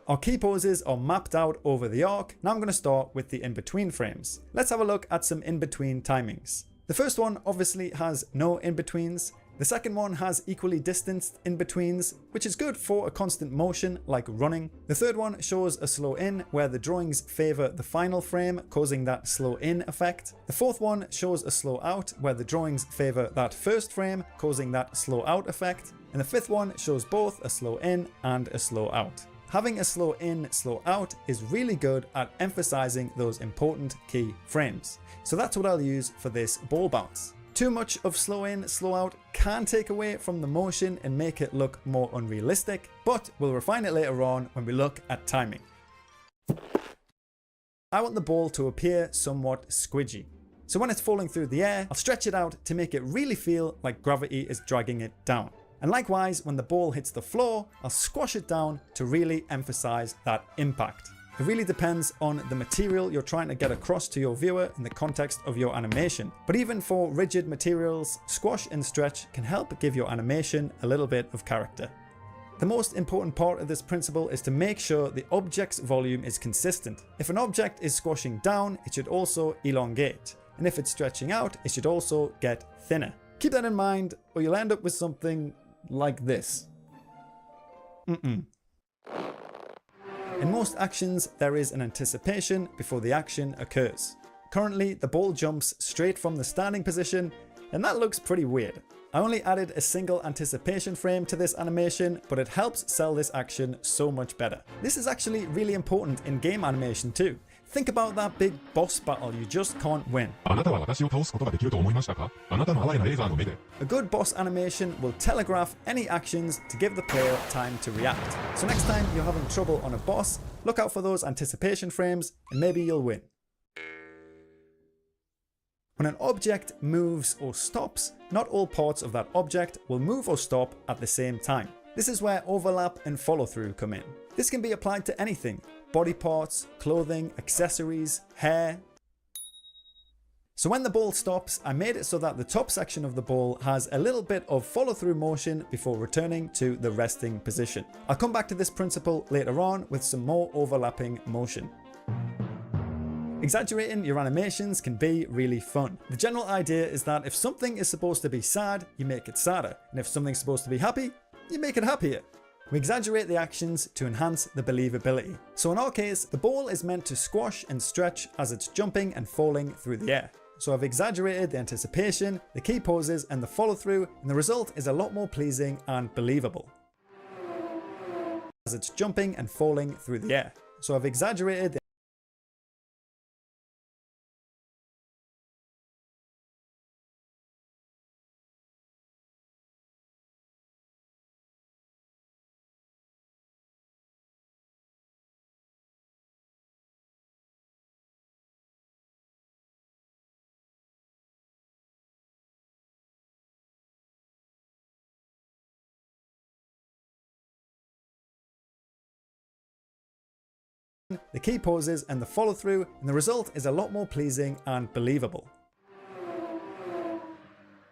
Speaker 5: Our key poses are mapped out over the arc. Now I'm going to start with the in-between frames. Let's have a look at some in-between timings. The first one obviously has no in-betweens. The second one has equally distanced in-betweens, which is good for a constant motion like running. The third one shows a slow in where the drawings favour the final frame, causing that slow in effect. The fourth one shows a slow out where the drawings favour that first frame, causing that slow out effect. And the fifth one shows both a slow in and a slow out. Having a slow in, slow out is really good at emphasizing those important key frames. So that's what I'll use for this ball bounce. Too much of slow in, slow out can take away from the motion and make it look more unrealistic, but we'll refine it later on when we look at timing. I want the ball to appear somewhat squidgy. So when it's falling through the air, I'll stretch it out to make it really feel like gravity is dragging it down. And likewise, when the ball hits the floor, I'll squash it down to really emphasize that impact. It really depends on the material you're trying to get across to your viewer in the context of your animation. But even for rigid materials, squash and stretch can help give your animation a little bit of character. The most important part of this principle is to make sure the object's volume is consistent. If an object is squashing down, it should also elongate. And if it's stretching out, it should also get thinner. Keep that in mind, or you'll end up with something like this. In most actions, there is an anticipation before the action occurs. Currently, the ball jumps straight from the standing position, and that looks pretty weird. I only added a single anticipation frame to this animation, but it helps sell this action so much better. This is actually really important in game animation too. Think about that big boss battle you just can't win. A good boss animation will telegraph any actions to give the player time to react. So next time you're having trouble on a boss, look out for those anticipation frames and maybe you'll win. When an object moves or stops, not all parts of that object will move or stop at the same time. This is where overlap and follow through come in. This can be applied to anything: body parts, clothing, accessories, hair. So when the ball stops, I made it so that the top section of the ball has a little bit of follow through motion before returning to the resting position. I'll come back to this principle later on with some more overlapping motion. Exaggerating your animations can be really fun. The general idea is that if something is supposed to be sad, you make it sadder, and if something's supposed to be happy, you make it happier. We exaggerate the actions to enhance the believability. So in our case, the ball is meant to squash and stretch as it's jumping and falling through the air. So I've exaggerated the anticipation, the key poses, and the follow through, and the result is a lot more pleasing and believable as it's jumping and falling through the air. So I've exaggerated the key poses and the follow through, and the result is a lot more pleasing and believable.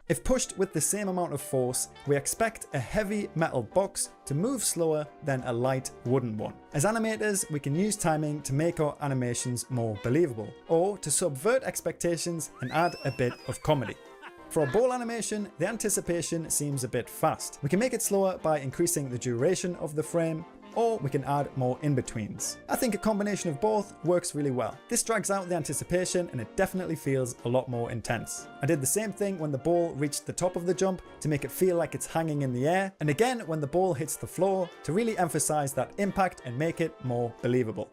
Speaker 5: If pushed with the same amount of force, we expect a heavy metal box to move slower than a light wooden one. As animators, we can use timing to make our animations more believable, or to subvert expectations and add a bit of comedy. For a ball animation, the anticipation seems a bit fast. We can make it slower by increasing the duration of the frame, or we can add more in-betweens. I think a combination of both works really well. This drags out the anticipation and it definitely feels a lot more intense. I did the same thing when the ball reached the top of the jump to make it feel like it's hanging in the air, and again when the ball hits the floor to really emphasize that impact and make it more believable.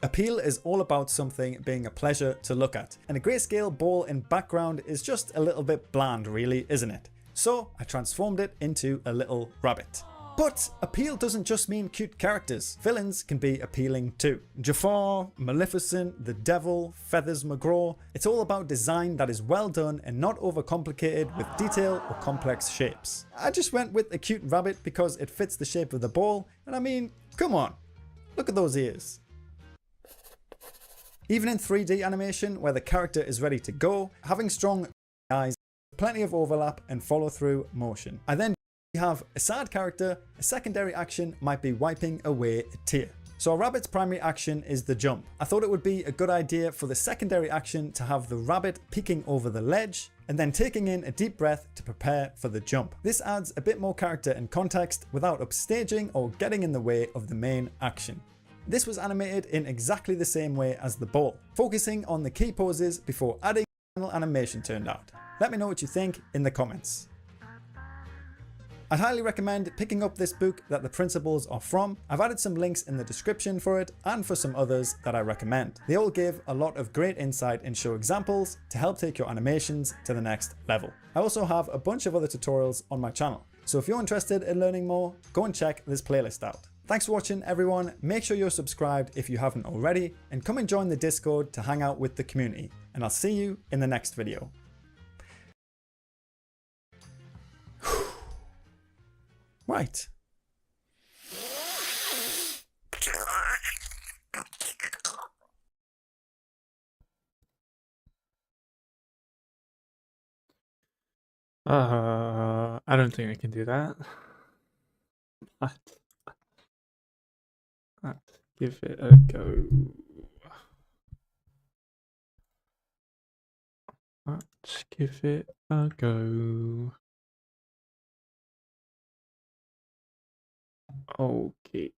Speaker 5: Appeal is all about something being a pleasure to look at, and a grayscale ball in background is just a little bit bland really, isn't it? So I transformed it into a little rabbit. But appeal doesn't just mean cute characters. Villains can be appealing too. Jafar, Maleficent, the Devil, Feathers McGraw. It's all about design that is well done and not overcomplicated with detail or complex shapes. I just went with a cute rabbit because it fits the shape of the ball, and I mean, come on, look at those ears. Even in 3D animation where the character is ready to go, having strong eyes, plenty of overlap and follow through motion. I then have a sad character, a secondary action might be wiping away a tear. So a rabbit's primary action is the jump. I thought it would be a good idea for the secondary action to have the rabbit peeking over the ledge and then taking in a deep breath to prepare for the jump. This adds a bit more character and context without upstaging or getting in the way of the main action. This was animated in exactly the same way as the ball, focusing on the key poses before adding final animation turned out. Let me know what you think in the comments. I'd highly recommend picking up this book that the principles are from. I've added some links in the description for it and for some others that I recommend. They all give a lot of great insight and show examples to help take your animations to the next level. I also have a bunch of other tutorials on my channel, so if you're interested in learning more, go and check this playlist out. Thanks for watching everyone, make sure you're subscribed if you haven't already, and come and join the Discord to hang out with the community, and I'll see you in the next video. Right.
Speaker 1: I don't think I can do that. Let's give it a go. Let's give it a go. Okay.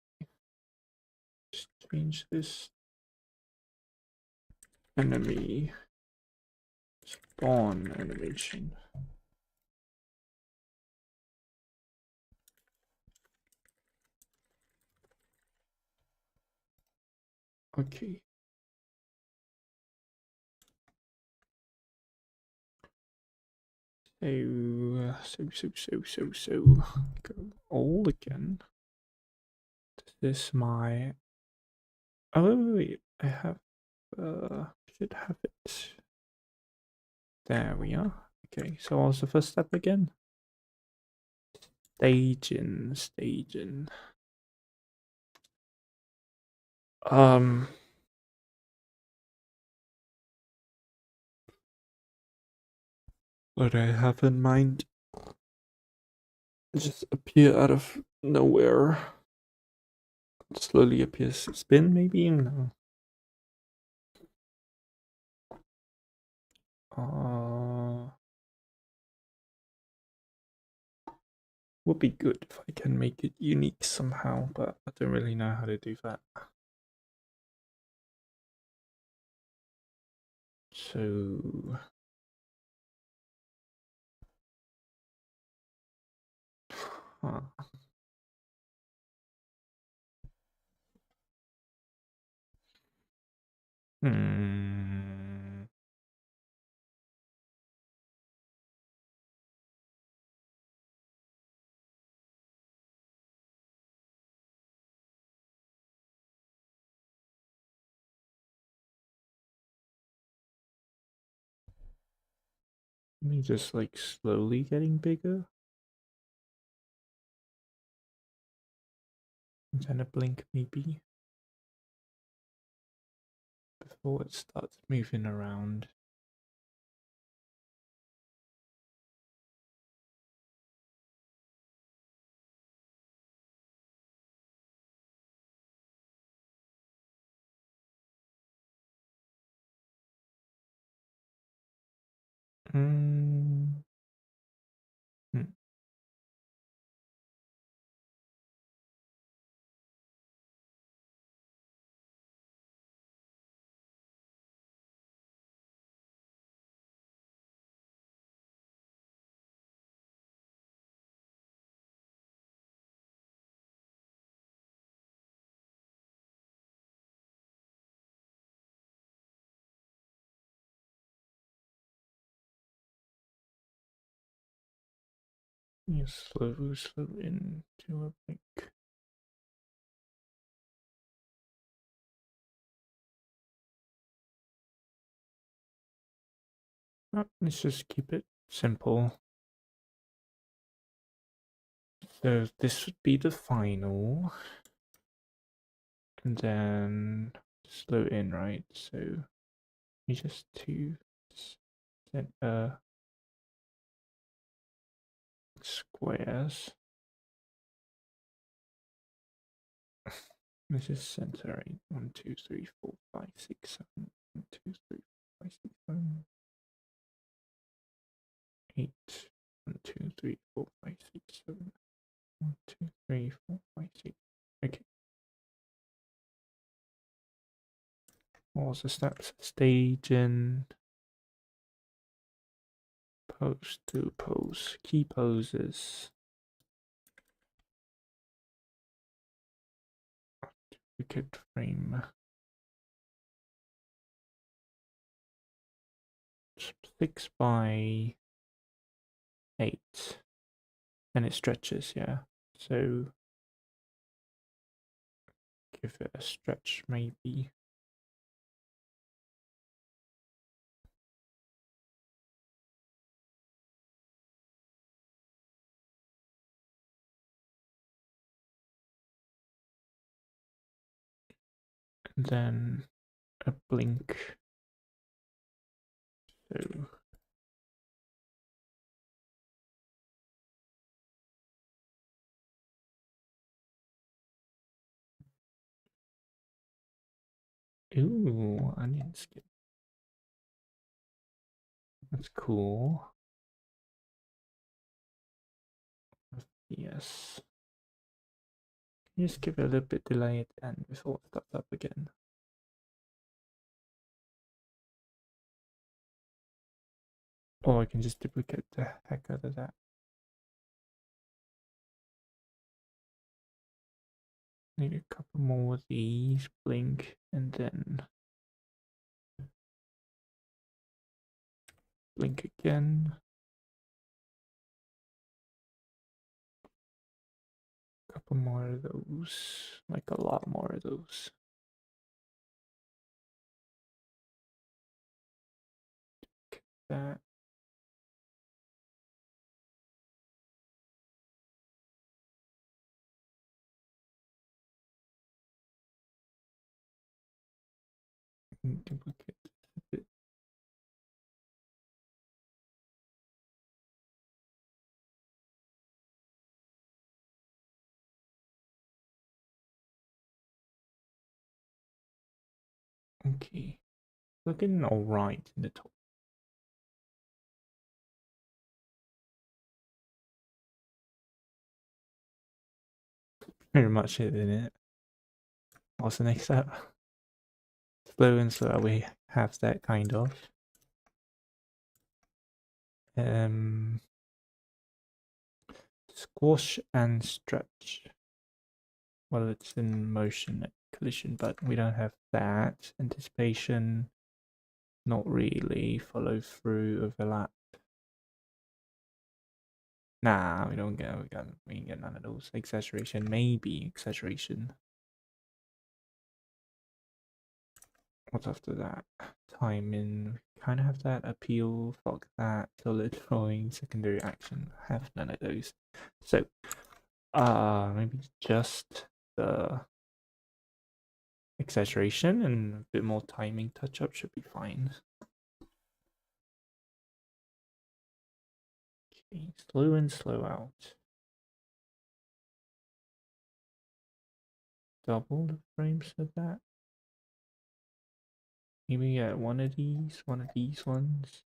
Speaker 1: Just change this enemy spawn animation. Okay. So go all again. Is this my? Oh wait, I have. Should have it. There we are. Okay, so what's the first step again? Staging. What I have in mind just appear out of nowhere. Slowly appears. Spin maybe? No. Would be good if I can make it unique somehow, but I don't really know how to do that. So huh. Let me just like slowly getting bigger. And then a blink maybe. Before it starts moving around. Hmm. You slow into a blink. Let's just keep it simple. So this would be the final. And then slow in, right? So we just to set squares. This is centering 1, 2, 3, 4, 5, 6, 7. 1, 2, 3, 4, 5, 6, 7. 8. 1, 2, 3, 4, 5, 6, 7. 1, 2, 3, 4, 5, 6. Okay. What was the steps? Staging. Pose to pose. Key poses. duplicate frame. 6 by 8. And it stretches, yeah. So give it a stretch maybe. And then a blink. So ooh, onion skin. That's cool. Yes. Just give it a little bit delay at the end before it starts up again. Or I can just duplicate the heck out of that. Need a couple more of these, blink, and then blink again. Couple more of those, like a lot more of those. That. Duplicate a bit. Okay, looking all right in the top. Pretty much it, isn't it? What's the next step? Slow and slow. We have that kind of. Squash and stretch. Well, it's in motion at collision, but we don't have that. Anticipation, not really. Follow through, overlap. Nah, we don't get. We ain't get none of those. Exaggeration, maybe exaggeration. What's after that? Timing. Kind of have that. Appeal. Fuck that. Solid drawing. Secondary action. Have none of those. So, maybe just the exaggeration and a bit more timing touch up should be fine. Okay, slow in, slow out. Double the frames of that. Maybe get one of these ones.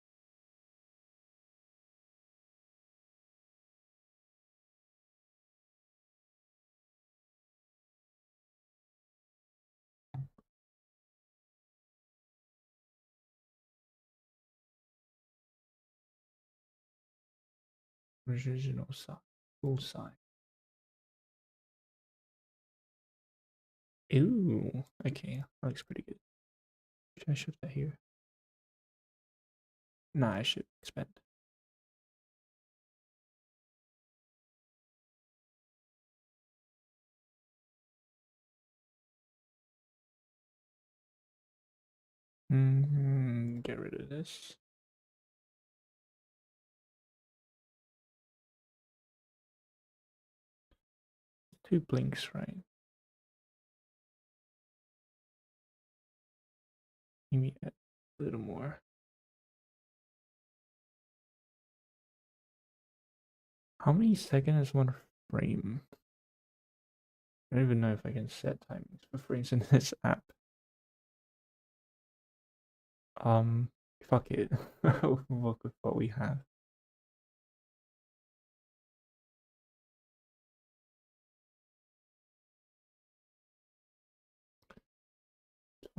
Speaker 1: Original size, full size. Ooh, okay, that looks pretty good. Should I shift that here? Nah, I should expand. Get rid of this. Two blinks, right? Maybe add a little more. How many seconds is one frame? I don't even know if I can set timings for frames in this app. Fuck it. We'll work with what we have.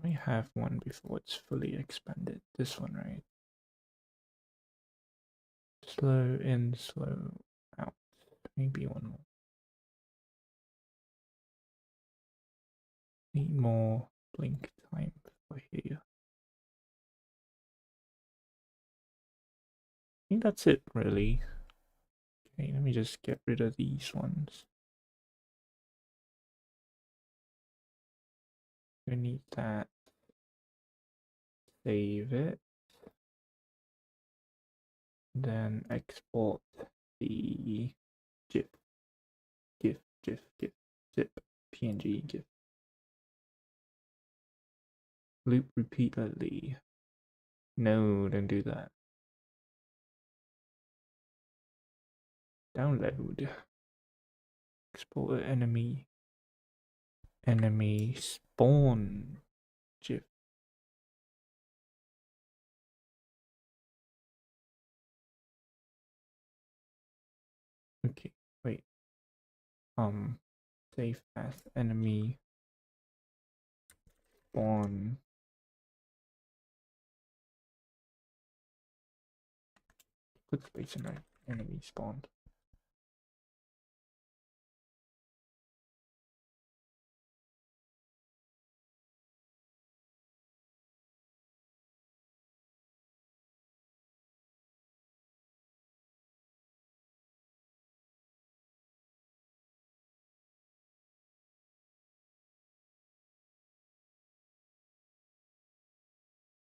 Speaker 1: I have one before it's fully expanded. This one, right? Slow in, slow out. Maybe one more. Need more blink time for here. I think that's it, really. Okay, let me just get rid of these ones. We need that. Save it. Then export the GIF, zip, PNG, GIF. Loop repeatedly. No, don't do that. Download. Export enemy spawn GIF. Okay, wait. Save as enemy spawn. Put space in there. Enemy spawn.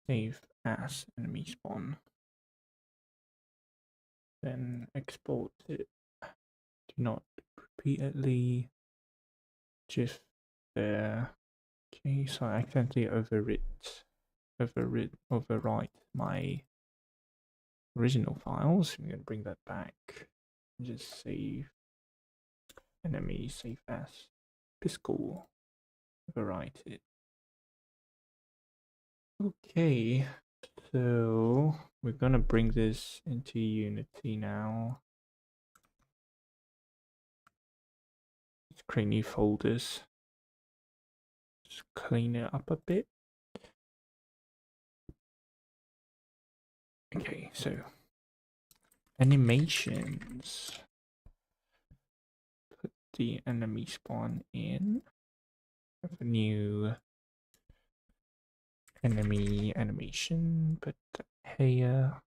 Speaker 1: Save as enemy spawn. Then export it. Do not repeatedly. GIF there. Okay, so I accidentally overwrite my original files. I'm gonna bring that back. Just save enemy, save as Piscal. Overwrite it. Okay, so we're gonna bring this into Unity now. Let's create new folders. Just clean it up a bit. Okay, so animations. Put the enemy spawn in. Have a new enemy animation, put here.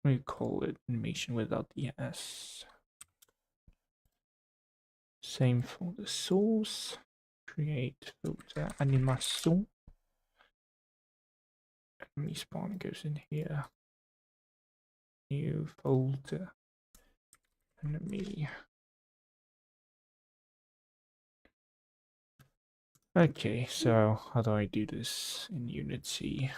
Speaker 1: We call it animation without the S. Same for the source. Create filter animation. Enemy spawn goes in here. New folder. Enemy. Okay, so how do I do this in Unity?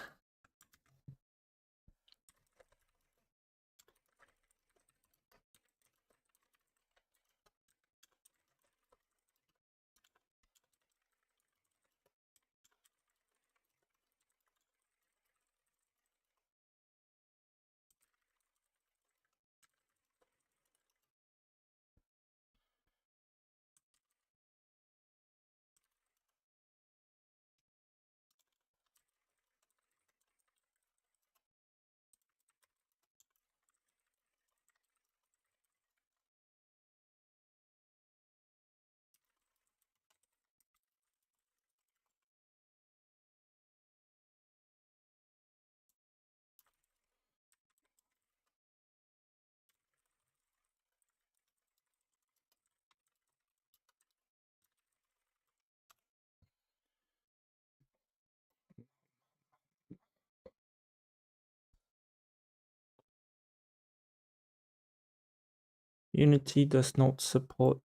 Speaker 1: Unity does not support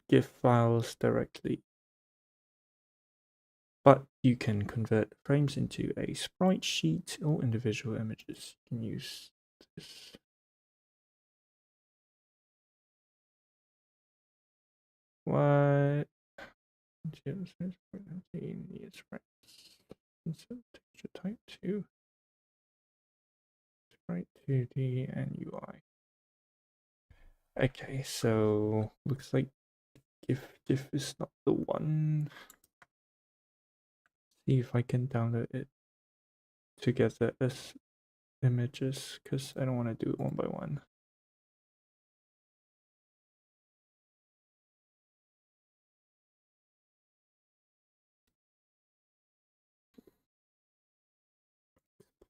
Speaker 1: GIF files directly, but you can convert frames into a sprite sheet or individual images. You can use this. What? Insert texture type to sprite 2D and UI. Okay, so looks like GIF is not the one. See if I can download it together as images, because I don't want to do it one by one.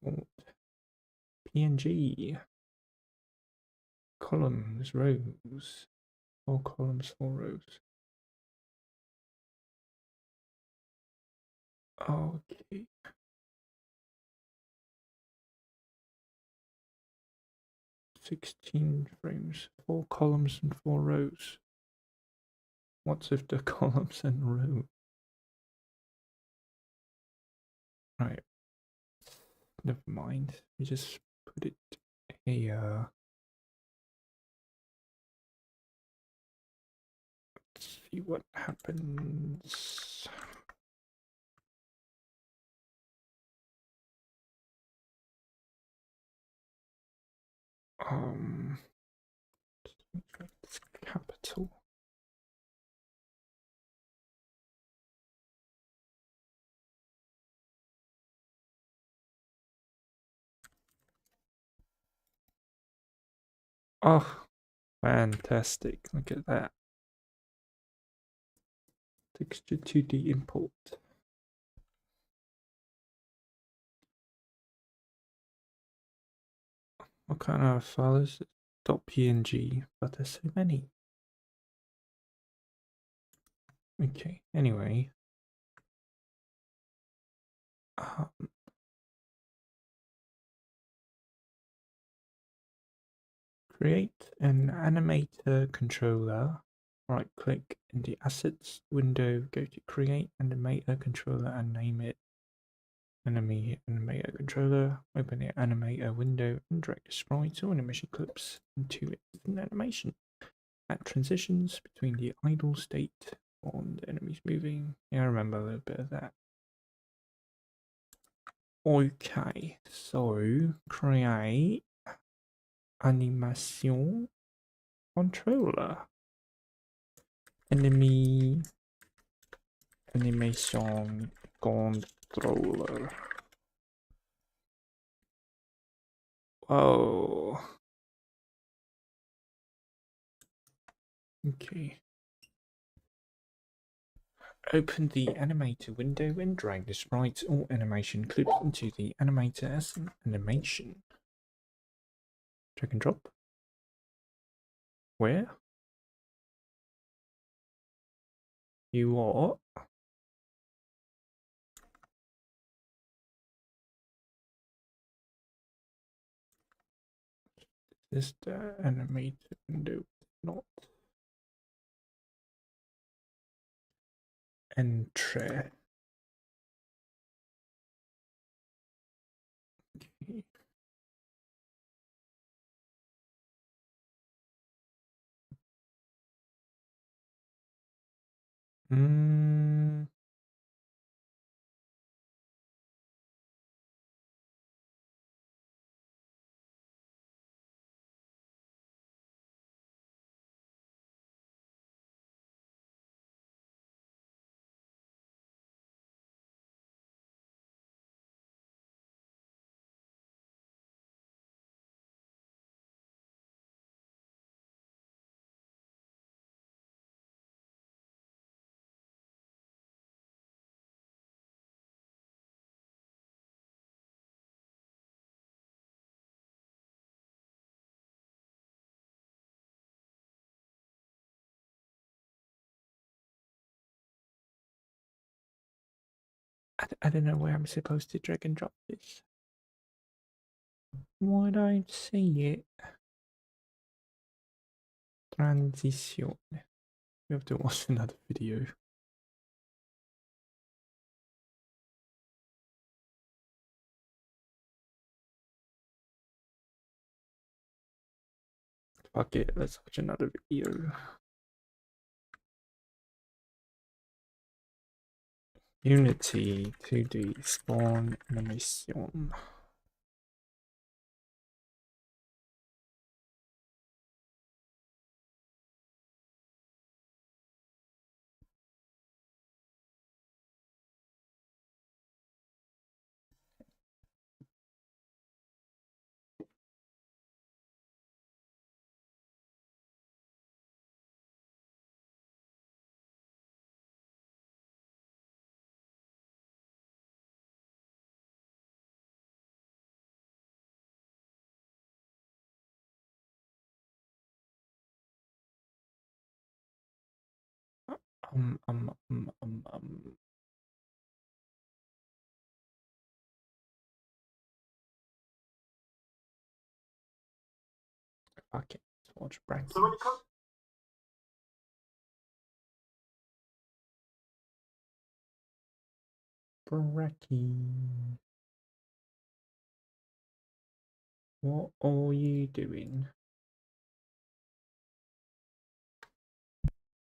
Speaker 1: import PNG. Columns, rows. 4 columns, 4 rows. Okay. "16 frames, 4 columns and 4 rows." What's if the columns and rows? Right. Never mind. We just put it here. Let's see what happens. It's capital. Oh, fantastic. Look at that. Texture 2D import. What kind of file is it? .png, but there's so many. Okay, anyway. Create an animator controller. Right click in the assets window, go to create animator controller and name it animator controller. Open the animator window and drag the sprites or animation clips into an animation. Add transitions between the idle state on the enemies moving. Yeah, I remember a little bit of that. Okay, so create animation controller. Enemy animation controller. Oh. Okay. Open the animator window and drag the sprite or animation clip into the animator as an animation. Drag and drop. Where? You what? Is the animator window not enter? Okay. I don't know where I'm supposed to drag and drop this. Why don't I see it? Transition. We have to watch another video. Fuck it, let's watch another video. Unity 2D spawn animation. um, um, um, um, um. Fuck it. Let's watch brackets.
Speaker 4: So when it comes
Speaker 1: Bracky. What are you doing?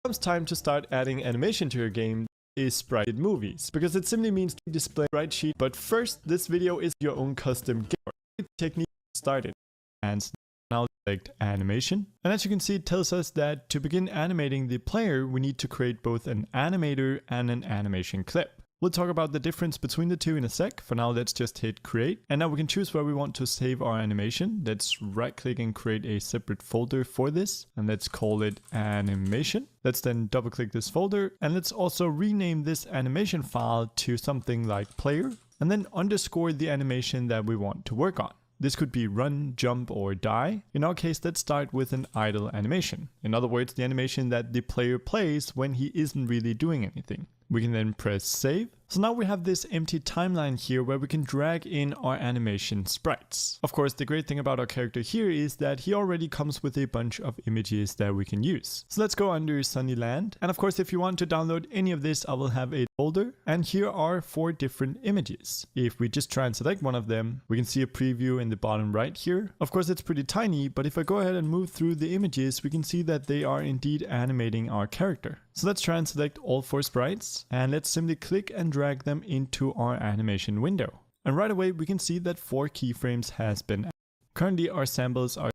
Speaker 7: Comes time to start adding animation to your game is sprite movies, because it simply means to display sprite sheet. But first, this video is your own custom game technique started. And now select animation. And as you can see, it tells us that to begin animating the player, we need to create both an animator and an animation clip. We'll talk about the difference between the two in a sec. For now, let's just hit create. And now we can choose where we want to save our animation. Let's right click and create a separate folder for this. And let's call it animation. Let's then double click this folder. And let's also rename this animation file to something like player. And then underscore the animation that we want to work on. This could be run, jump, or die. In our case, let's start with an idle animation. In other words, the animation that the player plays when he isn't really doing anything. We can then press save. So now we have this empty timeline here where we can drag in our animation sprites. Of course, the great thing about our character here is that he already comes with a bunch of images that we can use. So let's go under Sunnyland. And of course, if you want to download any of this, I will have a folder. And here are 4 different images. If we just try and select one of them, we can see a preview in the bottom right here. Of course, it's pretty tiny, but if I go ahead and move through the images, we can see that they are indeed animating our character. So let's try and select all 4 sprites, and let's simply click and drag them into our animation window. And right away we can see that 4 keyframes has been added. Currently our samples are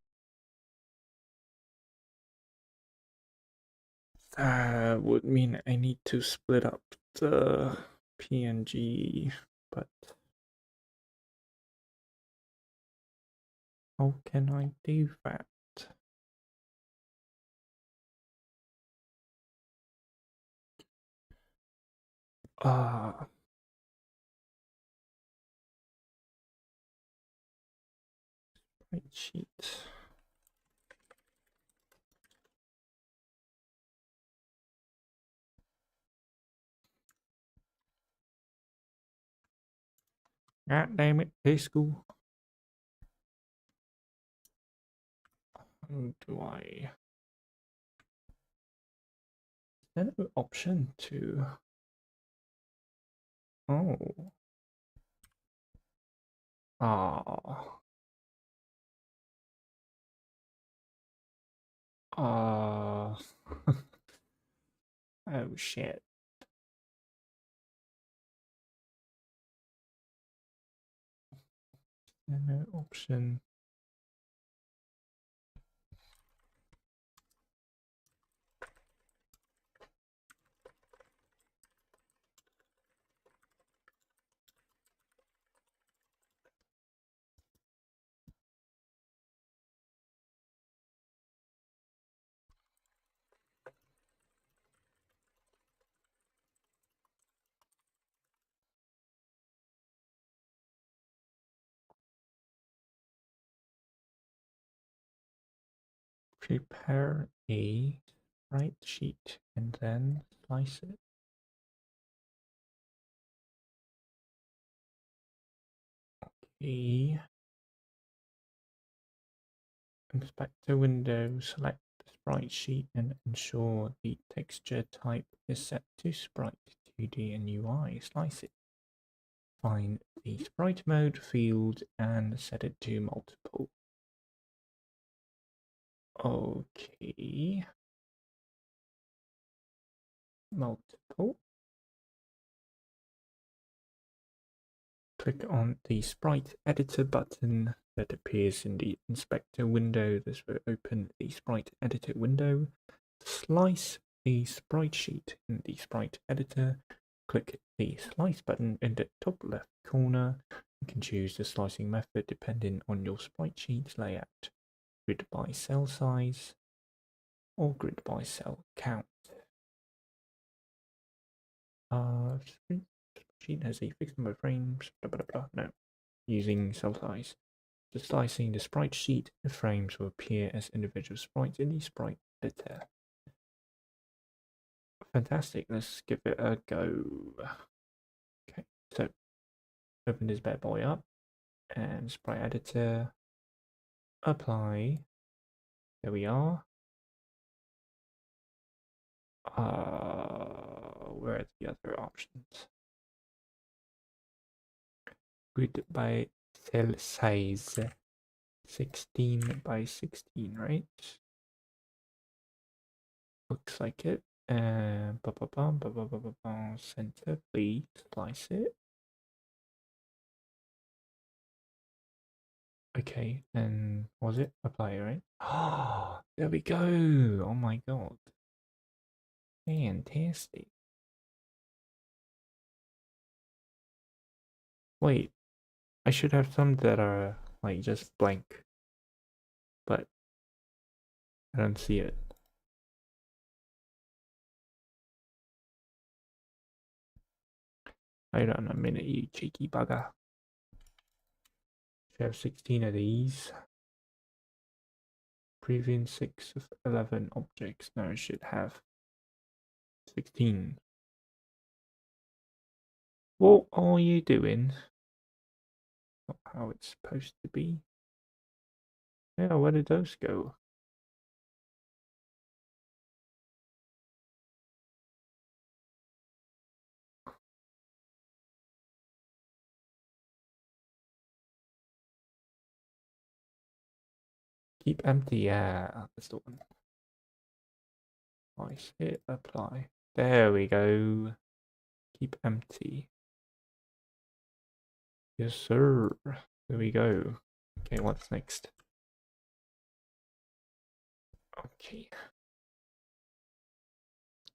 Speaker 1: That would mean I need to split up the PNG, but how can I do that? Spreadsheet. God damn it, hey school. How do I? Is there no option to? Oh. Ah. Oh shit. No option. Prepare a sprite sheet and then slice it. Okay. Inspector window, select the sprite sheet and ensure the texture type is set to sprite 2D and UI. Slice it. Find the sprite mode field and set it to multiple. Okay. Multiple. Click on the sprite editor button that appears in the inspector window. This will open the sprite editor window. Slice the sprite sheet in the sprite editor. Click the slice button in the top left corner. You can choose the slicing method depending on your sprite sheet's layout. Grid by cell size or grid by cell count. Sheet has a fixed number of frames, blah, blah, blah. No, using cell size. For slicing the sprite sheet, the frames will appear as individual sprites in the sprite editor. fantastic. Let's give it a go. Okay, so open this bad boy up and sprite editor, apply. There we are. Where are the other options? Grid by cell size 16 by 16, right? Looks like it. And center, please slice it. Okay, and was it apply, right? Oh, there we go. Oh my god. Fantastic. Wait, I should have some that are like just blank, but I don't see it. Hold on a minute, you cheeky bugger. Should have 16 of these. Previous 6 of 11 objects. Now I should have 16. What are you doing? Not how it's supposed to be. Yeah, where did those go? Keep empty, yeah, that's the one. Nice, hit apply. There we go. Keep empty. Yes, sir. There we go. Okay, what's next? Okay.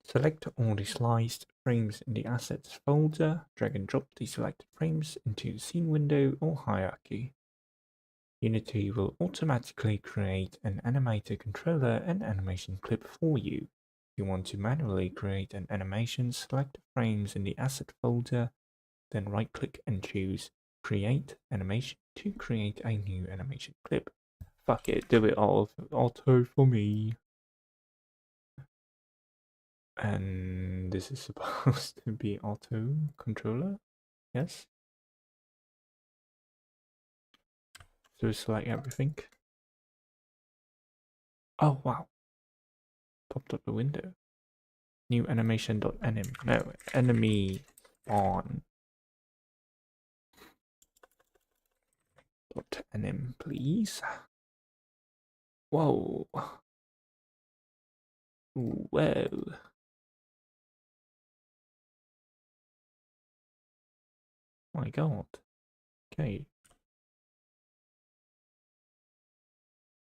Speaker 1: Select all the sliced frames in the assets folder. Drag and drop the selected frames into the scene window or hierarchy. Unity will automatically create an animator controller and animation clip for you. If you want to manually create an animation, select the frames in the asset folder, then right-click and choose Create Animation to create a new animation clip. Fuck it, do it all auto for me. And this is supposed to be auto controller, yes? So select everything. Oh wow, popped up the window. New animation.anim. No, enemy spawn. .anim, please. Whoa. Whoa. My god. Okay.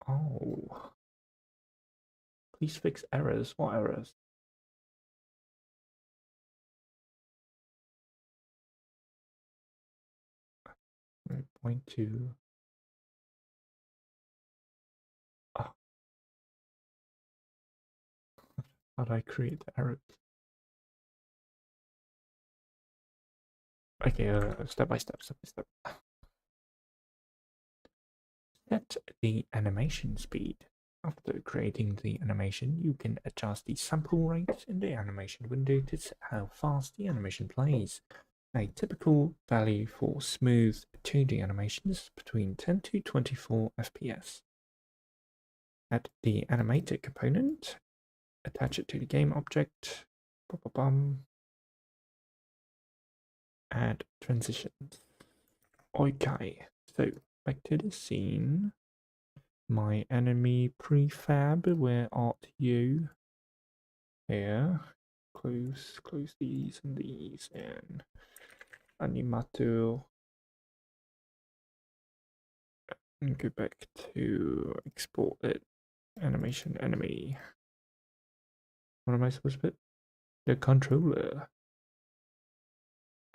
Speaker 1: Oh. Please fix errors. What errors? Point to. Oh. How do I create the errors? Okay, step by step, step by step. Set the animation speed. After creating the animation, you can adjust the sample rate in the animation window to set how fast the animation plays. A typical value for smooth 2D animations between 10 to 24 FPS. Add the animated component, attach it to the game object, add transitions. Okay, so back to the scene. My enemy prefab, where art you? Here. Close these and these, and animator. And go back to export it. Animation enemy. What am I supposed to put? The controller.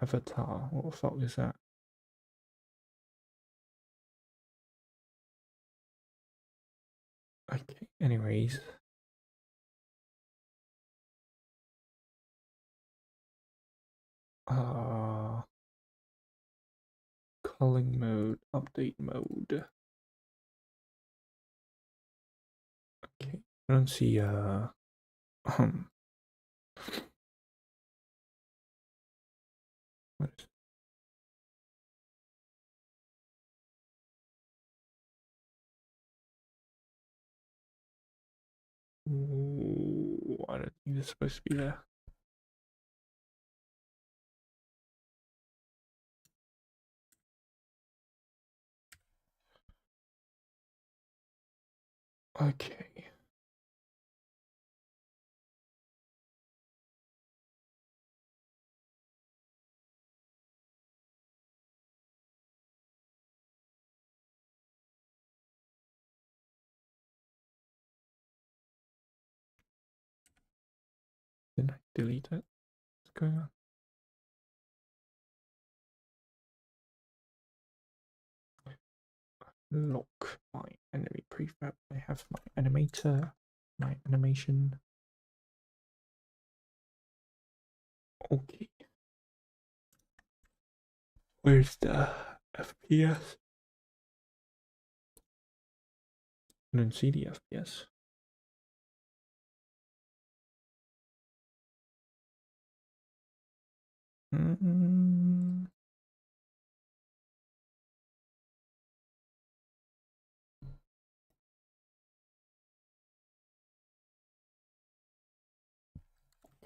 Speaker 1: Avatar. What the fuck is that? Okay, anyways. Culling mode, update mode. Okay, I don't see Ooh, I don't think it's supposed to be there. Okay. Did I delete it? What's going on? Lock my enemy prefab. I have my animator, my animation. Okay. Where's the FPS? I don't see the FPS.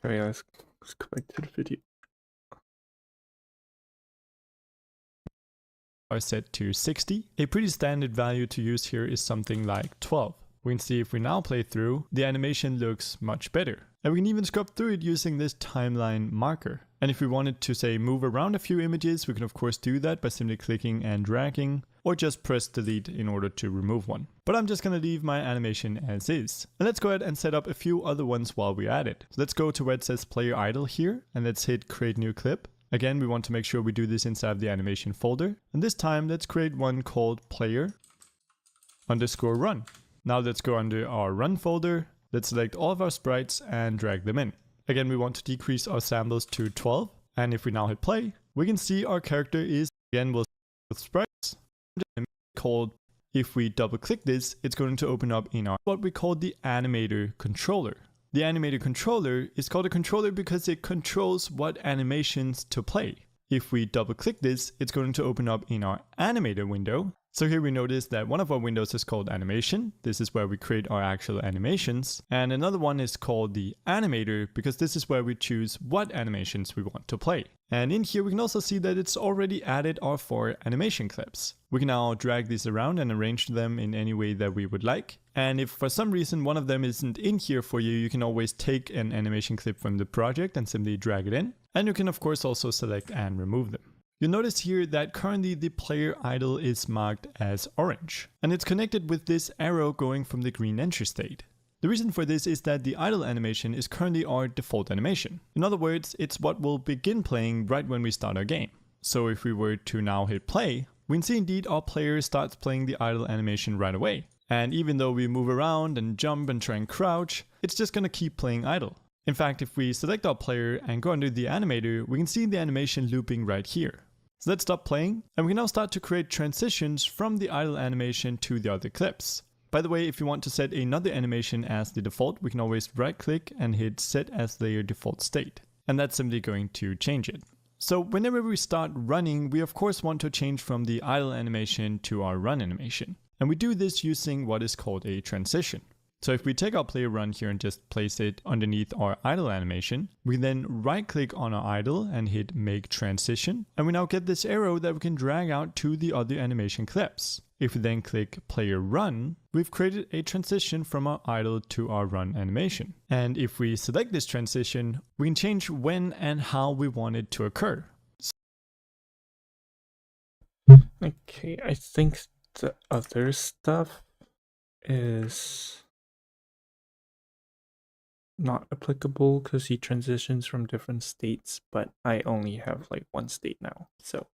Speaker 1: Okay, let's go back to the video.
Speaker 7: Are set to 60. A pretty standard value to use here is something like 12. We can see if we now play through, the animation looks much better. And we can even scrub through it using this timeline marker. And if we wanted to say move around a few images, we can of course do that by simply clicking and dragging, or just press delete in order to remove one. But I'm just gonna leave my animation as is. And let's go ahead and set up a few other ones while we're at it. So let's go to where it says player idle here, and let's hit create new clip. Again, we want to make sure we do this inside the animation folder. And this time, let's create one called player_run. Now let's go under our run folder. Let's select all of our sprites and drag them in. Again, we want to decrease our samples to 12. And if we now hit play, we can see our character is, again, with sprites. Called, if we double click this, it's going to open up in our, what we call the animator controller. The animator controller is called a controller because it controls what animations to play. If we double click this, it's going to open up in our animator window. So here we notice that one of our windows is called animation. This is where we create our actual animations. And another one is called the animator because this is where we choose what animations we want to play. And in here we can also see that it's already added our 4 animation clips. We can now drag these around and arrange them in any way that we would like. And if for some reason one of them isn't in here for you, you can always take an animation clip from the project and simply drag it in. And you can of course also select and remove them. You'll notice here that currently the player idle is marked as orange, and it's connected with this arrow going from the green entry state. The reason for this is that the idle animation is currently our default animation. In other words, it's what will begin playing right when we start our game. So if we were to now hit play, we can see indeed our player starts playing the idle animation right away. And even though we move around and jump and try and crouch, it's just gonna keep playing idle. In fact, if we select our player and go under the animator, we can see the animation looping right here. So let's stop playing, and we can now start to create transitions from the idle animation to the other clips. By the way, if you want to set another animation as the default, we can always right click and hit set as layer default state. And that's simply going to change it. So whenever we start running, we of course want to change from the idle animation to our run animation. And we do this using what is called a transition. So if we take our player run here and just place it underneath our idle animation, we then right click on our idle and hit make transition. And we now get this arrow that we can drag out to the other animation clips. If we then click player run, we've created a transition from our idle to our run animation. And if we select this transition, we can change when and how we want it to occur.
Speaker 1: Okay, I think the other stuff is not applicable because he transitions from different states, but I only have like one state now, so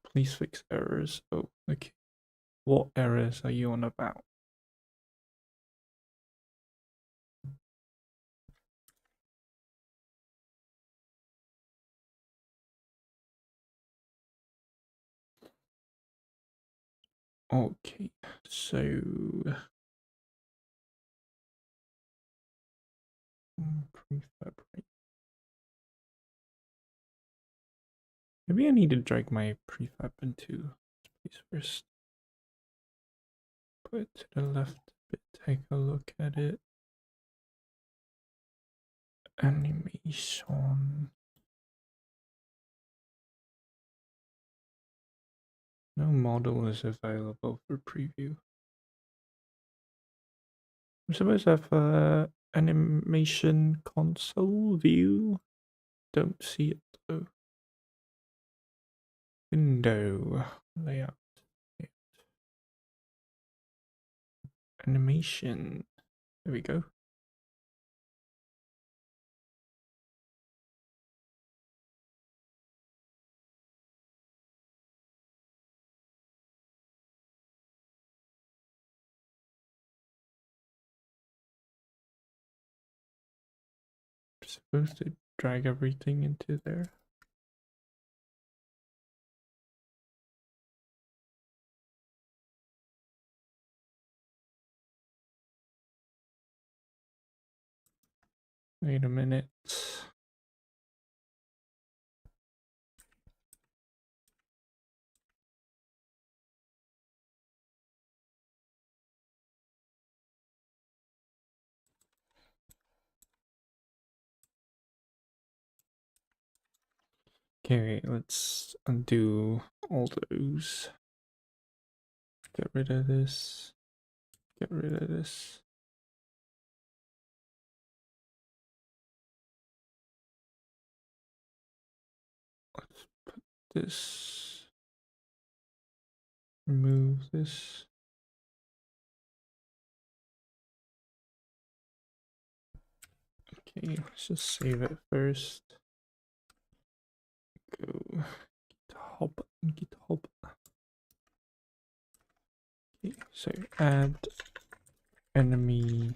Speaker 1: please fix errors. Oh, okay. What errors are you on about? Okay, so prefab, right? Maybe I need to drag my prefab into space first. Put it to the left a bit, take a look at it. Animation. No model is available for preview. I'm supposed to have a animation console view. Don't see it though. Window layout. Animation. There we go. I'm supposed to drag everything into there. Wait a minute. Okay, let's undo all those. Get rid of this. Get rid of this. Let's put this. Remove this. Okay, let's just save it first. Go GitHub. Okay, so add enemy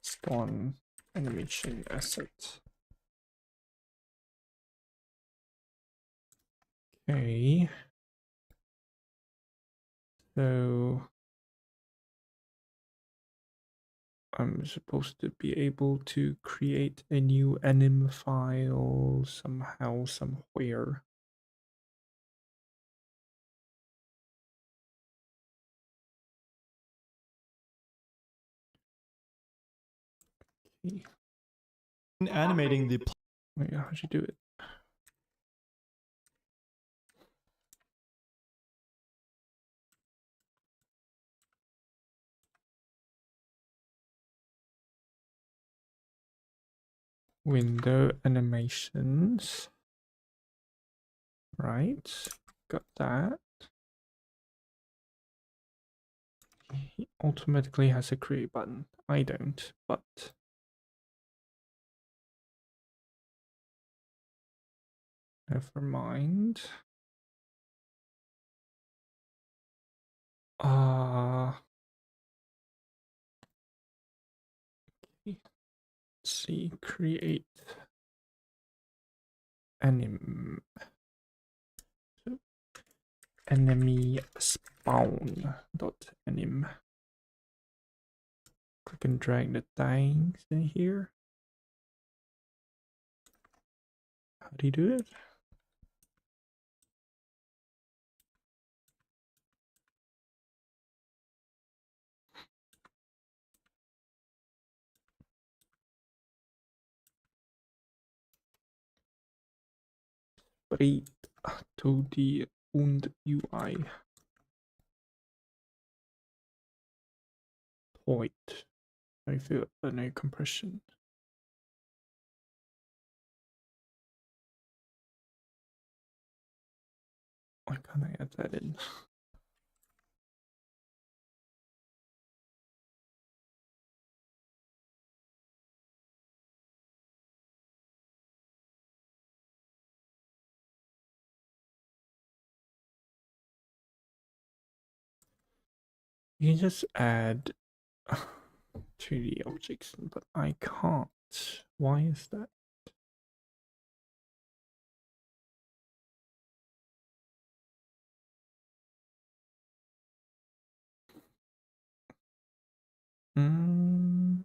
Speaker 1: spawn animation asset. Okay. So I'm supposed to be able to create a new anim file somehow, somewhere. Okay.
Speaker 7: In animating the
Speaker 1: Wait, how'd you do it? Window animations. Right, got that. He automatically has a create button. I don't, but never mind. Let's see, create anim. So, enemy spawn dot anim. Click and drag the things in here. How do you do it? Sprite to the und UI. Point. I feel no compression. Why can't I add that in? You can just add 2D objects, but I can't. Why is that? Mm.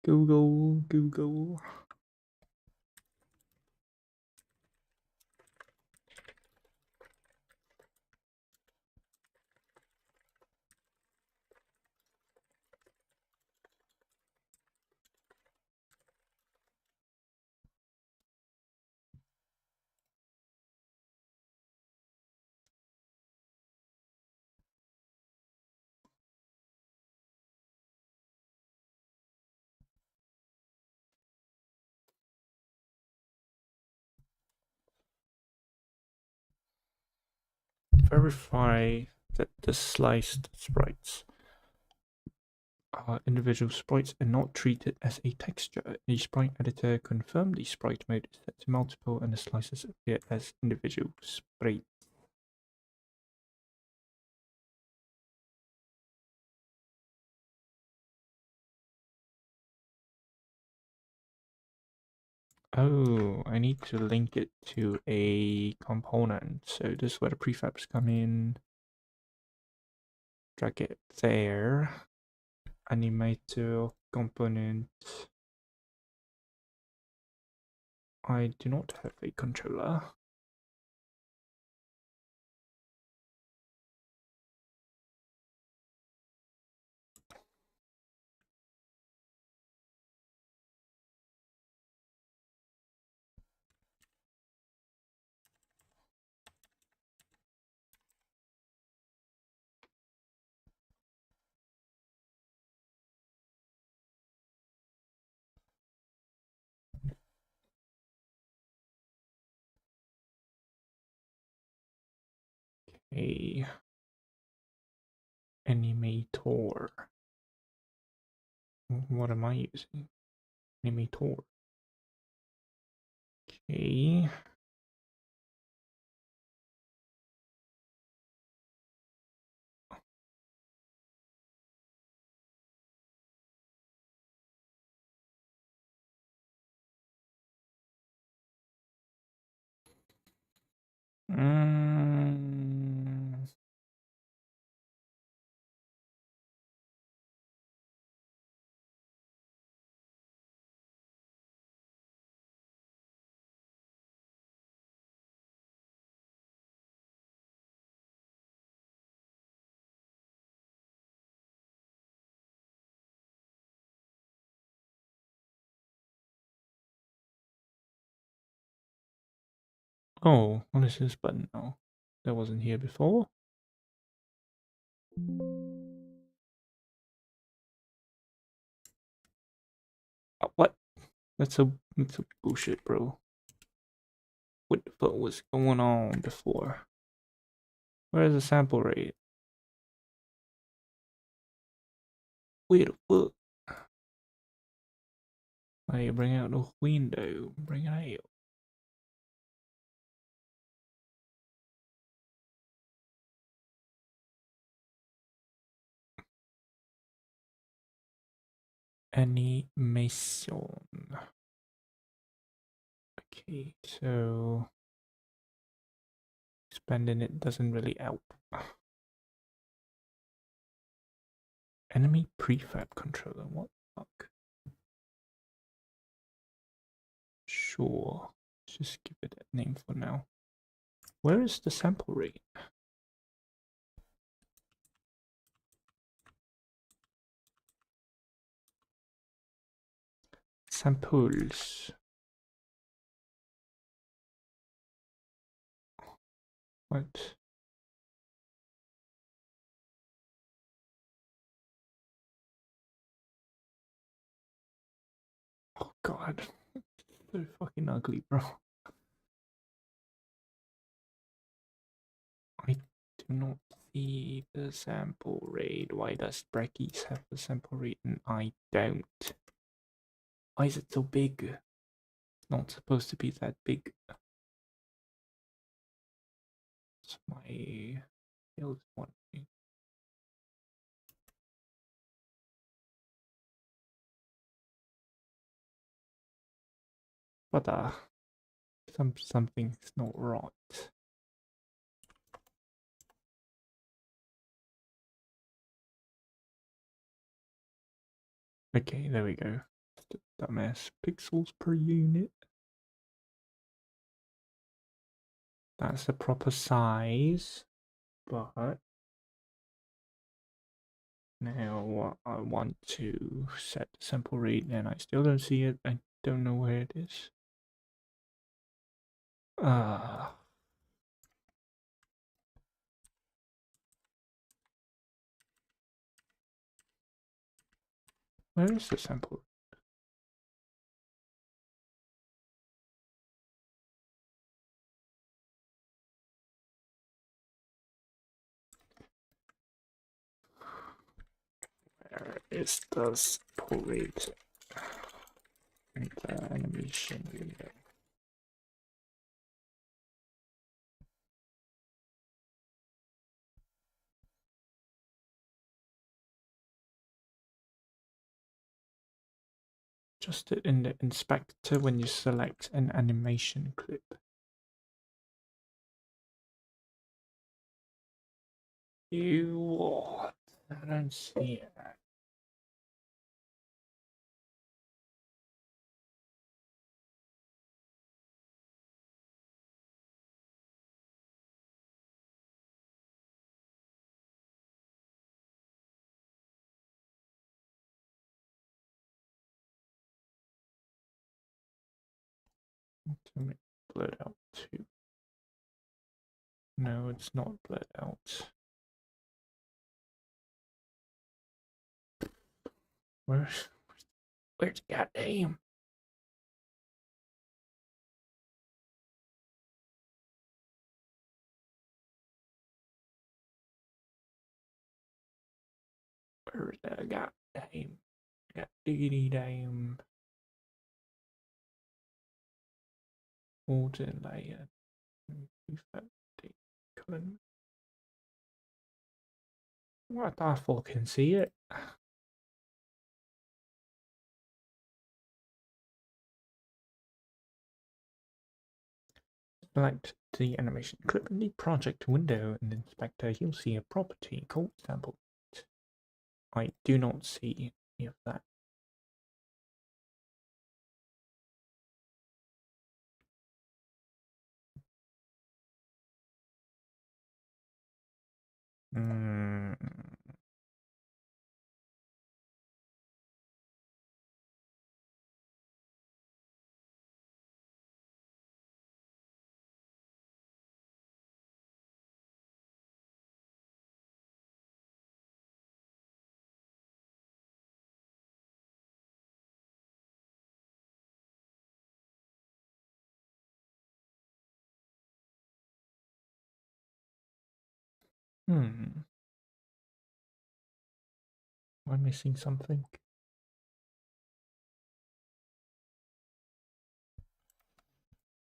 Speaker 1: Google. Verify that the sliced sprites are individual sprites and not treated as a texture. The sprite editor confirmed the sprite mode is set to multiple and the slices appear as individual sprites. Oh, I need to link it to a component. So this is where the prefabs come in. Drag it there. Animator component. I do not have a controller. A animator. What am I using? Animator. Okay. Mm. Oh, what is this button now? That wasn't here before. What? That's a bullshit, bro. What the fuck was going on before? Where's the sample rate? Where the fuck? Hey, bring out the window. Bring it out. Animation. Okay, so expanding it doesn't really help. Enemy prefab controller. What the fuck? Sure. Let's just give it that name for now. Where is the sample rate? Samples. What? Oh god. So fucking ugly, bro. I do not see the sample rate. Why does Breckies have the sample rate and I don't? Why is it so big? It's not supposed to be that big. It's my build one. But something's not right. Okay, there we go. dumbass pixels per unit. That's the proper size, but now I want to set the sample rate and I still don't see it. I don't know where it is. Where is the sample? Where is the sample rate? In the animation window. Just in the inspector when you select an animation clip. You what? I don't see it. To make blurred out too. No, it's not blurred out. Where's the goddamn? Where's the goddamn? Diggity damn. Water layer. What I fucking see it. Select the animation clip in the project window in the inspector. You'll see a property called sample. I do not see any of that. Am I missing something?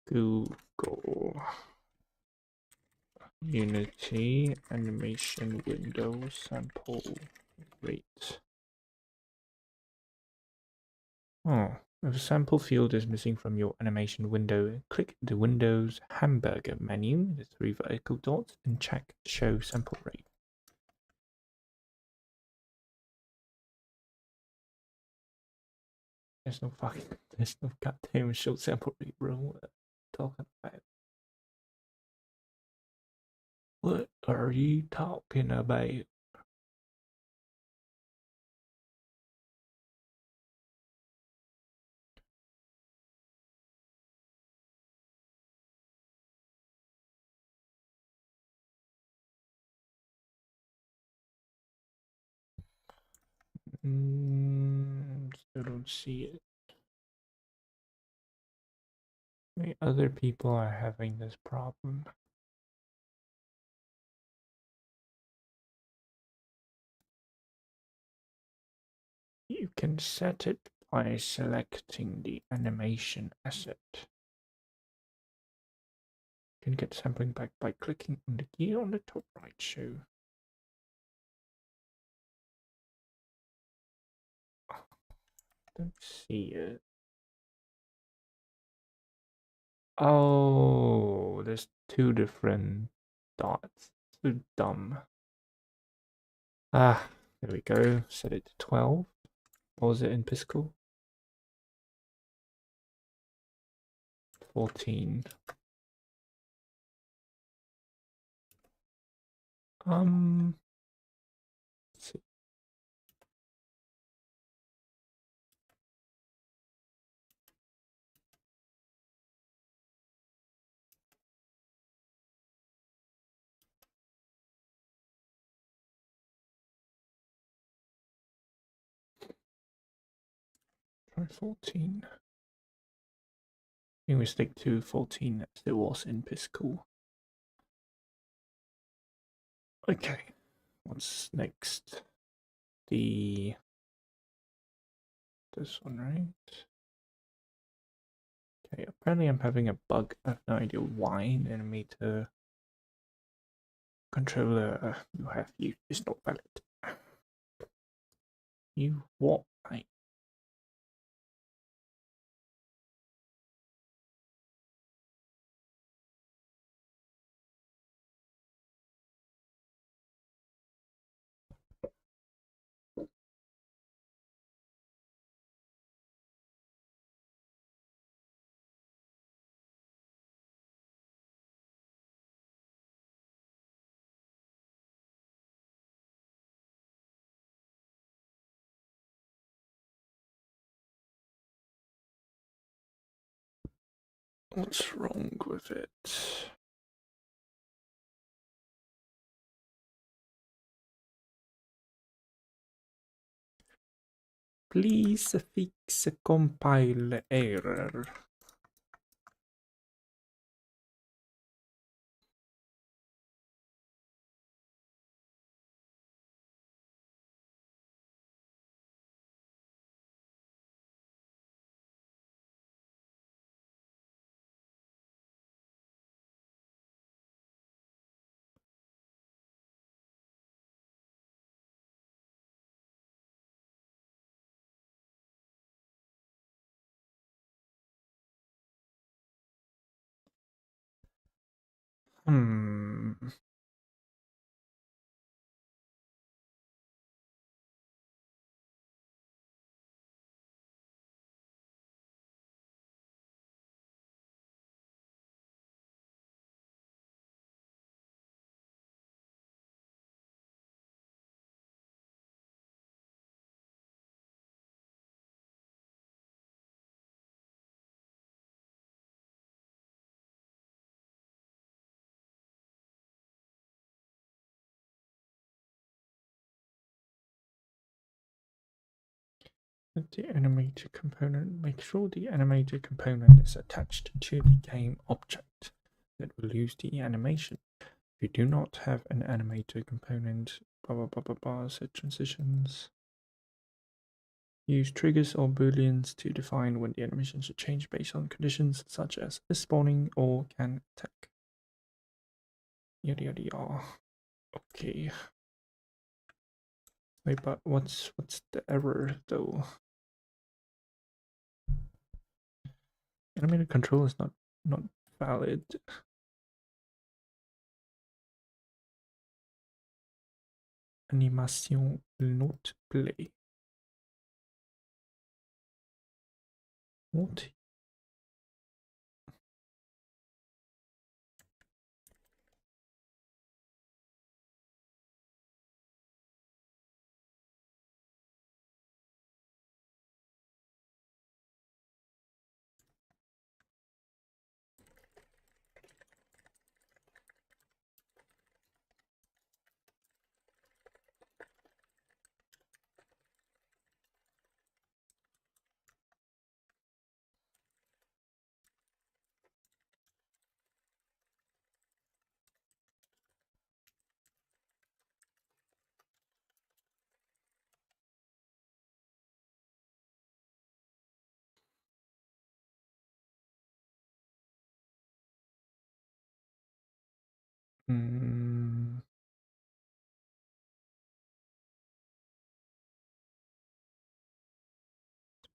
Speaker 1: Google Unity animation window sample rate. Oh, if a sample field is missing from your animation window, click the Windows hamburger menu, the 3 vertical dots, and check Show Sample Rate. There's no goddamn Show Sample Rate, bro. What are you talking about? What are you talking about? Still don't see it. Maybe other people are having this problem. You can set it by selecting the animation asset. You can get sampling back by clicking on the gear on the top right show. Don't see it. Oh, there's 2 different dots. So dumb. Ah, there we go. Set it to 12. What was it in physical? 14. Let's see. Try 14. I think we stick to 14 as it was in Piscal. Okay, what's next? This one, right? Okay, apparently I'm having a bug. I have no idea why. An animator controller you have used is not valid. You what? What's wrong with it? Please fix compile error. Hmm. The animator component. Make sure the animator component is attached to the game object that will use the animation. If you do not have an animator component, set transitions. Use triggers or booleans to define when the animation should change based on conditions such as spawning or can attack. Yada yada yada. Okay. Wait, but what's the error though? Animated control is not valid. Animation will not play. What? Hmm.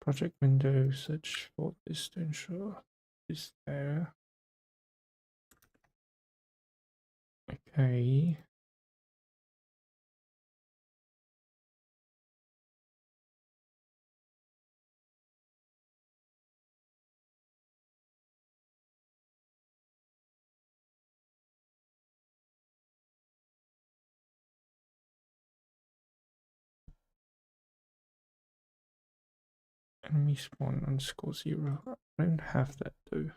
Speaker 1: Project window, search for this to ensure is there. Okay. enemy spawn _0. I don't have that though.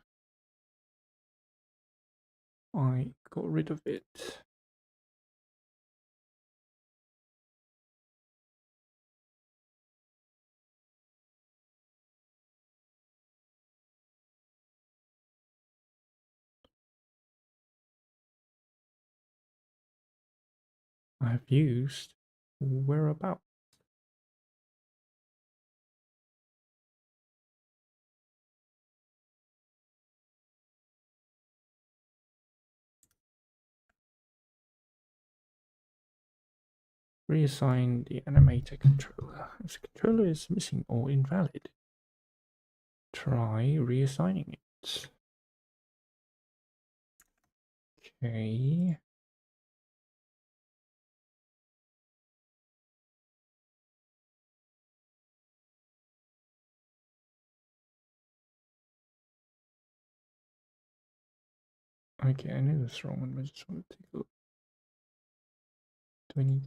Speaker 1: I got rid of it. I have used whereabouts. Reassign the animator controller. If the controller is missing or invalid, try reassigning it. Okay. Okay, I knew this wrong one, but I just want to take a look. Do I need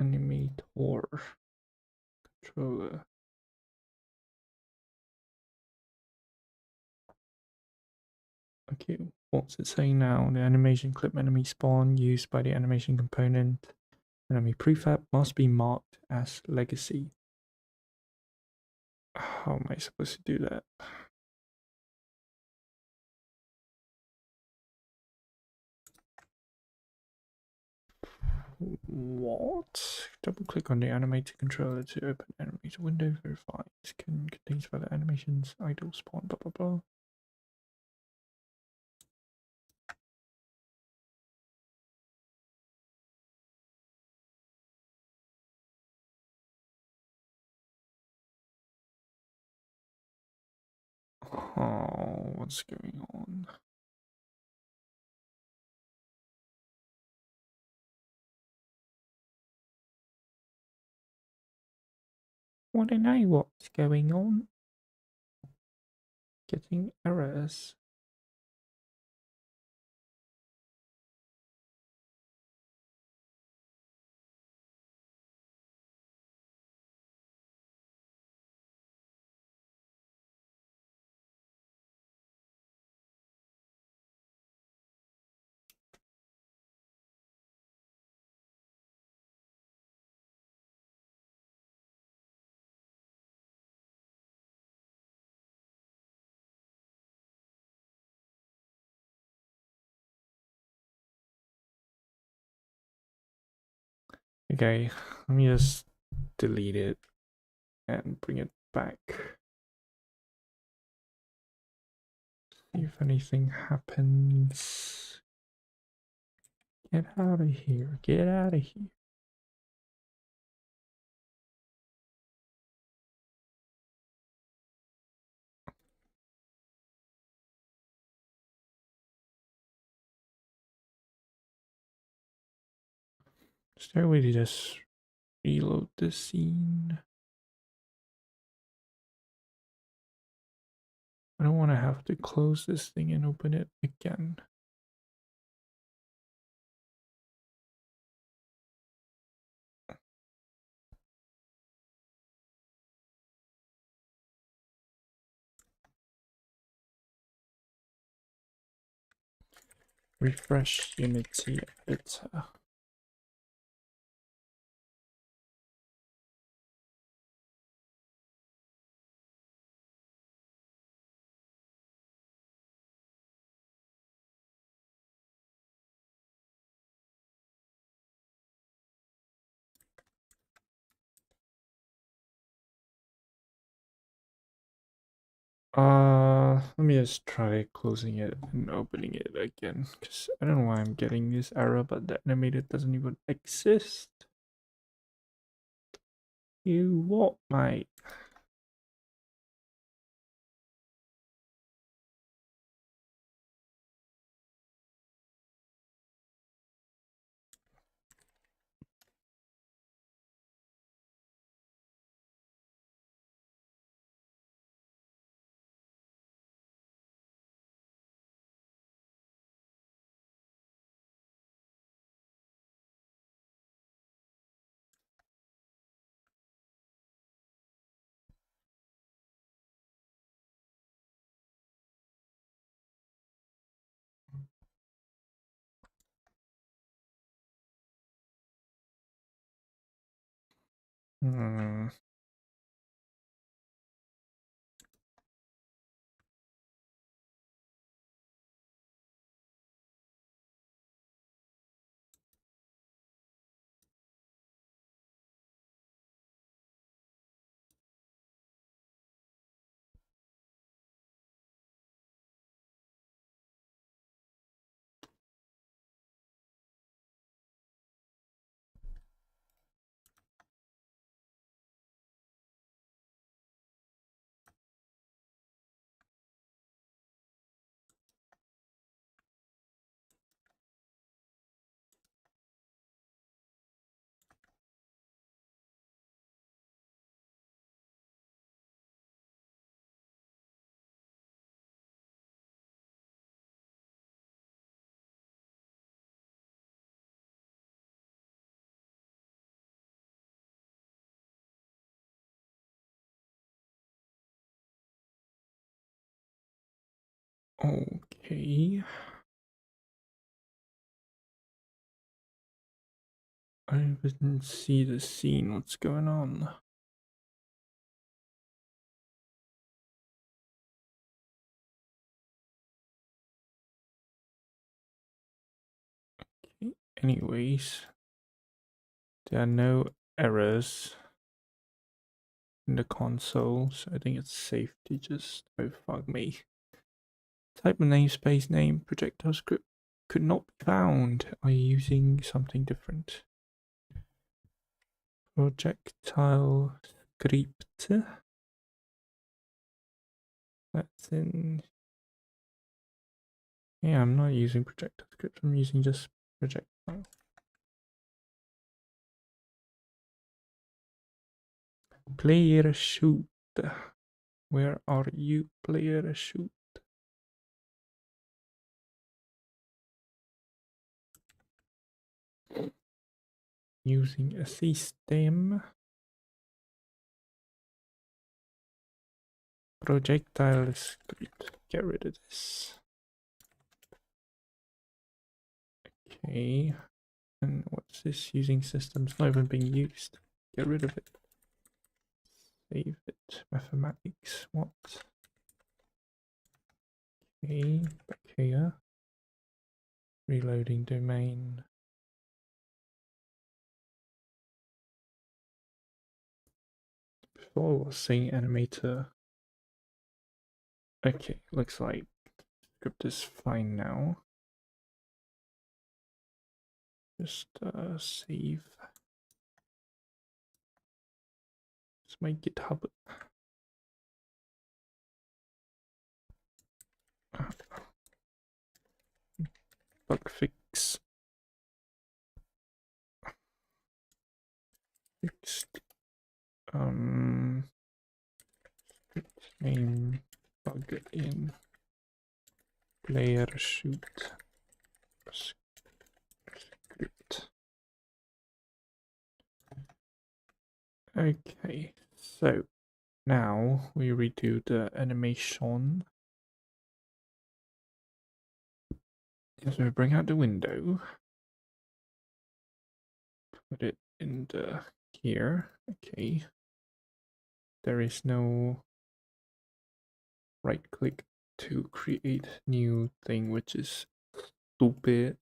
Speaker 1: animator controller? Okay, what's it saying now? The animation clip enemy spawn used by the animation component enemy prefab must be marked as legacy. How am I supposed to do that? What? Double click on the animator controller to open animator window. Verify it contains further animations, idle spawn, blah blah blah. Oh, what's going on? Want to know what's going on? Getting errors. Okay, let me just delete it and bring it back. See if anything happens. Get out of here. Get out of here. Is there a way to just reload the scene? I don't want to have to close this thing and open it again. Refresh Unity editor. Let me just try closing it and opening it again, because I don't know why I'm getting this error, but the animator doesn't even exist. You what, mate? Hmm. Okay. I didn't see the scene. What's going on? Okay. Anyways, there are no errors in the console, so I think it's safe to just, oh fuck me. Type of namespace name projectile script could not be found. Are you using something different? Projectile script. That's in. Yeah, I'm not using projectile script. I'm using just projectile. Player shoot. Where are you, player shoot? Using a system. Projectile script. Get rid of this. Okay. And what's this? Using systems not even being used. Get rid of it. Save it. Mathematics. What? Okay. Back here. Reloading domain. Before I was saying animator. Okay, looks like script is fine now. Just save. It's my GitHub. Bug fix. Fixed. Script name bug in player shoot script. Okay, so now we redo the animation. So we bring out the window, put it in the here. Okay, there is no right click to create new thing, which is stupid.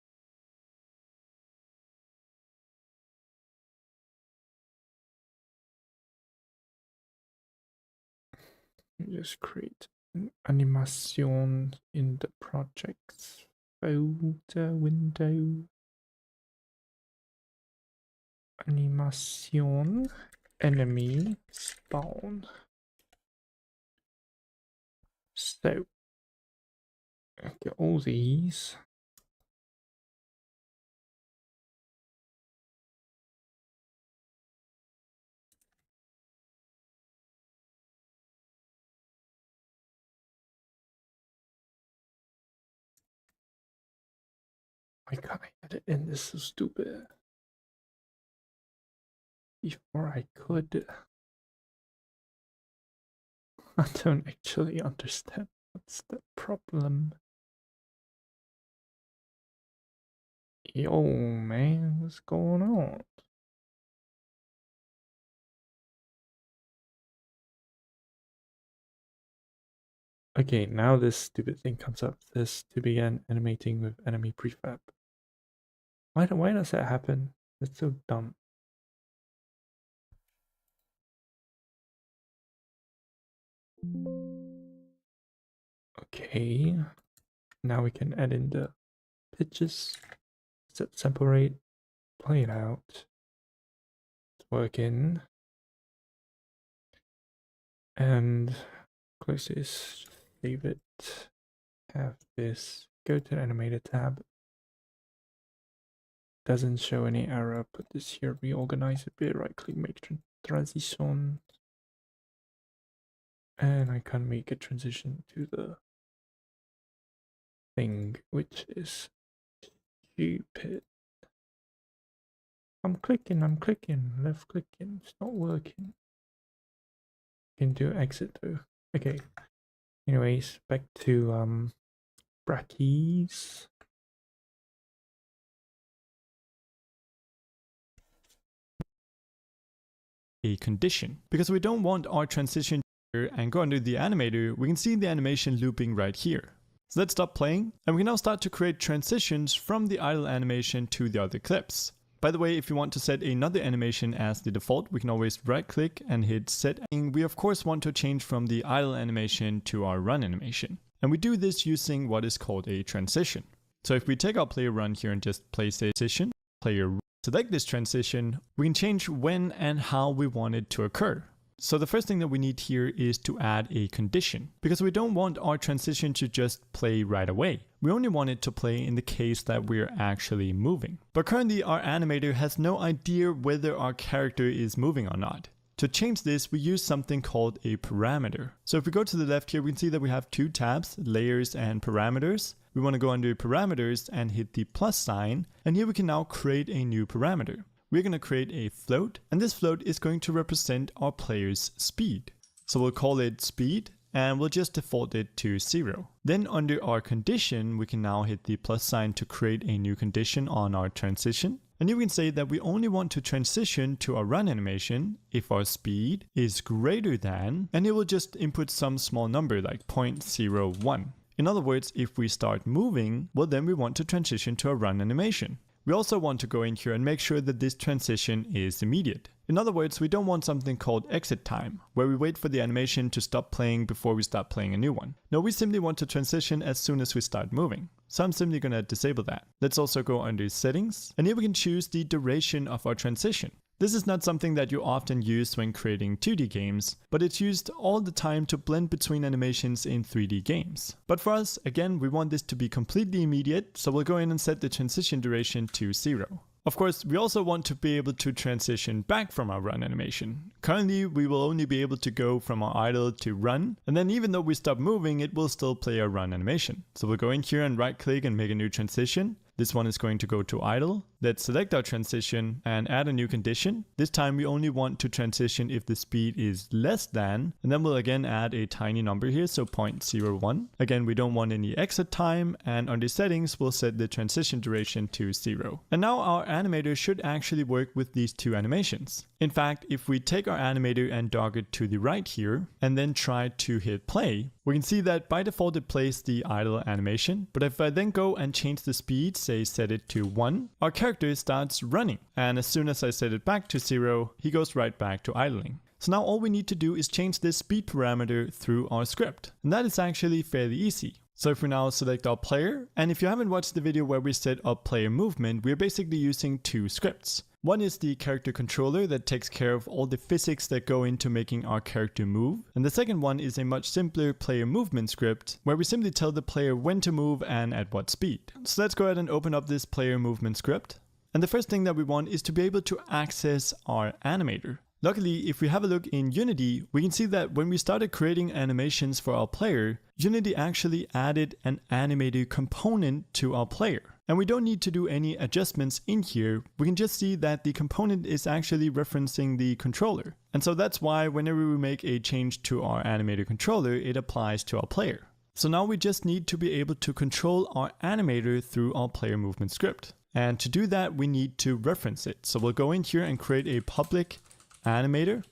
Speaker 1: You just create an animation in the projects folder window. Animation enemy spawn. So get all these. Why can't I get it in? This is stupid. Before I could. I don't actually understand what's the problem. Yo, man, what's going on? Okay, now this stupid thing comes up. This to begin animating with enemy prefab. Why does that happen? That's so dumb. Okay, now we can add in the pitches, set sample rate, play it out. It's working. And close this, save it, have this, go to the animator tab. Doesn't show any error, put this here, reorganize a bit, right click, make transition. And I can make a transition to the thing, which is stupid. I'm clicking, left clicking, it's not working. Can do exit though. Okay. Anyways, back to brackies.
Speaker 7: A condition, because we don't want our transition here and go under the animator, we can see the animation looping right here. So let's stop playing, and we can now start to create transitions from the idle animation to the other clips. By the way, if you want to set another animation as the default, we can always right click and hit set. And we of course want to change from the idle animation to our run animation. And we do this using what is called a transition. So if we take our player run here and just place a transition, player select this transition, we can change when and how we want it to occur. So the first thing that we need here is to add a condition, because we don't want our transition to just play right away. We only want it to play in the case that we're actually moving. But currently our animator has no idea whether our character is moving or not. To change this, we use something called a parameter. So if we go to the left here, we can see that we have two tabs, layers and parameters. We want to go under parameters and hit the plus sign, and here we can now create a new parameter. We're going to create a float, and this float is going to represent our player's speed. So we'll call it speed, and we'll just default it to 0. Then under our condition, we can now hit the plus sign to create a new condition on our transition. And you can say that we only want to transition to our run animation if our speed is greater than, and it will just input some small number like 0.01. In other words, if we start moving, well then we want to transition to a run animation. We also want to go in here and make sure that this transition is immediate. In other words, we don't want something called exit time, where we wait for the animation to stop playing before we start playing a new one. No, we simply want to transition as soon as we start moving. So I'm simply going to disable that. Let's also go under settings, and here we can choose the duration of our transition. This is not something that you often use when creating 2D games, but it's used all the time to blend between animations in 3D games. But for us, again, we want this to be completely immediate, so we'll go in and set the transition duration to 0. Of course, we also want to be able to transition back from our run animation. Currently, we will only be able to go from our idle to run, and then even though we stop moving, it will still play our run animation. So we'll go in here and right click and make a new transition. This one is going to go to idle. Let's select our transition and add a new condition. This time we only want to transition if the speed is less than, and then we'll again add a tiny number here, so 0.01. Again, we don't want any exit time, and under settings we'll set the transition duration to 0. And now our animator should actually work with these two animations. In fact, if we take our animator and dog it to the right here, and then try to hit play, we can see that by default it plays the idle animation, but if I then go and change the speed, say set it to 1, our character starts running, and as soon as I set it back to 0, he goes right back to idling. So now all we need to do is change this speed parameter through our script, and that is actually fairly easy. So if we now select our player, and if you haven't watched the video where we set up player movement, we're basically using two scripts. One is the character controller that takes care of all the physics that go into making our character move. And the second one is a much simpler player movement script where we simply tell the player when to move and at what speed. So let's go ahead and open up this player movement script. And the first thing that we want is to be able to access our animator. Luckily, if we have a look in Unity, we can see that when we started creating animations for our player, Unity actually added an animator component to our player. And we don't need to do any adjustments in here. We can just see that the component is actually referencing the controller. And so that's why whenever we make a change to our animator controller, it applies to our player. So now we just need to be able to control our animator through our player movement script. And to do that, we need to reference it. So we'll go in here and create a public animator,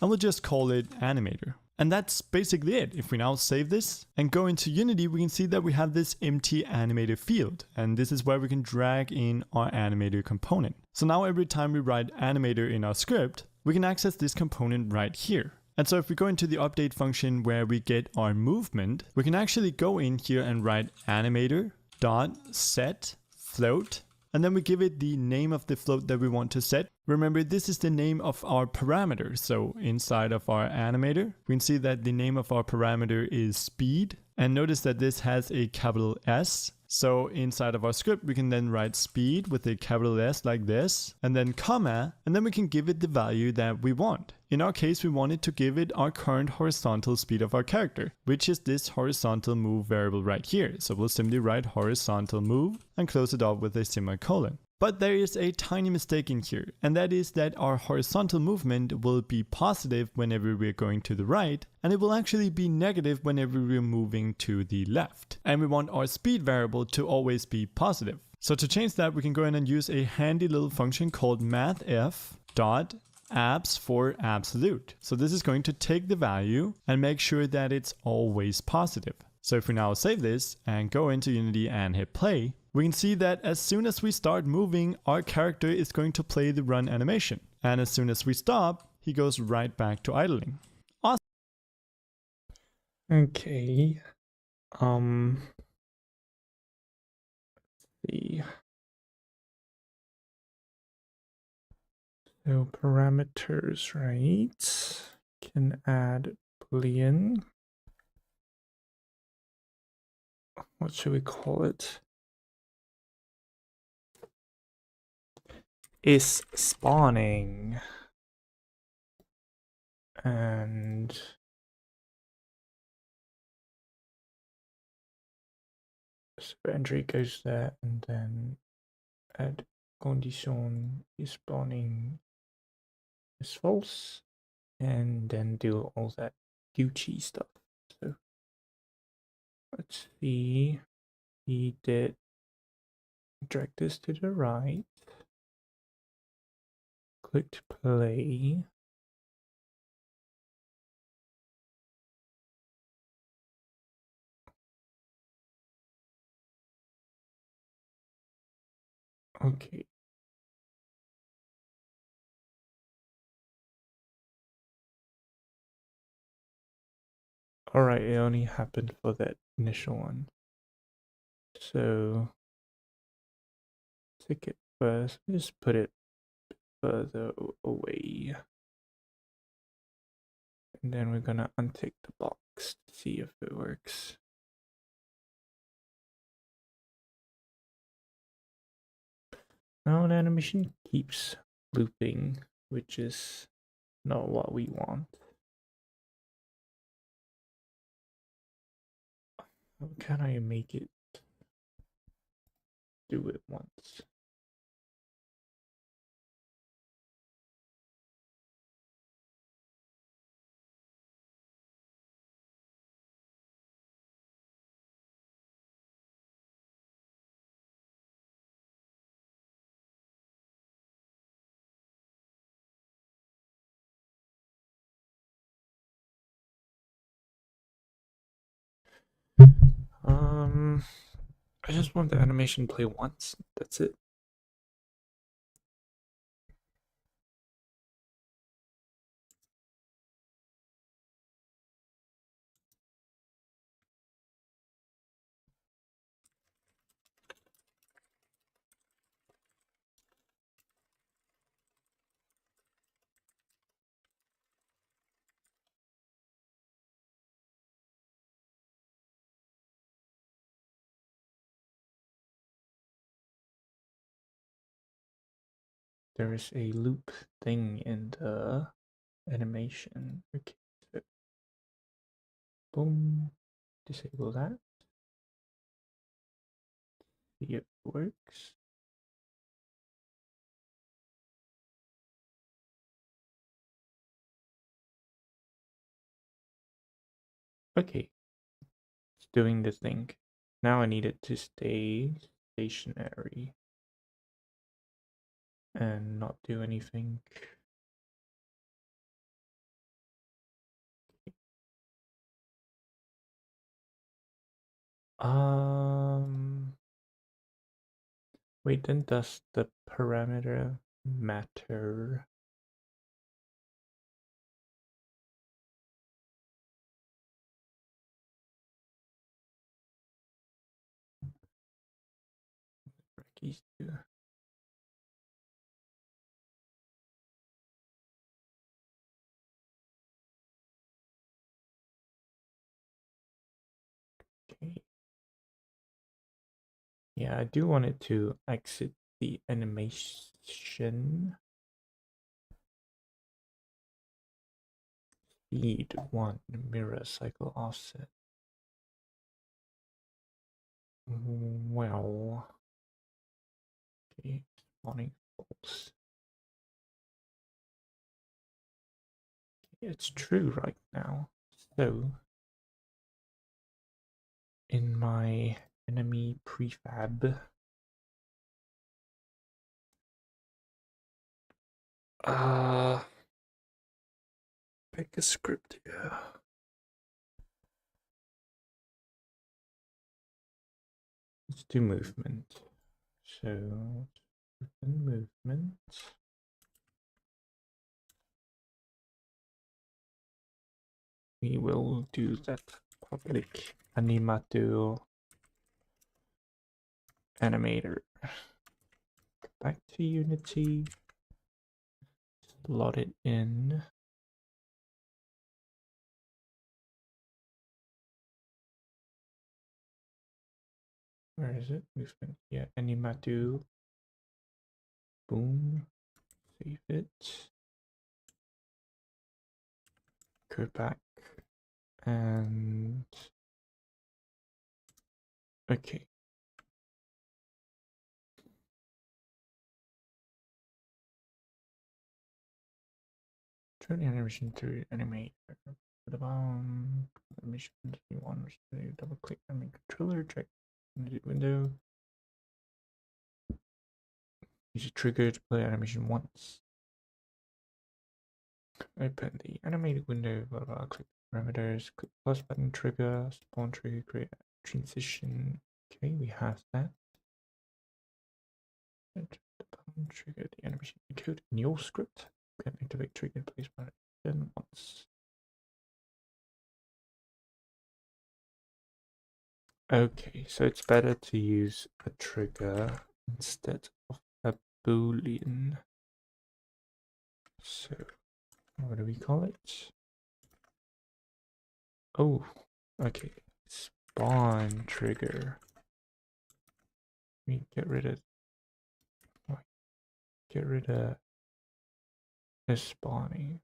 Speaker 7: and we'll just call it animator. And that's basically it. If we now save this and go into Unity, we can see that we have this empty animator field. And this is where we can drag in our animator component. So now every time we write animator in our script, we can access this component right here. And so if we go into the update function where we get our movement, we can actually go in here and write animator dot set float. And then we give it the name of the float that we want to set. Remember, this is the name of our parameter. So inside of our animator, we can see that the name of our parameter is speed. And notice that this has a capital S. So inside of our script, we can then write speed with a capital S like this, and then comma, and then we can give it the value that we want. In our case, we wanted to give it our current horizontal speed of our character, which is this horizontal move variable right here. So we'll simply write horizontal move and close it off with a semicolon. But there is a tiny mistake in here, and that is that our horizontal movement will be positive whenever we're going to the right, and it will actually be negative whenever we're moving to the left. And we want our speed variable to always be positive. So to change that, we can go in and use a handy little function called mathf.abs for absolute. So this is going to take the value and make sure that it's always positive. So if we now save this and go into Unity and hit play, we can see that as soon as we start moving, our character is going to play the run animation. And as soon as we stop, he goes right back to idling. Awesome.
Speaker 1: Okay. Let's see. So parameters, right? Can add boolean. What should we call it? Is spawning. And so entry goes there, and then add condition is spawning is false, and then do all that Gucci stuff. So let's see. He did drag this to the right. Clicked play. Okay. Alright, it only happened for that initial one. So take it first, just put it further away. And then we're gonna untick the box to see if it works. Now the animation keeps looping, which is not what we want. How can I make it do it once? I just want the animation to play once. That's it. There is a loop thing in the animation. Okay, so boom, disable that. See if it works. Okay, it's doing the thing. Now I need it to stay stationary and not do anything. Wait, then does the parameter matter? Keys too. Okay. Yeah, I do want it to exit the animation. Speed 1, mirror cycle offset. Well, okay, spawning false. It's true right now. So, in my enemy prefab, pick a script here. Let's do movement. So, movement. We will do that public animator animator. Go back to Unity. Slot it in. Where is it? Movement. Yeah, animator. Boom. Save it. Go back. And okay. Turn the animation to animate. Animation you want double click animate controller, check window. Use a trigger to play animation once. Open the animated window, blah, blah, click parameters, click plus button, trigger, spawn trigger, create a transition. Okay, we have that. Trigger the animation code in your script. Can activate trigger placement then once. Okay, so it's better to use a trigger instead of a boolean. So, what do we call it? Oh, okay. Spawn trigger. We get rid of the spawning.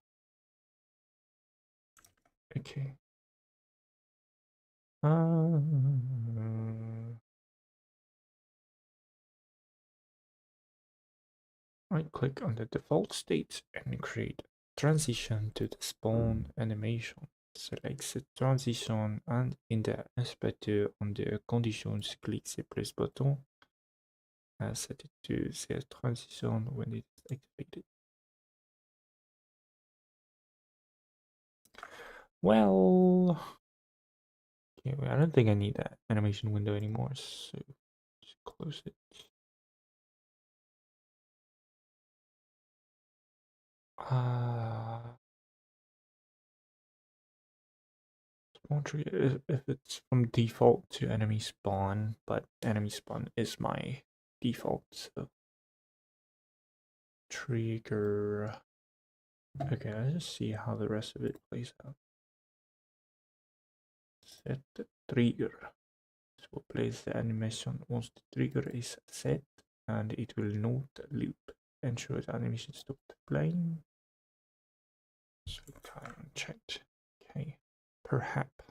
Speaker 1: Okay. Right click on the default state and create transition to the spawn animation. Select the transition and in the inspector on the conditions, click the plus button and set it to the transition when it is activated. Well, okay, I don't think I need that animation window anymore, so just close it. Spawn trigger if it's from default to enemy spawn, but enemy spawn is my default, so trigger. Okay, let's just see how the rest of it plays out. Set the trigger. So place the animation once the trigger is set, and it will note the loop. Ensure the animation stopped playing. So time checked. Okay, perhaps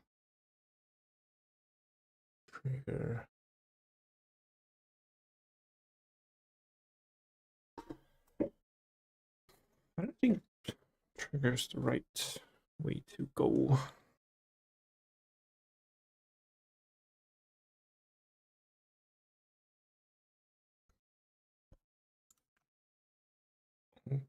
Speaker 1: trigger. I don't think trigger's the right way to go. Okay.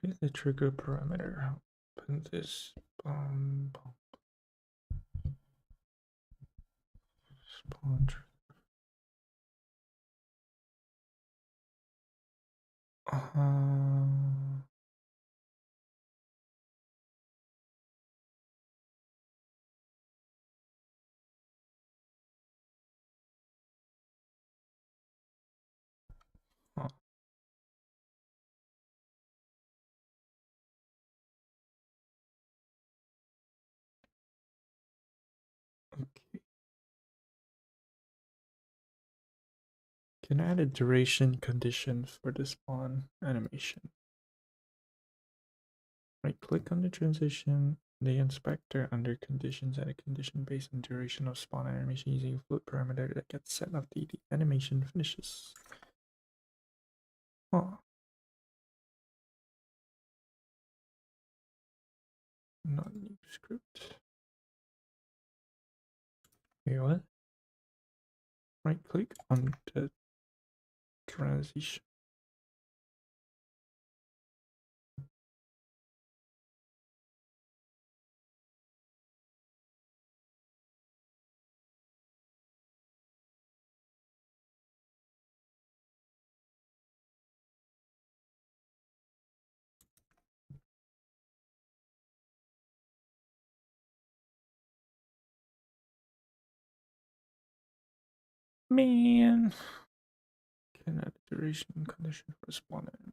Speaker 1: Create the trigger parameter. Open this spawn trigger. Okay. Can add a duration condition for the spawn animation. Right click on the transition, the inspector under conditions, add a condition based on duration of spawn animation using a float parameter that gets set after the animation finishes. Huh. Not new script. Wait, what? Right click on the transition. Man, can add a duration condition for spawn animation.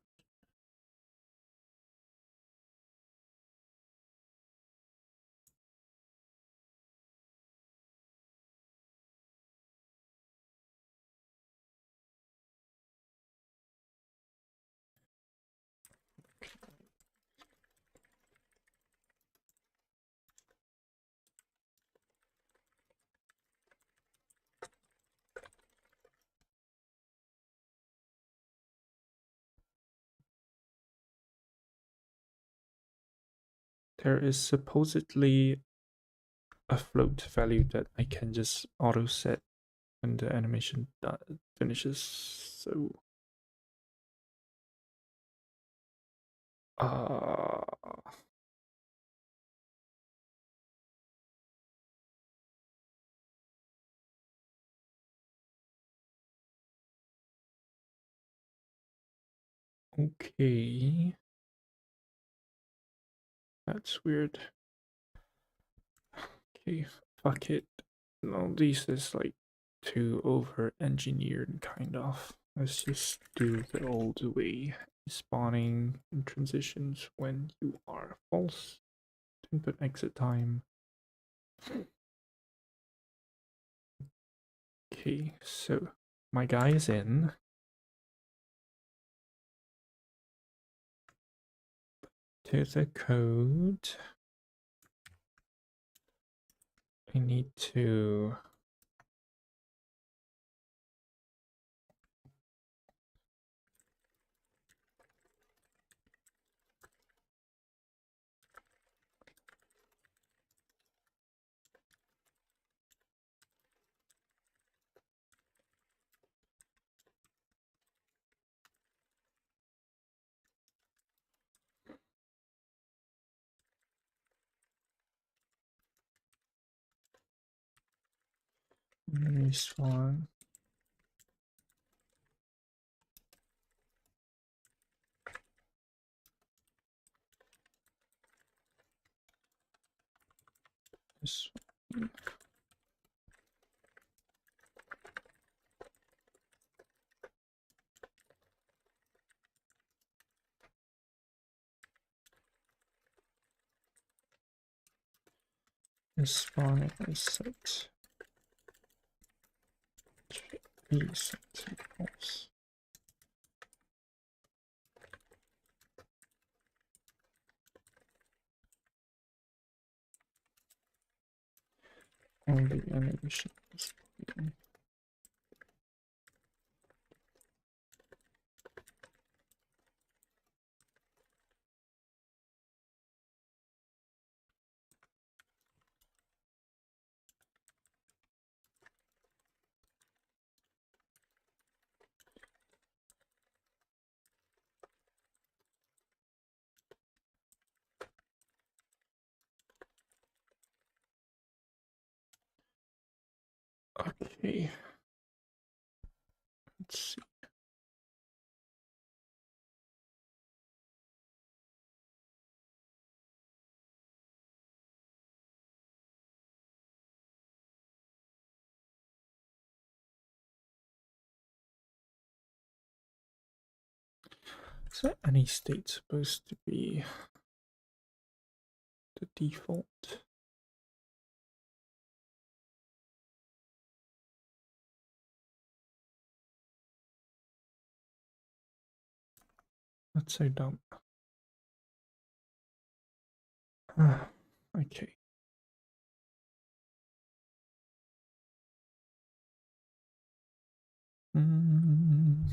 Speaker 1: There is supposedly a float value that I can just auto set when the animation finishes. So, okay, that's weird. Okay, fuck it. No, this is like too over engineered, kind of. Let's just do the old way. Spawning in transitions when you are false. Input exit time. Okay, so my guy is in. To the code. I need to respawn. This one. Spawn is set. Be set to false. All the animations. Okay. Let's see. Is there any state supposed to be the default? That's so dumb. Okay. Mm.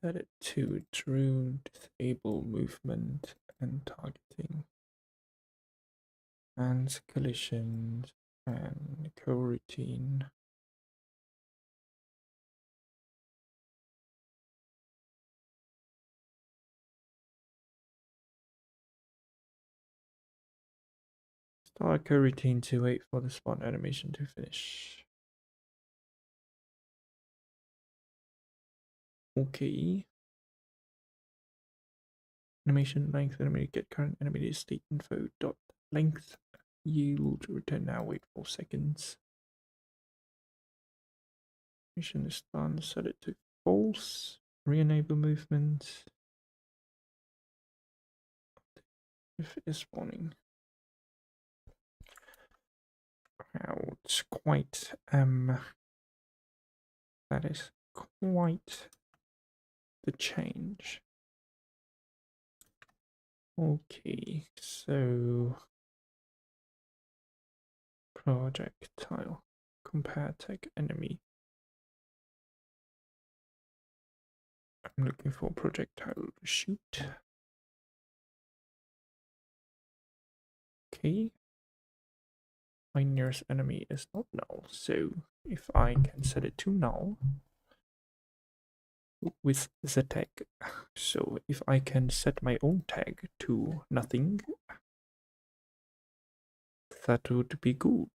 Speaker 1: Set it to true, disable movement and targeting, and collisions and coroutine. Start coroutine to wait for the spawn animation to finish. Okay. Animation length, animated get current animated state info dot length yield return now, wait 4 seconds. Animation is done, set it to false, re-enable movement. If it is spawning. Wow, it's quite that is quite the change. Okay, so projectile, compare tag enemy. I'm looking for projectile shoot. Okay. My nearest enemy is not null, so if I can set it to null with the tag, so if I can set my own tag to nothing, that would be good.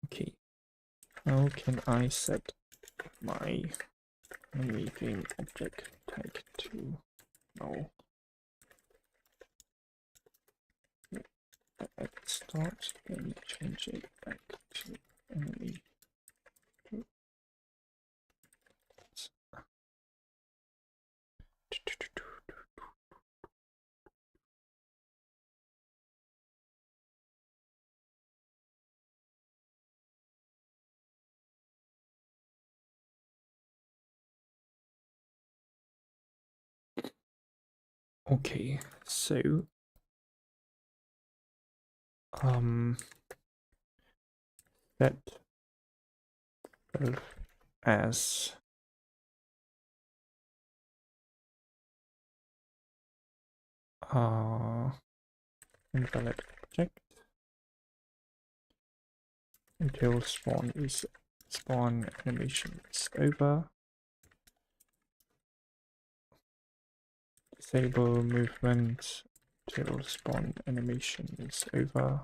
Speaker 1: Okay, how can I set my enemy game object tag to null? At start, then change it back to enemy. Okay, so set as invalid object until spawn animation is over. Disable movement till spawn animation is over.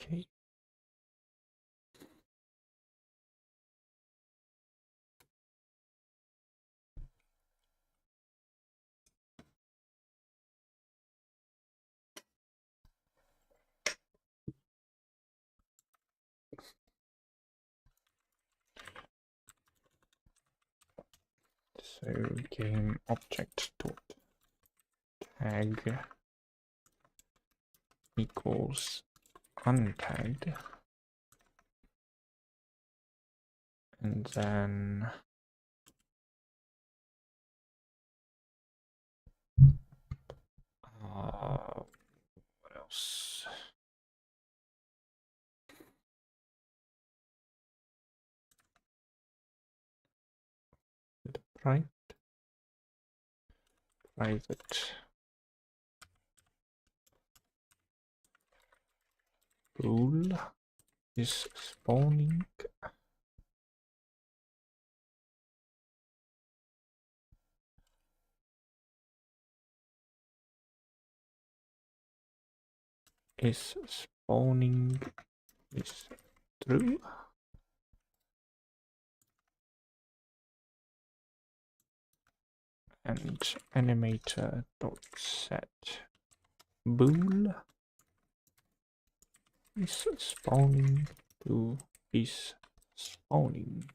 Speaker 1: Okay. So game object dot tag equals untagged, and then What else? Private pool is spawning. Is true. And animator dot set bool is spawning to is spawning.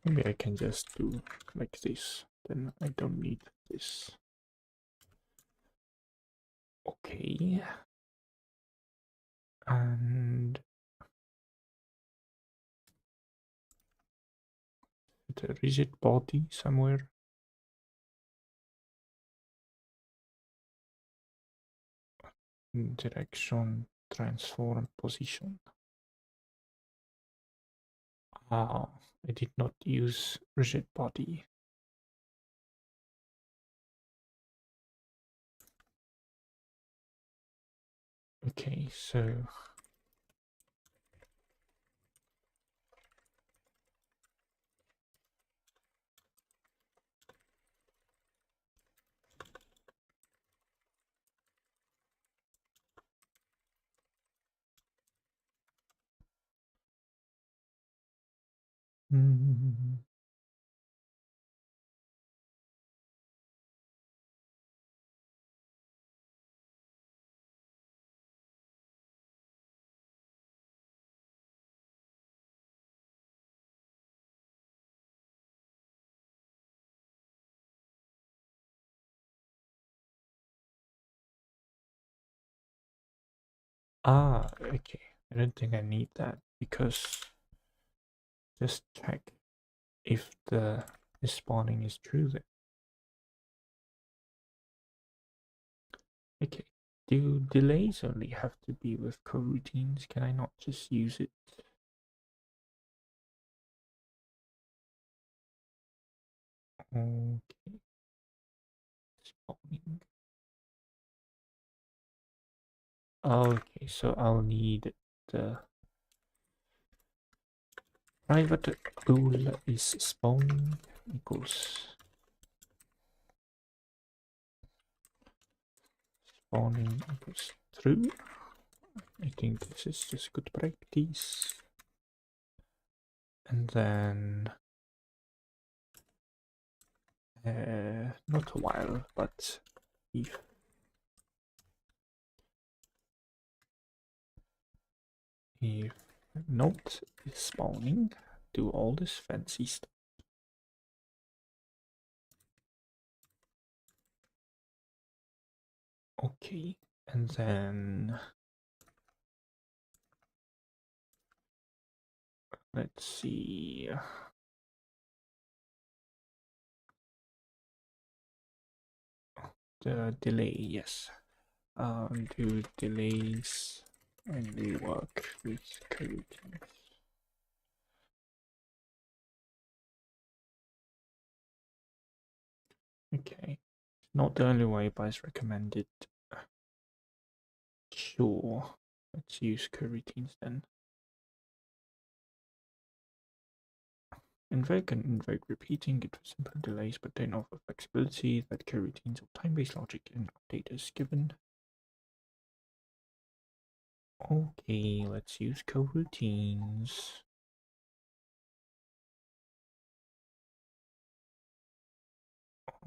Speaker 1: Maybe I can just do like this, then I don't need this. Okay. And the rigid body somewhere. Direction, transform, position. Ah, I did not use rigid body. Okay, so okay. I don't think I need that because just check if the spawning is true then. Okay. Do delays only have to be with coroutines? Can I not just use it? Okay. Spawning. Okay, so I'll need the private pool is spawning equals spawning equals true. I think this is just good practice. And then not a while, but if not is spawning, do all this fancy stuff. Okay, and then let's see. The delay, yes. Do delays only work with coroutines. Okay, not the only way, but it's recommended. Sure, let's use coroutines then. Invoke and invoke repeating, good for simple delays, but don't offer flexibility that coroutines or time-based logic and update is given. Okay, let's use coroutines.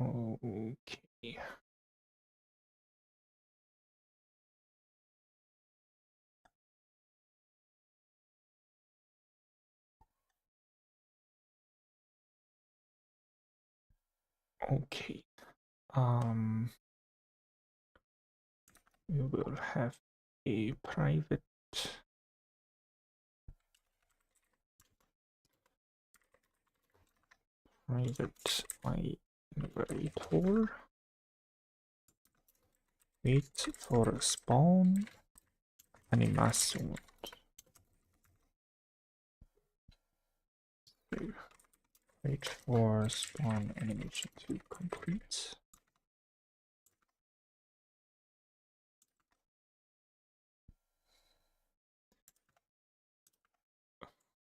Speaker 1: Okay. Okay. We will have a private private generator. Wait for spawn animation. Wait for spawn animation to complete.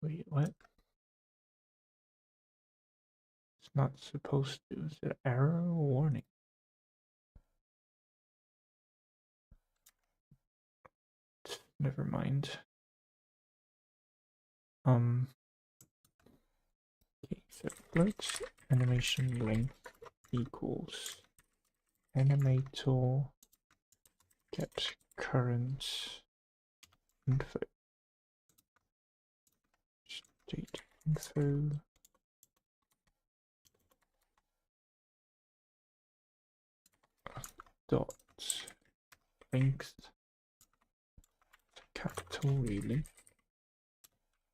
Speaker 1: Wait, what? It's not supposed to. Is it error or warning? Never mind. Okay, so let's animation length equals animator get current info. State info. Dot length capital really.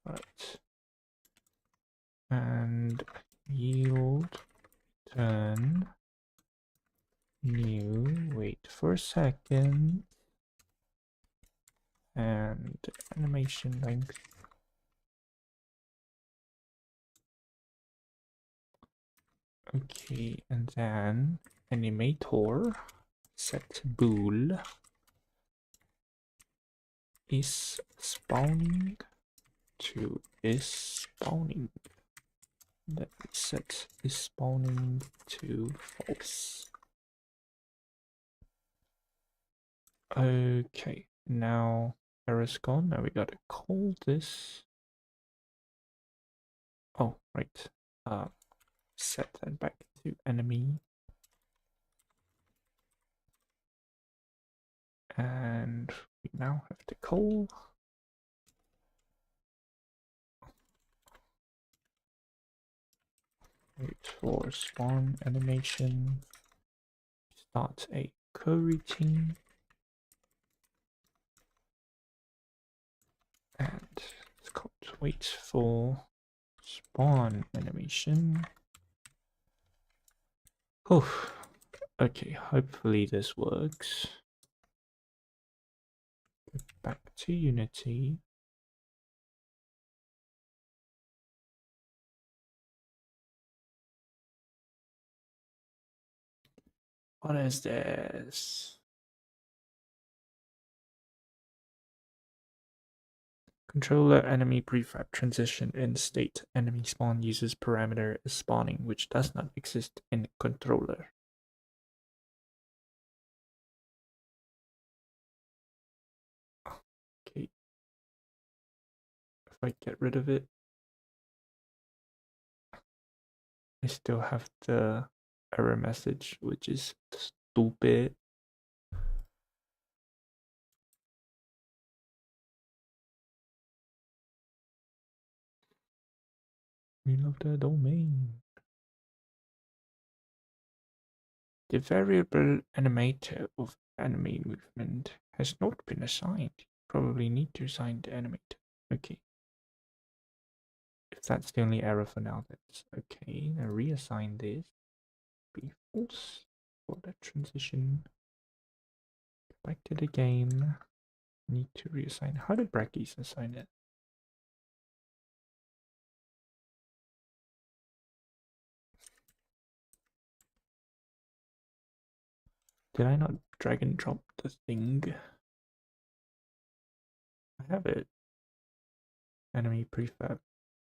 Speaker 1: Right. And yield turn new. Wait for a second. And animation length. Okay, and then animator set bool is spawning to is spawning. That set is spawning to false. Okay, now error's gone. Now we gotta call this. Oh, right. Set that back to enemy. And we now have to call. Wait for spawn animation. Start a coroutine. And it's called wait for spawn animation. Oh, okay, hopefully this works. Go back to Unity. What is this? Controller enemy prefab transition in state enemy spawn uses parameter is spawning, which does not exist in controller. Okay. If I get rid of it, I still have the error message, which is stupid. Reload the domain. The variable animator of enemy movement has not been assigned. You probably need to assign the animator. Okay. If that's the only error for now, that's okay. Now reassign this. Be false for that transition. Go back to the game. Need to reassign. How did Brackies assign it? Did I not drag and drop the thing? I have it. Enemy prefab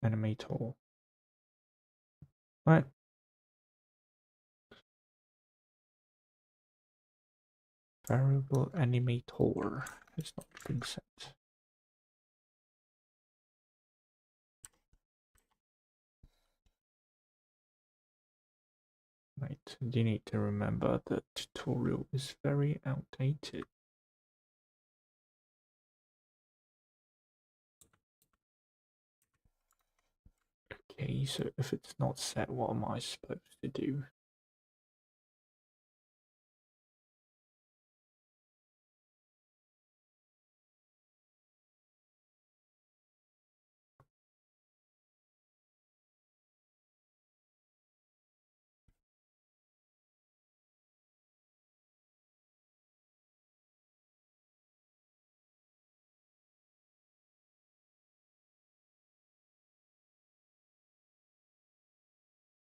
Speaker 1: animator. What? Variable animator has not been set. Right, you need to remember that tutorial is very outdated. Okay, so if it's not set, what am I supposed to do?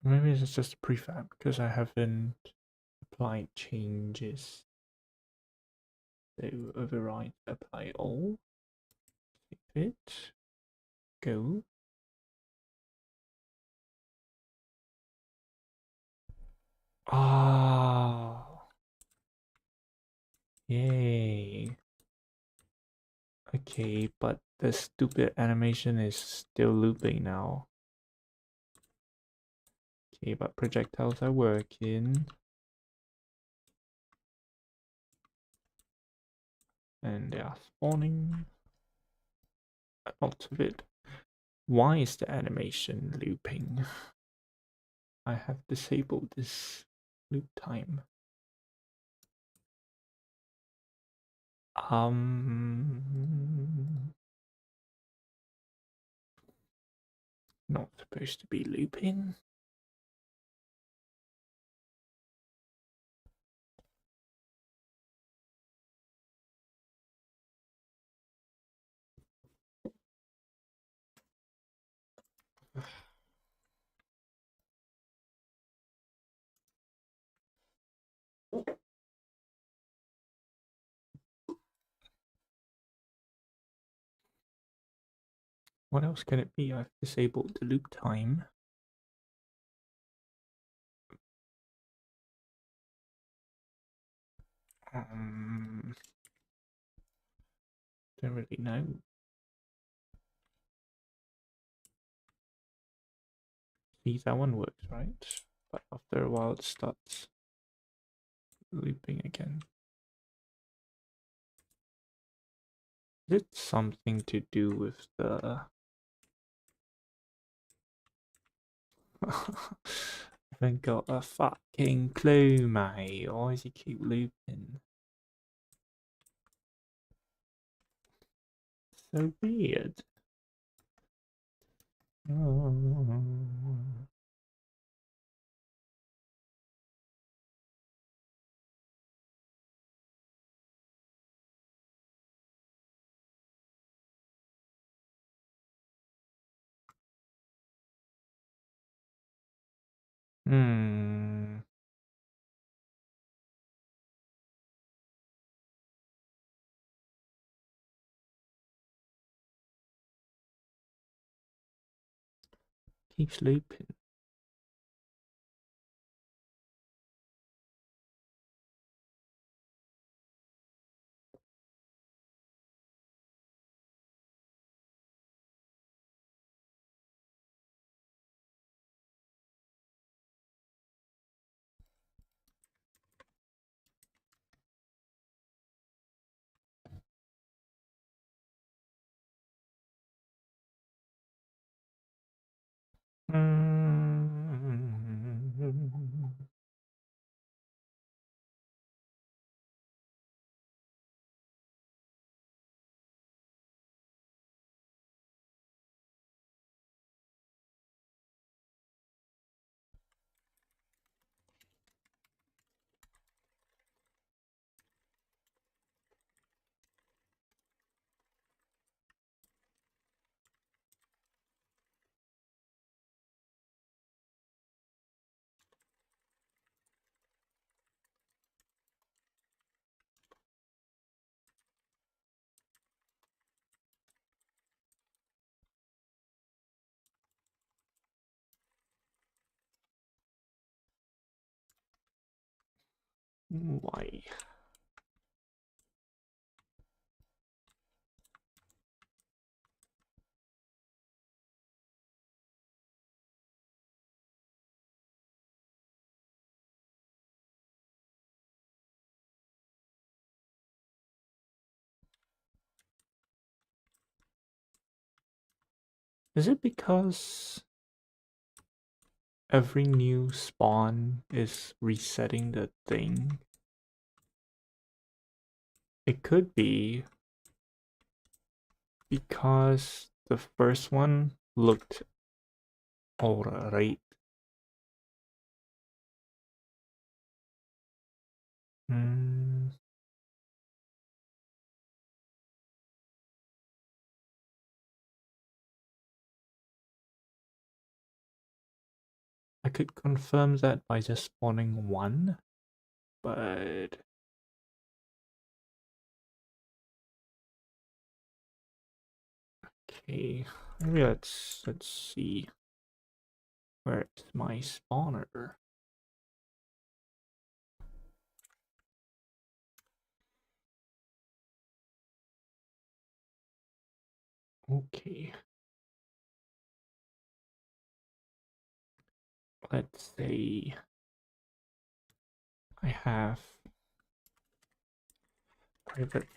Speaker 1: Maybe it's just a prefab because I haven't applied changes. So override, apply all. Save it. Go. Ah, yay. Okay, but the stupid animation is still looping now. Okay, but projectiles are working. And they are spawning. A lot of it. Why is the animation looping? I have disabled this loop time. Not supposed to be looping. What else can it be? I've disabled the loop time. Don't really know. See, that one works, right? But after a while it starts looping again. Is it something to do with the... I haven't got a fucking clue, mate. Why does he keep looping? So weird. Hmm. Keeps looping. Why? Is it because every new spawn is resetting the thing? It could be because the first one looked alright. I could confirm that by just spawning one, but okay, maybe let's see. Where's my spawner? Okay. Let's say I have private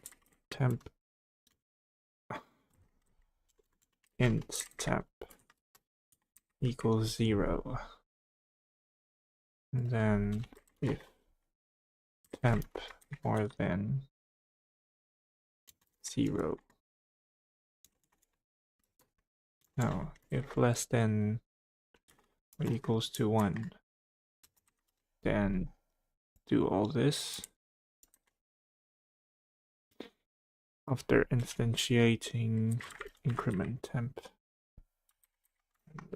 Speaker 1: temp int temp equals 0. And then if temp more than 0. No, if less than or equals to 1, then do all this. After instantiating increment temp,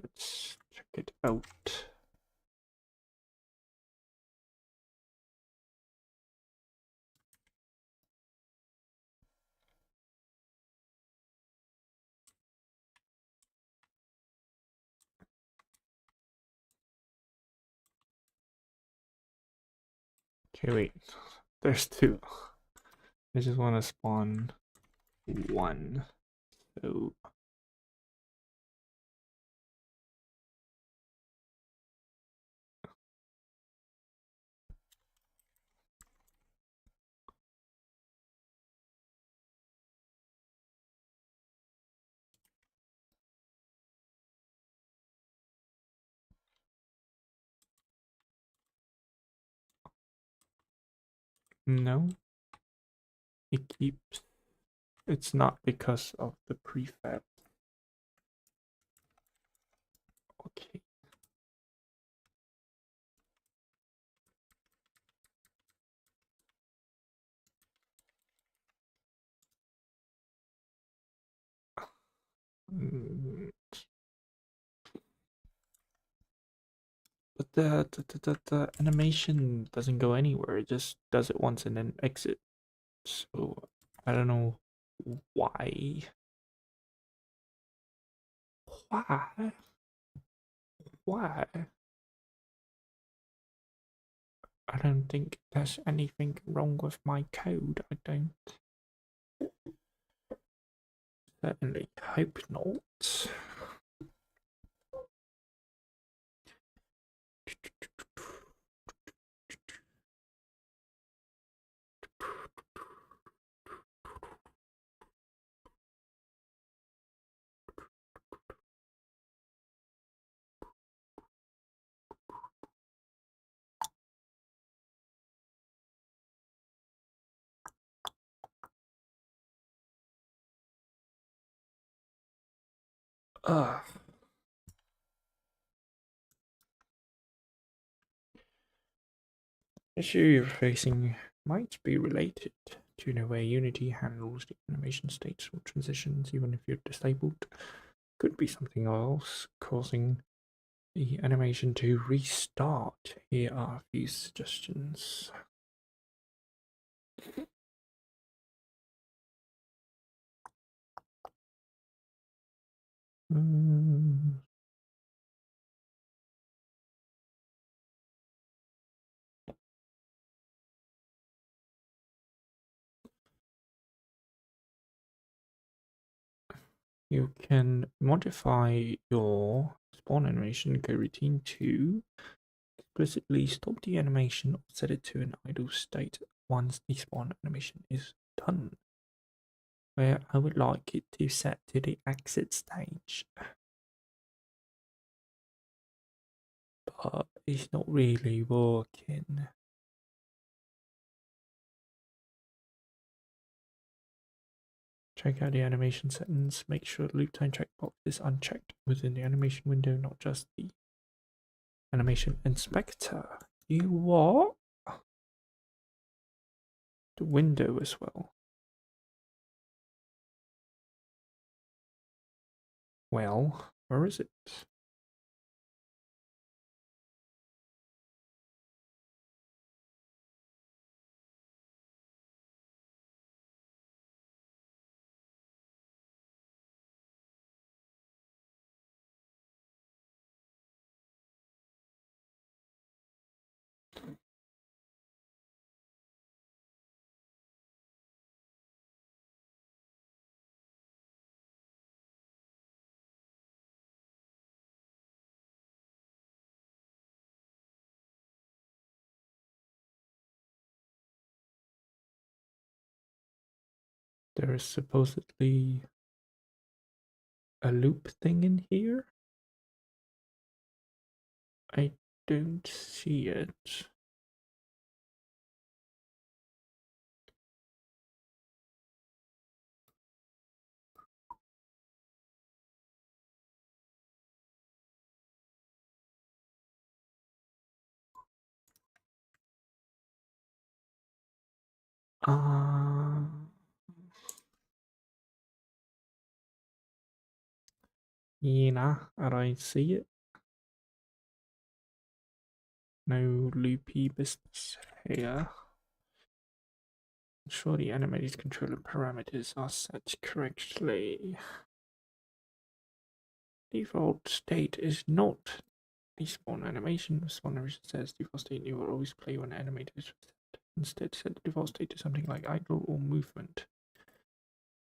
Speaker 1: let's check it out. Okay, wait, there's 2. I just want to spawn 1. So no, it keeps. It's not because of the prefab. Okay. But the animation doesn't go anywhere. It just does it once and then exit. So I don't know why. Why? Why? I don't think there's anything wrong with my code. I don't. Certainly hope not. Ugh. Issue you're facing might be related to the way Unity handles the animation states or transitions, even if you're disabled. Could be something else causing the animation to restart. Here are a few suggestions. You can modify your spawn animation coroutine to explicitly stop the animation or set it to an idle state once the spawn animation is done. Where I would like it to set to the exit stage. But it's not really working. Check out the animation settings. Make sure the loop time checkbox is unchecked within the animation window, not just the animation inspector. You what? The window as well. Well, where is it? there is supposedly a loop thing in here. I don't see it. Yeah, I don't see it. No loopy business here. Ensure the animated controller parameters are set correctly. Default state is not a spawn animation. Spawn animation says default state you will always play when animated is set. Instead, set the default state to something like idle or movement.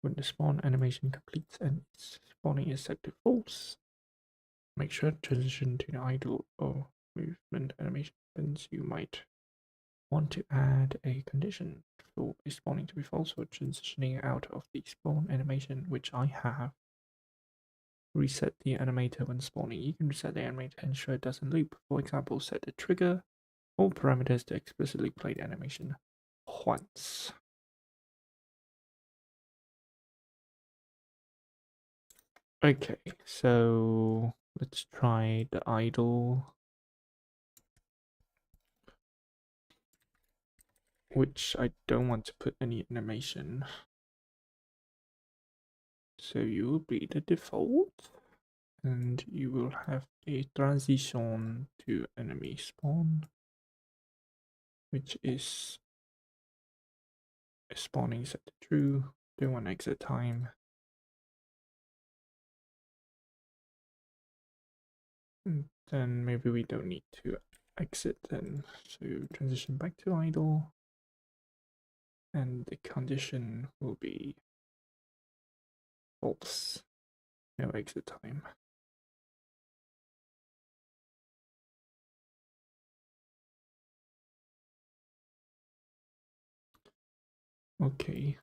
Speaker 1: When the spawn animation completes and spawning is set to false, make sure to transition to the idle or movement animation happens. You might want to add a condition for spawning to be false or transitioning out of the spawn animation, which I have. Reset the animator when spawning. You can reset the animator and ensure it doesn't loop. For example, set the trigger or parameters to explicitly play the animation once. Okay, so let's try the idle, which I don't want to put any animation. So you will be the default, and you will have a transition to enemy spawn, which is spawning set to true, do one exit time. And then maybe we don't need to exit then. So transition back to idle, and the condition will be false, no exit time. Okay.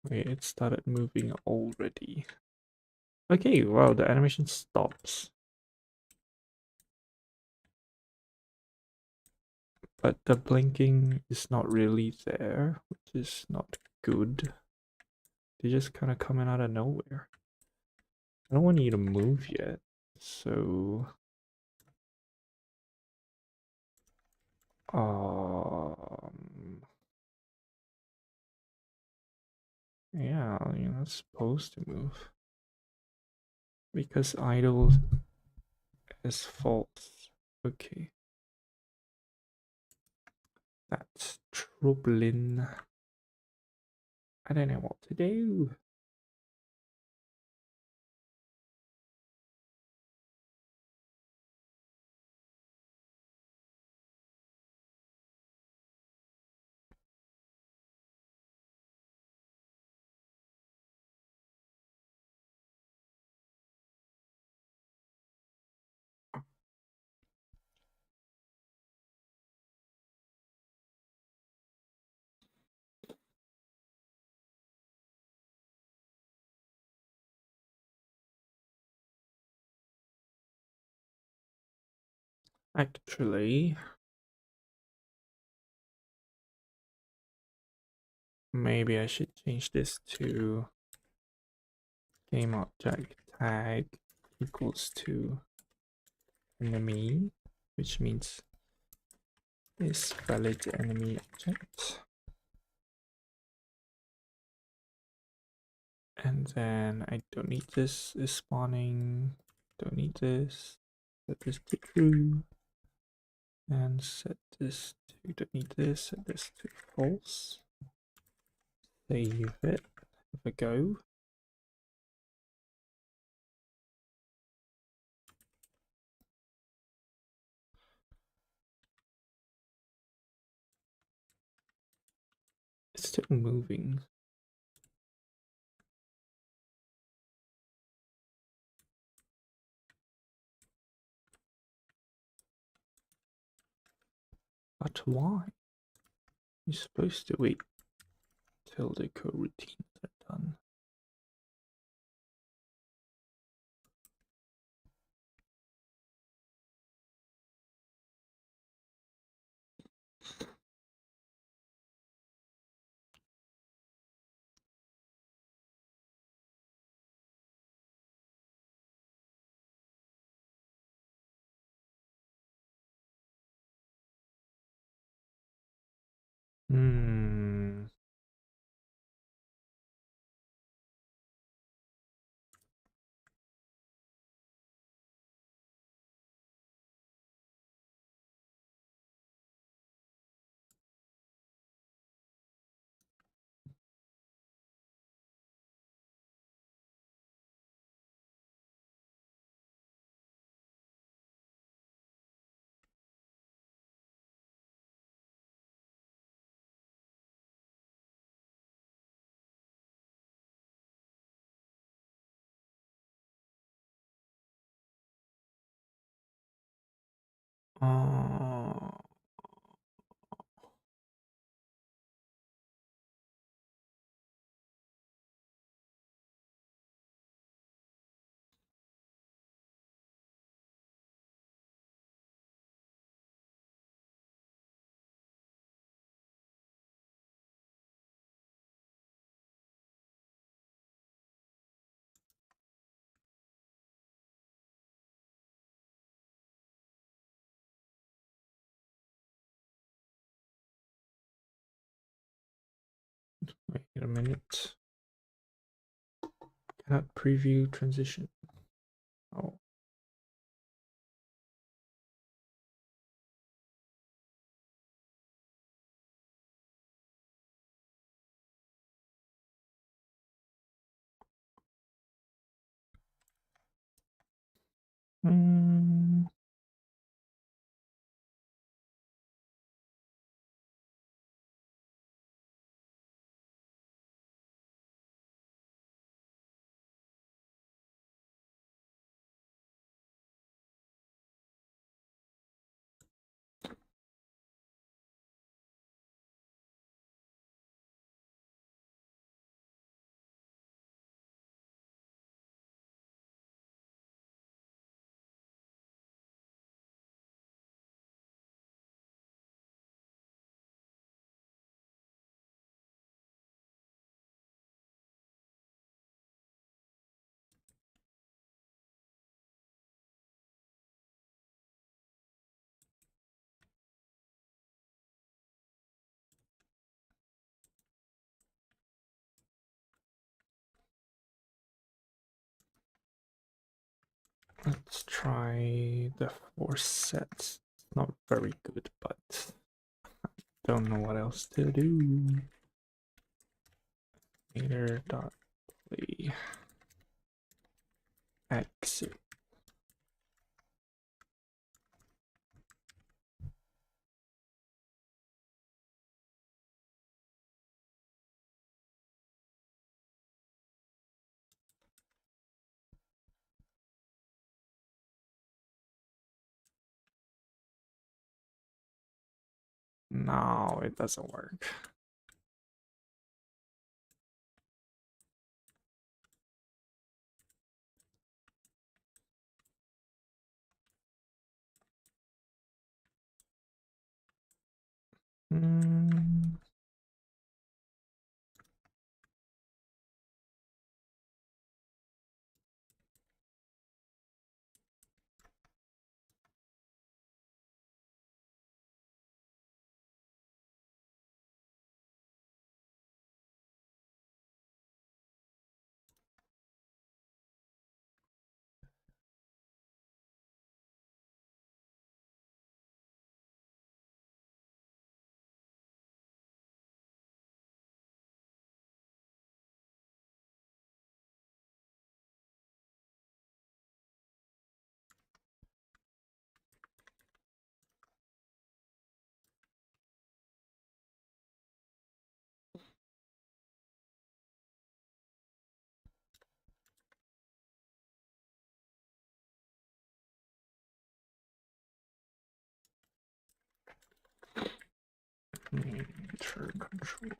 Speaker 1: Okay, it started moving already. Okay, wow, the animation stops. But the blinking is not really there, which is not good. They just kind of coming out of nowhere. I don't want you to move yet, so yeah, you're not supposed to move because idle is false. Okay, that's troubling. I don't know what to do. Actually, maybe I should change this to game object tag equals to enemy, which means is valid enemy object. And then I don't need this is spawning, don't need this, set this to true, and set this to, don't need this, set this to false. Save it, have a go. It's still moving. But why? You're supposed to wait till the coroutines are done. Hmm. Uh, Wait a minute. Cannot preview transition. Oh. Hmm. Let's try the 4 sets. It's not very good, but don't know what else to do. Play exit. No, it doesn't work. Hmm. Enter controller.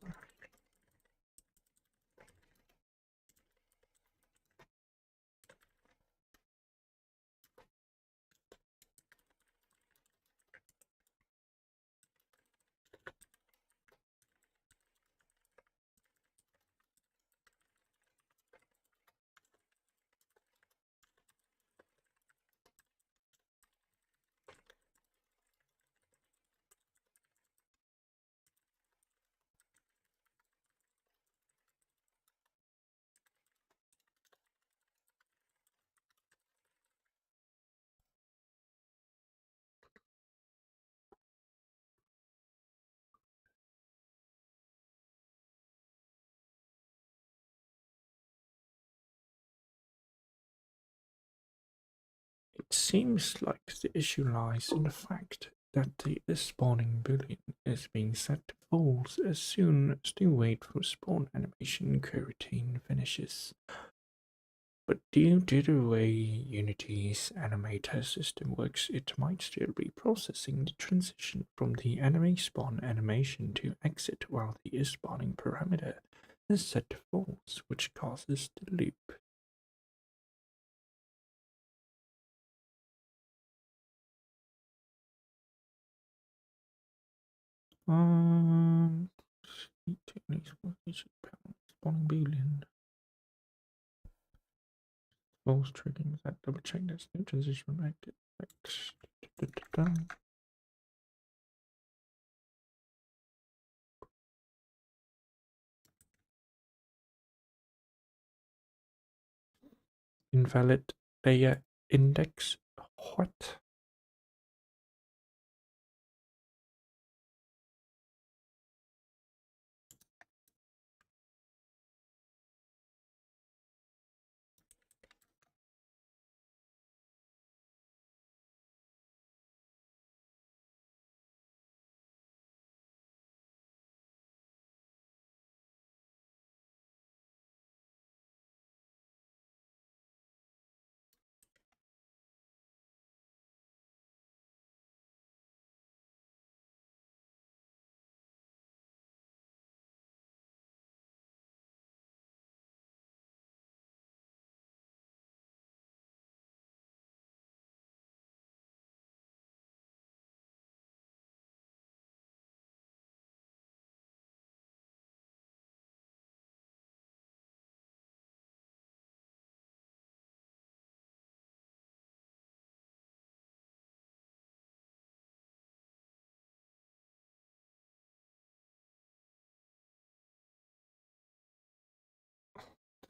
Speaker 1: It seems like the issue lies in the fact that the spawning boolean is being set to false as soon as the wait for spawn animation coroutine finishes. But due to the way Unity's animator system works, it might still be processing the transition from the anime spawn animation to exit while the spawning parameter is set to false, which causes the loop. Techniques spawning boolean. False triggering that double check that's new transition active. Invalid layer index. What?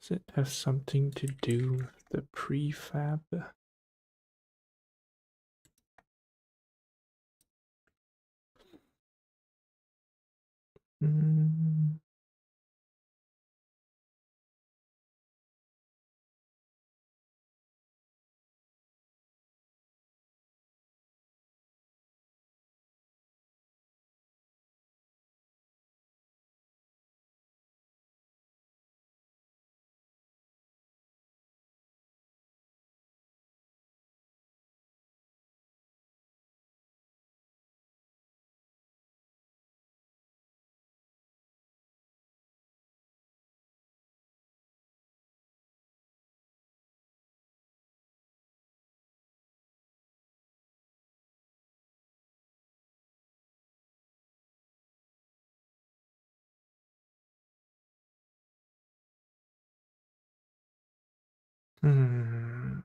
Speaker 1: Does it have something to do with the prefab? Mm. Hmm.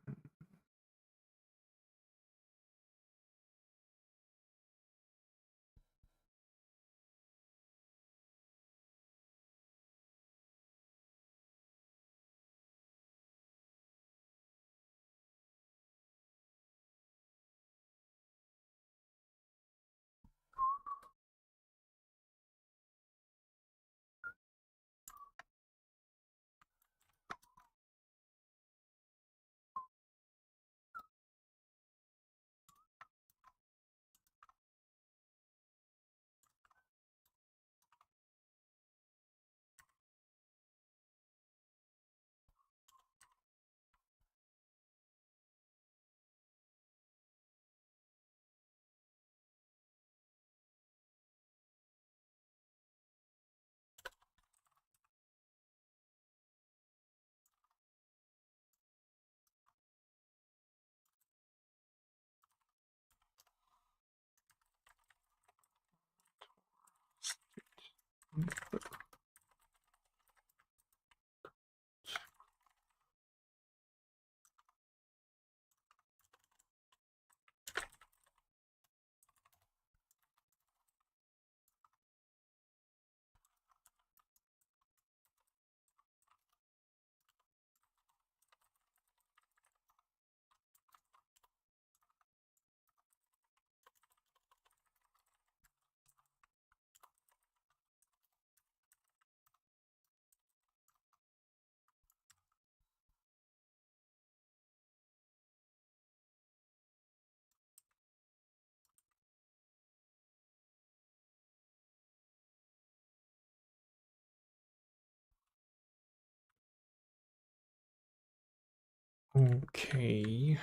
Speaker 1: Okay.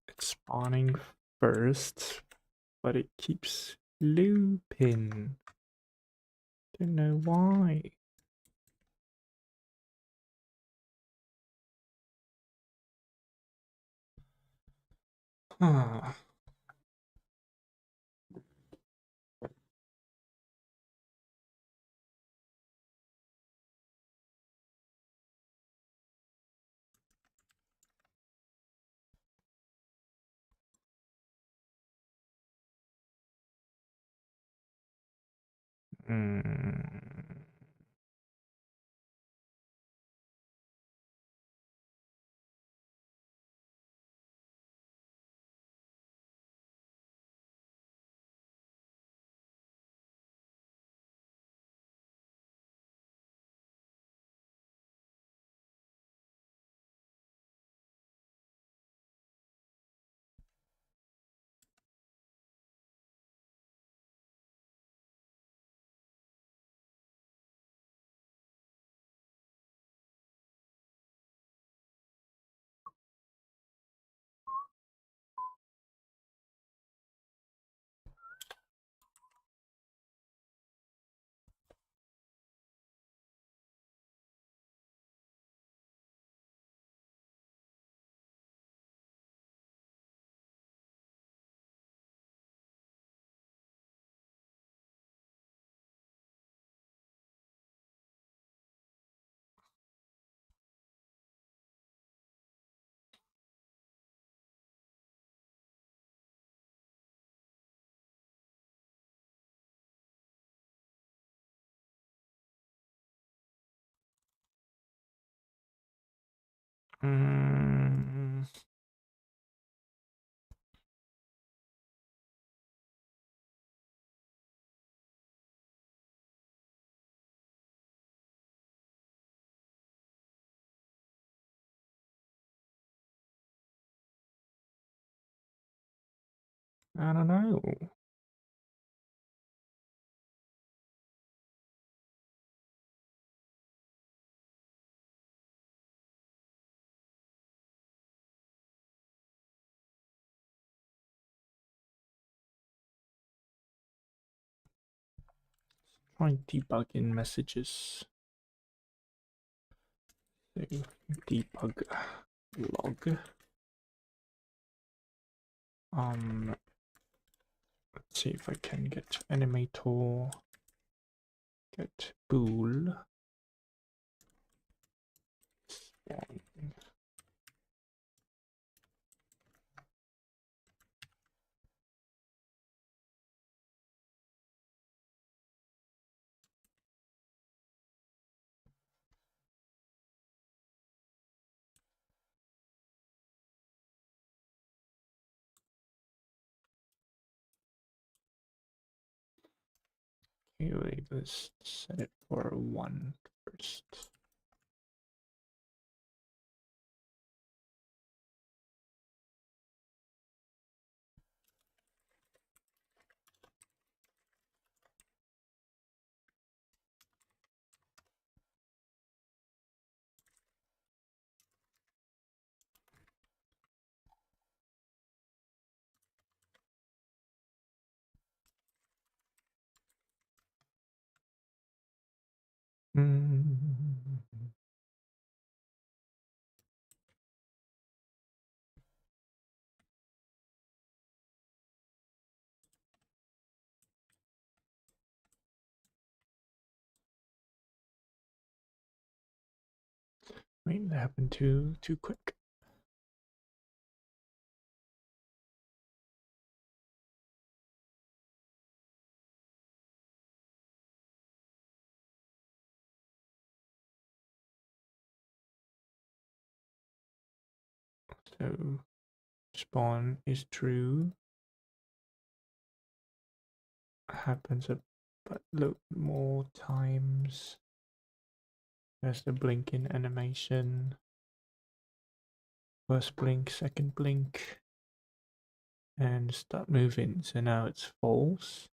Speaker 1: It's spawning first, but it keeps looping. Don't know why. Huh. Mm. Mm. I don't know. Try debugging messages. So debug log. Let's see if I can get animator, get bool. Spawn. Okay, wait, let's set it for 1 first. Wait, that happened too quick. So spawn is true. Happens a lot more times. There's the blinking animation. First blink, second blink, and start moving. So now it's false.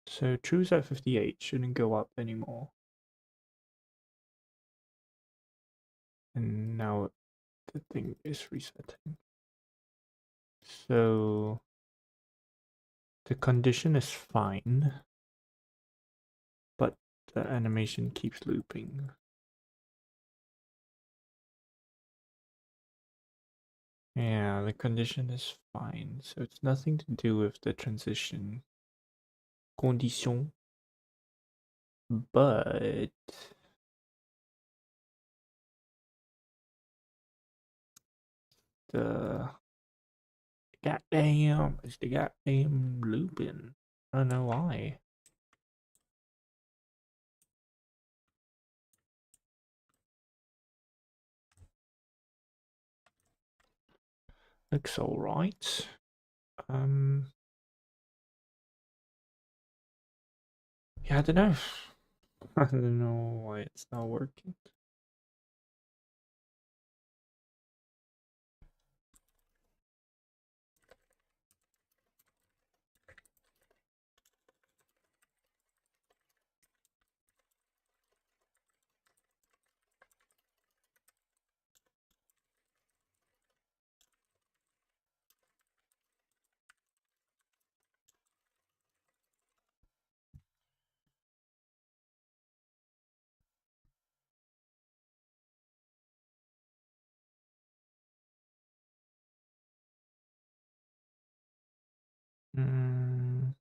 Speaker 1: So true's at 58, shouldn't go up anymore. And now the thing is resetting. So the condition is fine, but the animation keeps looping. Yeah, the condition is fine, so it's nothing to do with the transition condition, but the goddamn, it's the goddamn looping. I don't know why. Looks alright. Yeah, I don't know. I don't know why it's not working. Mm.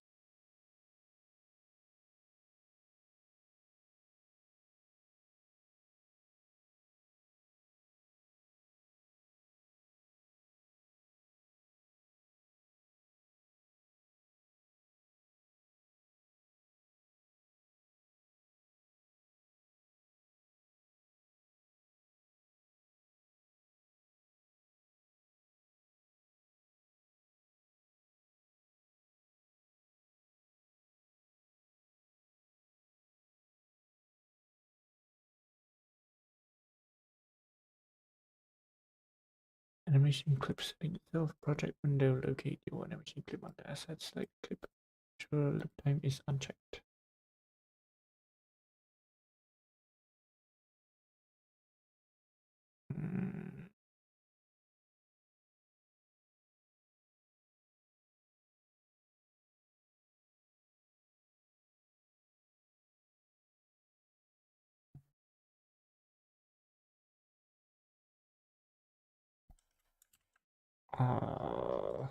Speaker 1: Animation clip setting itself. Project window. Locate your animation clip on the asset. Select clip. Sure, loop time is unchecked. Mm. Uh,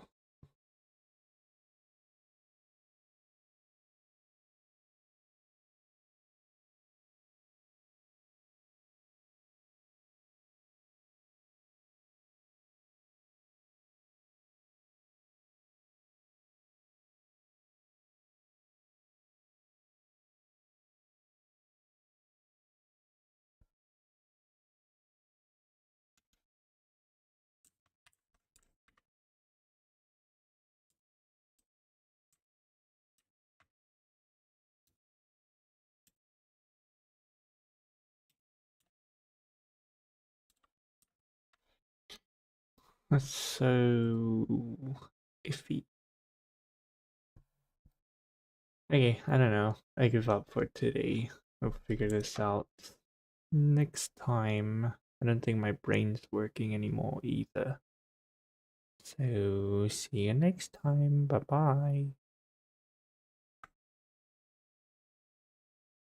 Speaker 1: that's so iffy. Okay, I don't know. I give up for today. We'll figure this out next time. I don't think my brain's working anymore either. So, see you next time. Bye bye.